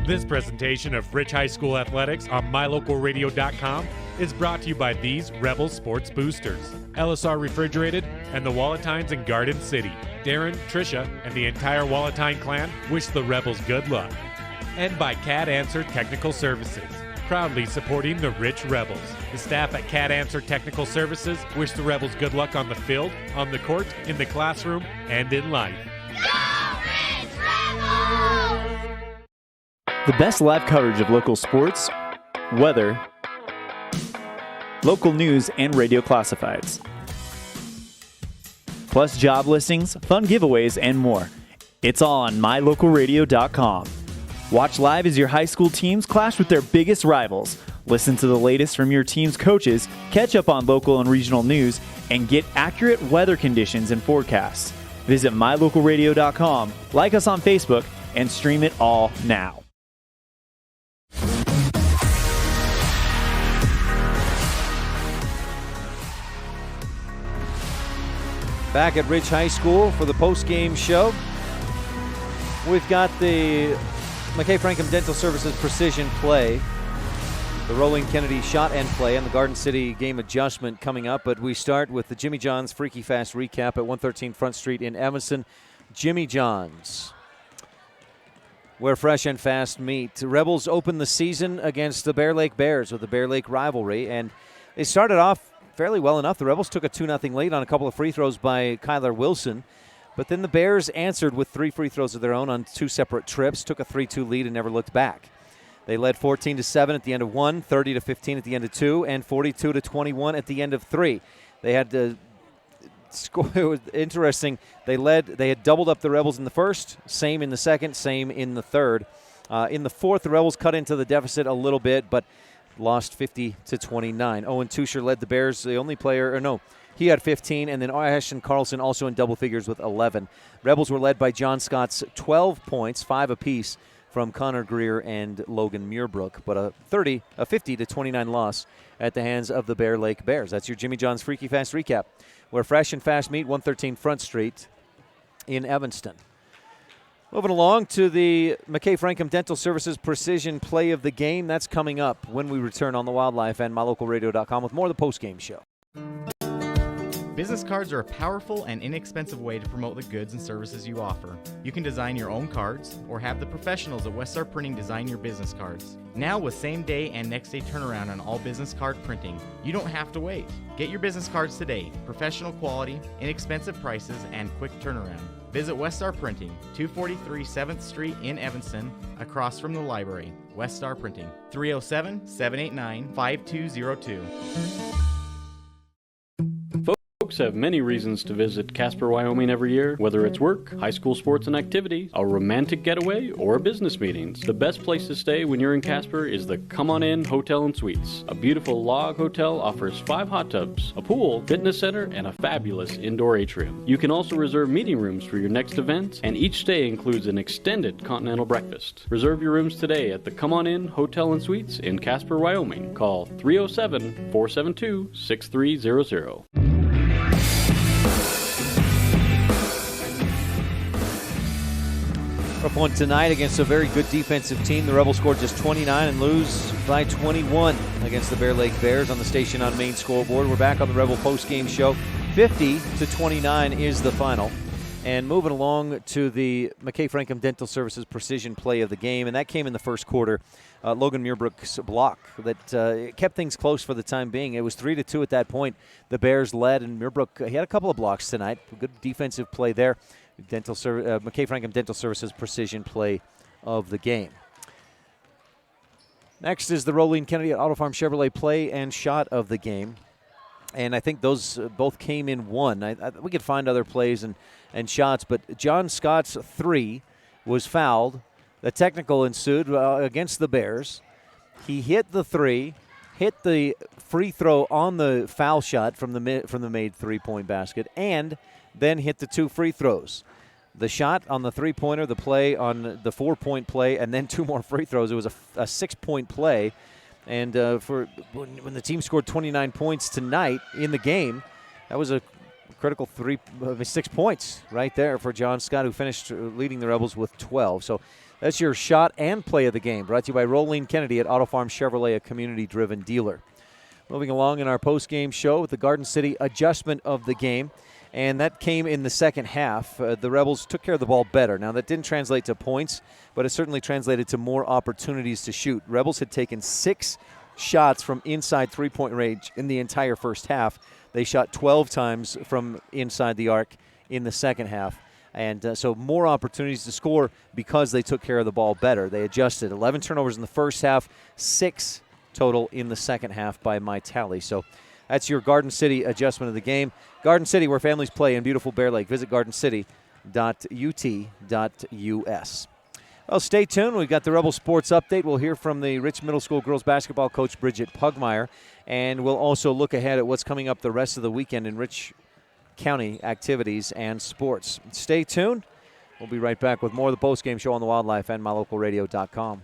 S11: This presentation of Rich High School Athletics on MyLocalRadio.com is brought to you by these Rebel Sports Boosters, LSR Refrigerated, and the Walletines in Garden City. Darren, Tricia, and the entire Walletine clan wish the Rebels good luck. And by Cat Answer Technical Services, proudly supporting the Rich Rebels. The staff at Cat Answer Technical Services wish the Rebels good luck on the field, on the court, in the classroom, and in life.
S21: The best live coverage of local sports, weather, local news, and radio classifieds. Plus job listings, fun giveaways, and more. It's all on MyLocalRadio.com. Watch live as your high school teams clash with their biggest rivals. Listen to the latest from your team's coaches, catch up on local and regional news, and get accurate weather conditions and forecasts. Visit MyLocalRadio.com, like us on Facebook, and stream it all now.
S2: Back at Ridge High School for the post-game show. We've got the McKay Frankham Dental Services Precision Play, the Rolling Kennedy Shot and Play, and the Garden City Game Adjustment coming up. But we start with the Jimmy John's Freaky Fast recap at 113 Front Street in Evanston. Jimmy John's, where fresh and fast meet. Rebels open the season against the Bear Lake Bears with the Bear Lake rivalry, and they started off fairly well enough. The Rebels took a 2-0 lead on a couple of free throws by Kyler Wilson, but then the Bears answered with 3 free throws of their own on 2 separate trips, took a 3-2 lead and never looked back. They led 14-7 at the end of 1, 30-15 at the end of 2, and 42-21 at the end of 3. They had to score. It was interesting. They had doubled up the Rebels in the first, same in the second, same in the third. In the fourth, the Rebels cut into the deficit a little bit, but lost 50-29. Owen Tusher led the Bears, the only player, he had 15, and then Ashton Carlson also in double figures with 11. Rebels were led by John Scott's 12 points, 5 apiece from Connor Greer and Logan Muirbrook, but a 50-29 loss at the hands of the Bear Lake Bears. That's your Jimmy John's Freaky Fast recap, where fresh and fast meet 113 Front Street in Evanston. Moving along to the McKay Frankham Dental Services Precision Play of the Game. That's coming up when we return on the Wildlife and MyLocalRadio.com with more of the post-game show.
S13: Business cards are a powerful and inexpensive way to promote the goods and services you offer. You can design your own cards or have the professionals at Westar Printing design your business cards. Now with same-day and next-day turnaround on all business card printing, you don't have to wait. Get your business cards today. Professional quality, inexpensive prices, and quick turnaround. Visit Westar Printing, 243 7th Street in Evanston, across from the library. Westar Printing, 307-789-5202.
S17: Folks have many reasons to visit Casper, Wyoming every year, whether it's work, high school sports and activities, a romantic getaway, or business meetings. The best place to stay when you're in Casper is the Come On In Hotel and Suites. A beautiful log hotel offers 5 hot tubs, a pool, fitness center, and a fabulous indoor atrium. You can also reserve meeting rooms for your next event, and each stay includes an extended continental breakfast. Reserve your rooms today at the Come On In Hotel and Suites in Casper, Wyoming. Call 307-472-6300.
S2: Rough one tonight against a very good defensive team. The Rebels scored just 29 and lose by 21 against the Bear Lake Bears on the Station on Main scoreboard. We're back on the Rebel post-game show. 50-29 is the final. And moving along to the McKay Frankham Dental Services Precision Play of the Game, and that came in the first quarter. Logan Muirbrook's block that kept things close for the time being. It was 3-2 at that point. The Bears led, and Muirbrook, he had a couple of blocks tonight. Good defensive play there. McKay Frankham Dental Services Precision Play of the Game. Next is the Rolling Kennedy Auto Farm Chevrolet Play and Shot of the Game. And I think those both came in one. We could find other plays and shots, but John Scott's 3 was fouled. The technical ensued against the Bears. He hit the 3, hit the free throw on the foul shot from the made three-point basket, and then hit the 2 free throws. The shot on the three-pointer, the play on the 4-point play, and then 2 more free throws. It was a 6-point play. And when the team scored 29 points tonight in the game, that was a critical 6 points right there for John Scott, who finished leading the Rebels with 12. So that's your shot and play of the game, brought to you by Rolene Kennedy at Auto Farm Chevrolet, a community-driven dealer. Moving along in our post-game show with the Garden City adjustment of the game, and that came in the second half. The Rebels took care of the ball better. Now, that didn't translate to points, but it certainly translated to more opportunities to shoot. Rebels had taken 6 shots from inside three-point range in the entire first half. They shot 12 times from inside the arc in the second half. And so more opportunities to score because they took care of the ball better. They adjusted. 11 turnovers in the first half, 6 total in the second half by my tally. So that's your Garden City adjustment of the game. Garden City, where families play in beautiful Bear Lake. Visit gardencity.ut.us. Well, stay tuned. We've got the Rebel Sports Update. We'll hear from the Rich Middle School girls basketball coach, Bridget Pugmire. And we'll also look ahead at what's coming up the rest of the weekend in Rich County activities and sports. Stay tuned. We'll be right back with more of the postgame show on the Wildlife and mylocalradio.com.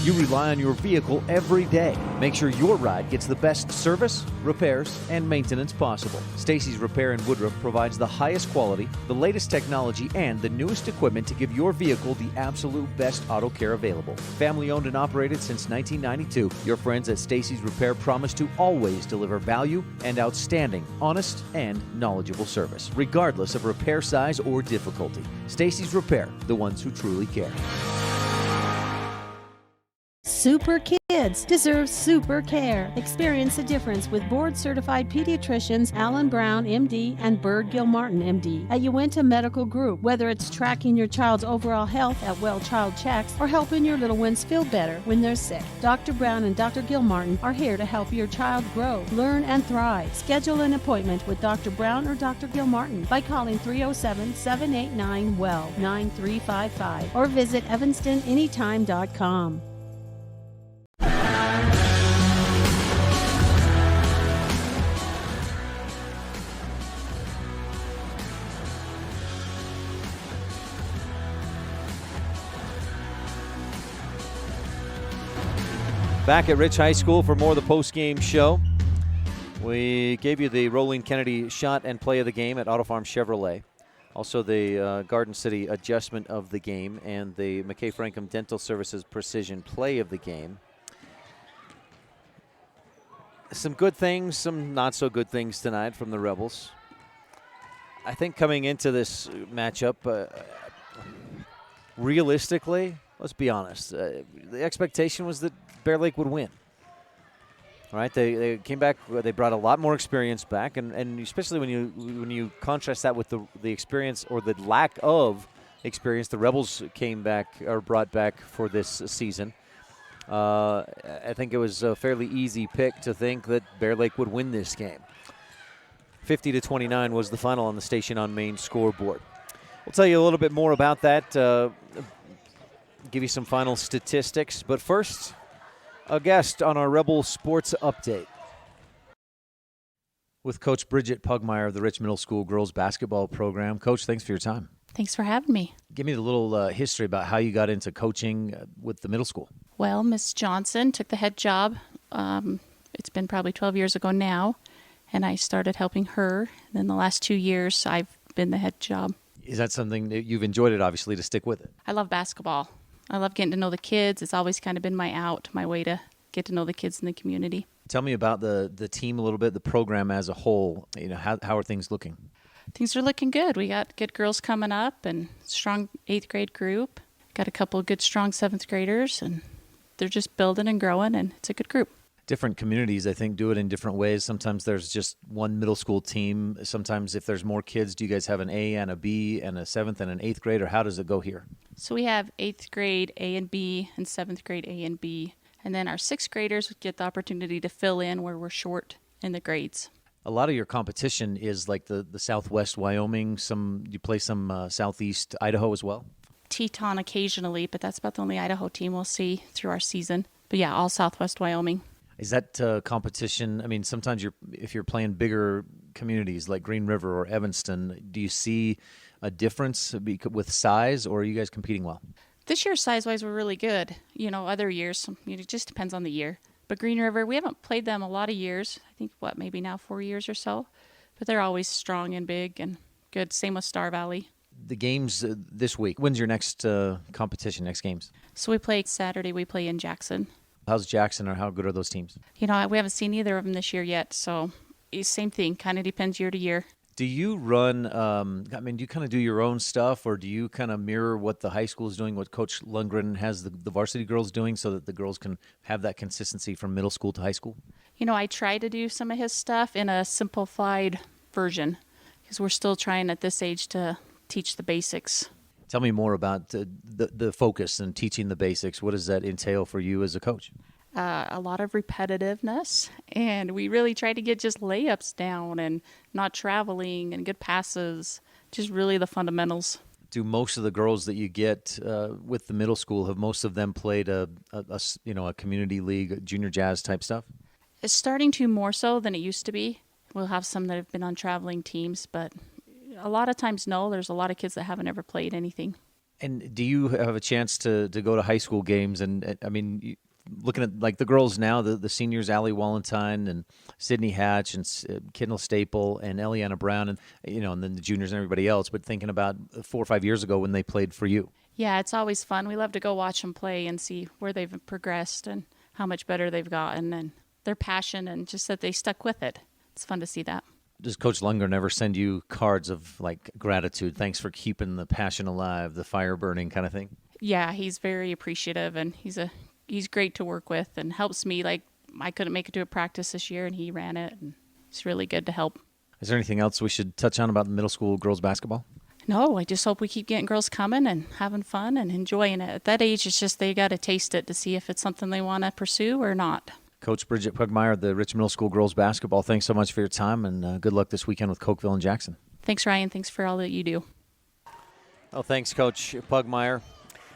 S2: You rely on your vehicle every day. Make sure your ride gets the best service, repairs, and maintenance possible. Stacy's Repair in Woodruff provides the highest quality, the latest technology, and the newest equipment to give your vehicle the absolute best auto care available. Family owned and operated since 1992, your friends at Stacy's Repair promise to always deliver value and outstanding, honest, and knowledgeable service, regardless of repair size or difficulty. Stacy's Repair, the ones who truly care.
S3: Super kids deserve super care. Experience the difference with board-certified pediatricians Alan Brown, MD, and Bird Gilmartin, MD, at Uinta Medical Group. Whether it's tracking your child's overall health at Well Child Checks or helping your little ones feel better when they're sick, Dr. Brown and Dr. Gilmartin are here to help your child grow, learn, and thrive. Schedule an appointment with Dr. Brown or Dr. Gilmartin by calling 307-789-WELL 9355 or visit evanstonanytime.com.
S2: Back at Rich High School for more of the post-game show. We gave you the Rolene Kennedy shot and play of the game at Auto Farm Chevrolet. Also the Garden City adjustment of the game and the McKay Frankham Dental Services precision play of the game. Some good things, some not so good things tonight from the Rebels. I think coming into this matchup, realistically, let's be honest, the expectation was that Bear Lake would win. All right, they came back. They brought a lot more experience back, and especially when you contrast that with the experience or the lack of experience the Rebels came back or brought back for this season. I think it was a fairly easy pick to think that Bear Lake would win this game. 50-29 was the final on the Station on Main scoreboard. We'll tell you a little bit more about that. Give you some final statistics, but first, a guest on our Rebel Sports Update with Coach Bridget Pugmire of the Rich Middle School girls basketball program. Coach, thanks for your time.
S22: Thanks for having me.
S2: Give me a little history about how you got into coaching with the middle school.
S22: Well, Miss Johnson took the head job. It's been probably 12 years ago now, and I started helping her. And then the last 2 years, I've been the head job.
S2: Is that something that you've enjoyed it, obviously, to stick with it?
S22: I love basketball. I love getting to know the kids. It's always kind of been my way to get to know the kids in the community.
S2: Tell me about the team a little bit, the program as a whole. You know, how are things looking?
S22: Things are looking good. We got good girls coming up and strong 8th grade group. Got a couple of good, strong 7th graders, and they're just building and growing, and it's a good group.
S2: Different communities, I think, do it in different ways. Sometimes there's just one middle school team. Sometimes if there's more kids, do you guys have an A and a B and a 7th and an 8th grade, or how does it go here?
S22: So we have 8th grade A and B and 7th grade A and B. And then our 6th graders get the opportunity to fill in where we're short in the grades.
S2: A lot of your competition is like the Southwest Wyoming. You play some Southeast Idaho as well?
S22: Teton occasionally, but that's about the only Idaho team we'll see through our season. But yeah, all Southwest Wyoming.
S2: Is that competition? I mean, sometimes if you're playing bigger communities like Green River or Evanston, do you see a difference with size, or are you guys competing well?
S22: This year, size-wise, we're really good. Other years, it just depends on the year. But Green River, we haven't played them a lot of years. I think, maybe now 4 years or so. But they're always strong and big and good. Same with Star Valley.
S2: The games this week, when's your next competition, next games?
S22: So we play Saturday, we play in Jackson.
S2: How's Jackson, or how good are those teams?
S22: We haven't seen either of them this year yet. So same thing, kind of depends year to year.
S2: Do you run, do you kind of do your own stuff, or do you kind of mirror what the high school is doing, what Coach Lundgren has the varsity girls doing, so that the girls can have that consistency from middle school to high school?
S22: I try to do some of his stuff in a simplified version, because we're still trying at this age to teach the basics.
S2: Tell me more about the focus and teaching the basics. What does that entail for you as a coach?
S22: A lot of repetitiveness, and we really try to get just layups down and not traveling and good passes, just really the fundamentals.
S2: Do most of the girls that you get with the middle school, have most of them played a community league, junior jazz type stuff?
S22: It's starting to more so than it used to be. We'll have some that have been on traveling teams, but a lot of times, no. There's a lot of kids that haven't ever played anything.
S2: And do you have a chance to go to high school games? And I mean, looking at like the girls now, the seniors, Allie Walentine and Sydney Hatch and Kendall Staple and Eliana Brown, and and then the juniors and everybody else. But thinking about 4 or 5 years ago when they played for you.
S22: Yeah, it's always fun. We love to go watch them play and see where they've progressed and how much better they've gotten, and their passion, and just that they stuck with it. It's fun to see that.
S2: Does Coach Lundgren ever send you cards of like gratitude? Thanks for keeping the passion alive, the fire burning kind of thing?
S22: Yeah, he's very appreciative, and he's great to work with and helps me. Like, I couldn't make it to a practice this year, and he ran it, and it's really good to help.
S2: Is there anything else we should touch on about middle school girls basketball?
S22: No, I just hope we keep getting girls coming and having fun and enjoying it. At that age, it's just they got to taste it to see if it's something they want to pursue or not.
S2: Coach Bridget Pugmire, the Rich Middle School girls basketball, thanks so much for your time, and good luck this weekend with Cokeville and Jackson.
S22: Thanks, Ryan. Thanks for all that you do.
S2: Well, thanks, Coach Pugmire.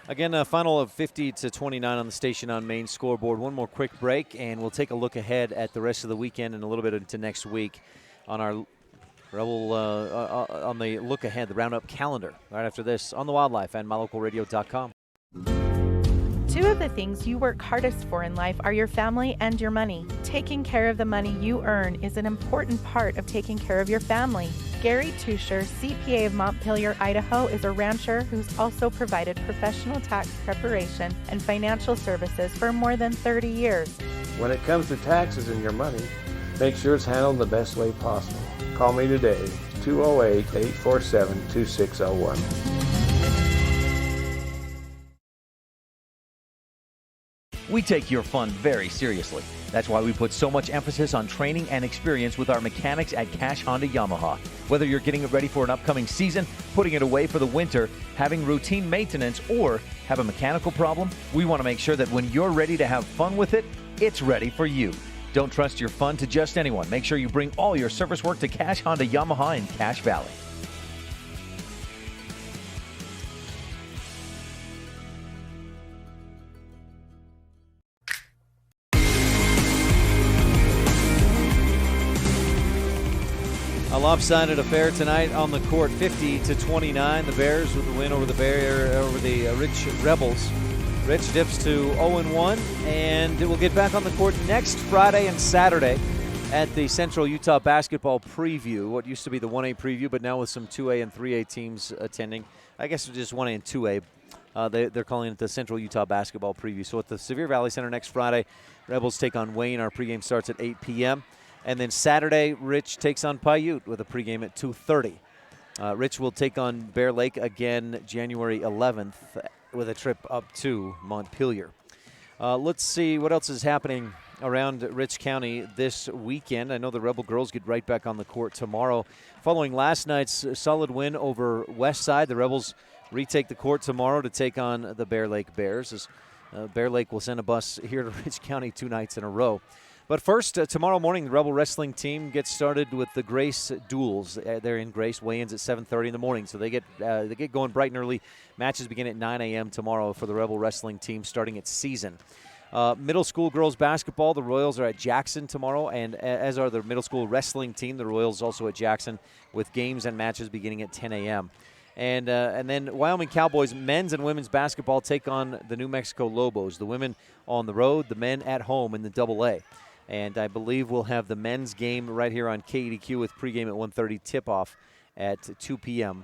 S2: Again, a final of 50-29 on the Station on Main scoreboard. One more quick break, and we'll take a look ahead at the rest of the weekend and a little bit into next week on our Rebel on the look ahead, the roundup calendar. Right after this on the Wildlife and mylocalradio.com.
S4: Two of the things you work hardest for in life are your family and your money. Taking care of the money you earn is an important part of taking care of your family. Gary Tusher, CPA of Montpelier, Idaho, is a rancher who's also provided professional tax preparation and financial services for more than 30 years.
S5: When it comes to taxes and your money, make sure it's handled the best way possible. Call me today, 208-847-2601.
S12: We take your fun very seriously. That's why we put so much emphasis on training and experience with our mechanics at Cash Honda Yamaha. Whether you're getting it ready for an upcoming season, putting it away for the winter, having routine maintenance, or have a mechanical problem, we want to make sure that when you're ready to have fun with it, it's ready for you. Don't trust your fun to just anyone. Make sure you bring all your service work to Cash Honda Yamaha in Cache Valley.
S2: A lopsided affair tonight on the court, 50-29. The Bears with the win over the Rich Rebels. Rich dips to 0-1, and we'll get back on the court next Friday and Saturday at the Central Utah Basketball Preview. What used to be the 1A Preview, but now with some 2A and 3A teams attending. I guess it's just 1A and 2A. They're calling it the Central Utah Basketball Preview. So at the Sevier Valley Center next Friday, Rebels take on Wayne. Our pregame starts at 8 p.m. And then Saturday, Rich takes on Paiute with a pregame at 2:30. Rich will take on Bear Lake again January 11th with a trip up to Montpelier. Let's see what else is happening around Rich County this weekend. I know the Rebel girls get right back on the court tomorrow. Following last night's solid win over Westside, the Rebels retake the court tomorrow to take on the Bear Lake Bears. As Bear Lake will send a bus here to Rich County 2 nights in a row. But first, tomorrow morning, the Rebel Wrestling team gets started with the Grace Duels. They're in Grace. Weigh-ins at 7:30 in the morning, so they get going bright and early. Matches begin at 9 a.m. tomorrow for the Rebel Wrestling team, starting its season. Middle school girls basketball, the Royals are at Jackson tomorrow, and as are the middle school wrestling team. The Royals also at Jackson, with games and matches beginning at 10 a.m. And then Wyoming Cowboys men's and women's basketball take on the New Mexico Lobos. The women on the road, the men at home in the AA. And I believe we'll have the men's game right here on KEDQ with pregame at 1:30, tip-off at 2 p.m.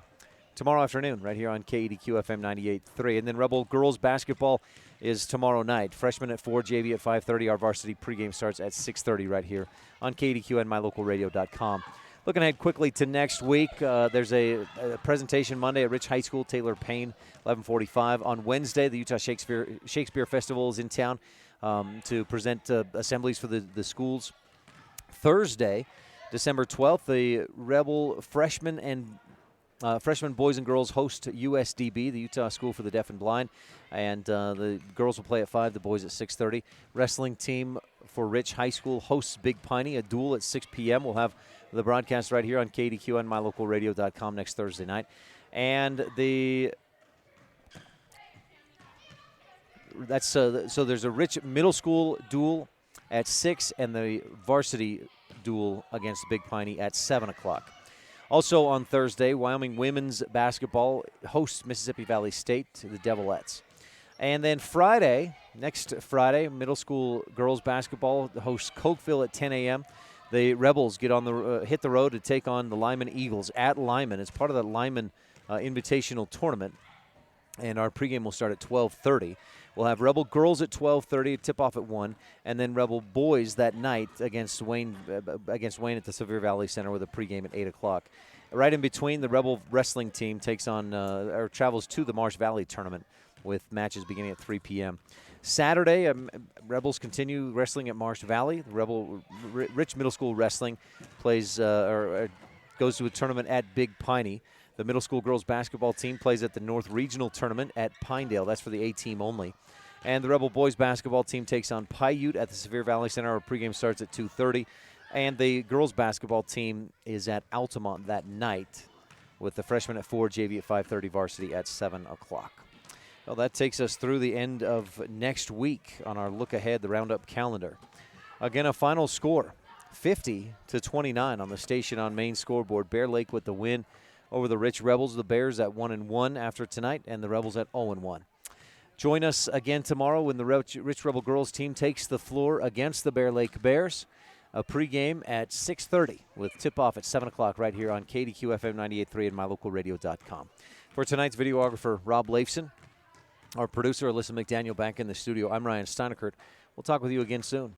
S2: tomorrow afternoon right here on KEDQ FM 98.3. And then Rebel girls basketball is tomorrow night. Freshmen at 4, JV at 5:30. Our varsity pregame starts at 6:30 right here on KEDQ and mylocalradio.com. Looking ahead quickly to next week, there's a presentation Monday at Rich High School, Taylor Payne, 11:45. On Wednesday, the Utah Shakespeare Festival is in town to present assemblies for the schools. Thursday, December 12th, the Rebel freshman boys and girls host USDB, the Utah School for the Deaf and Blind, and the girls will play at 5, the boys at 6:30. Wrestling team for Rich High School hosts Big Piney, a duel at 6 p.m. We'll have the broadcast right here on KDQ and mylocalradio.com next Thursday night. And so there's a Rich middle school duel at 6 and the varsity duel against Big Piney at 7 o'clock. Also on Thursday, Wyoming women's basketball hosts Mississippi Valley State, the Devilettes. And then next Friday, middle school girls basketball hosts Cokeville at 10 a.m. The Rebels get on hit the road to take on the Lyman Eagles at Lyman. It's part of the Lyman Invitational Tournament. And our pregame will start at 12:30. We'll have Rebel girls at 12:30, tip-off at 1, and then Rebel boys that night against Wayne at the Sevier Valley Center with a pregame at 8 o'clock. Right in between, the Rebel wrestling team travels to the Marsh Valley Tournament with matches beginning at 3 p.m. Saturday, Rebels continue wrestling at Marsh Valley. The Rebel Rich Middle School Wrestling goes to a tournament at Big Piney. The middle school girls basketball team plays at the North Regional Tournament at Pinedale. That's for the A-team only. And the Rebel boys basketball team takes on Paiute at the Sevier Valley Center. Our pregame starts at 2:30. And the girls basketball team is at Altamont that night with the freshmen at 4, JV at 5:30, varsity at 7 o'clock. Well, that takes us through the end of next week on our look ahead, the roundup calendar. Again, a final score, 50-29 on the Station on Main scoreboard. Bear Lake with the win over the Rich Rebels. The Bears at 1-1 after tonight, and the Rebels at 0-1. Join us again tomorrow when the Rich Rebel girls team takes the floor against the Bear Lake Bears. A pregame at 6:30 with tip-off at 7 o'clock right here on KDQ FM 98.3 and mylocalradio.com. For tonight's videographer, Rob Leifson, our producer, Alyssa McDaniel, back in the studio, I'm Ryan Steineckert. We'll talk with you again soon.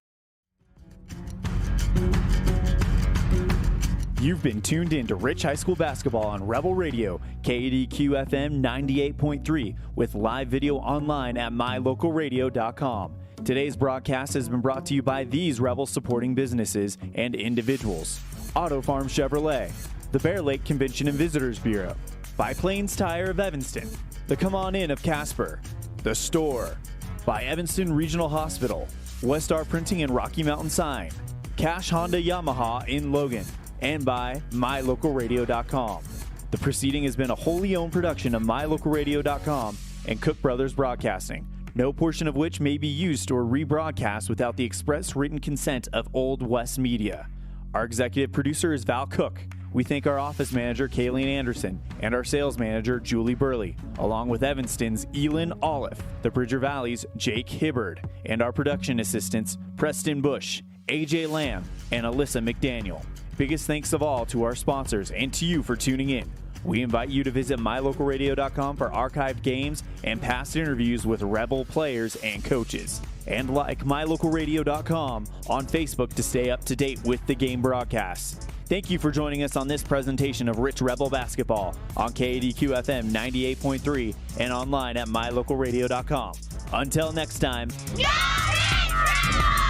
S21: You've been tuned in to Rich High School Basketball on Rebel Radio, KDQ FM 98.3, with live video online at mylocalradio.com. Today's broadcast has been brought to you by these Rebel supporting businesses and individuals. Auto Farm Chevrolet, the Bear Lake Convention and Visitors Bureau, by Plains Tire of Evanston, the Come On In of Casper, The Store, by Evanston Regional Hospital, Westar Printing and Rocky Mountain Sign, Cash Honda Yamaha in Logan, and by mylocalradio.com. The proceeding has been a wholly owned production of mylocalradio.com and Cook Brothers Broadcasting, no portion of which may be used or rebroadcast without the express written consent of Old West Media. Our executive producer is Val Cook. We thank our office manager, Kayleen Anderson, and our sales manager, Julie Burley, along with Evanston's Elin Olive, the Bridger Valley's Jake Hibbard, and our production assistants, Preston Bush, AJ Lamb, and Alyssa McDaniel. Biggest thanks of all to our sponsors and to you for tuning in. We invite you to visit mylocalradio.com for archived games and past interviews with Rebel players and coaches. And like mylocalradio.com on Facebook to stay up to date with the game broadcasts. Thank you for joining us on this presentation of Rich Rebel Basketball on KADQ FM 98.3 and online at mylocalradio.com. Until next time.
S10: Go Rich Rebel!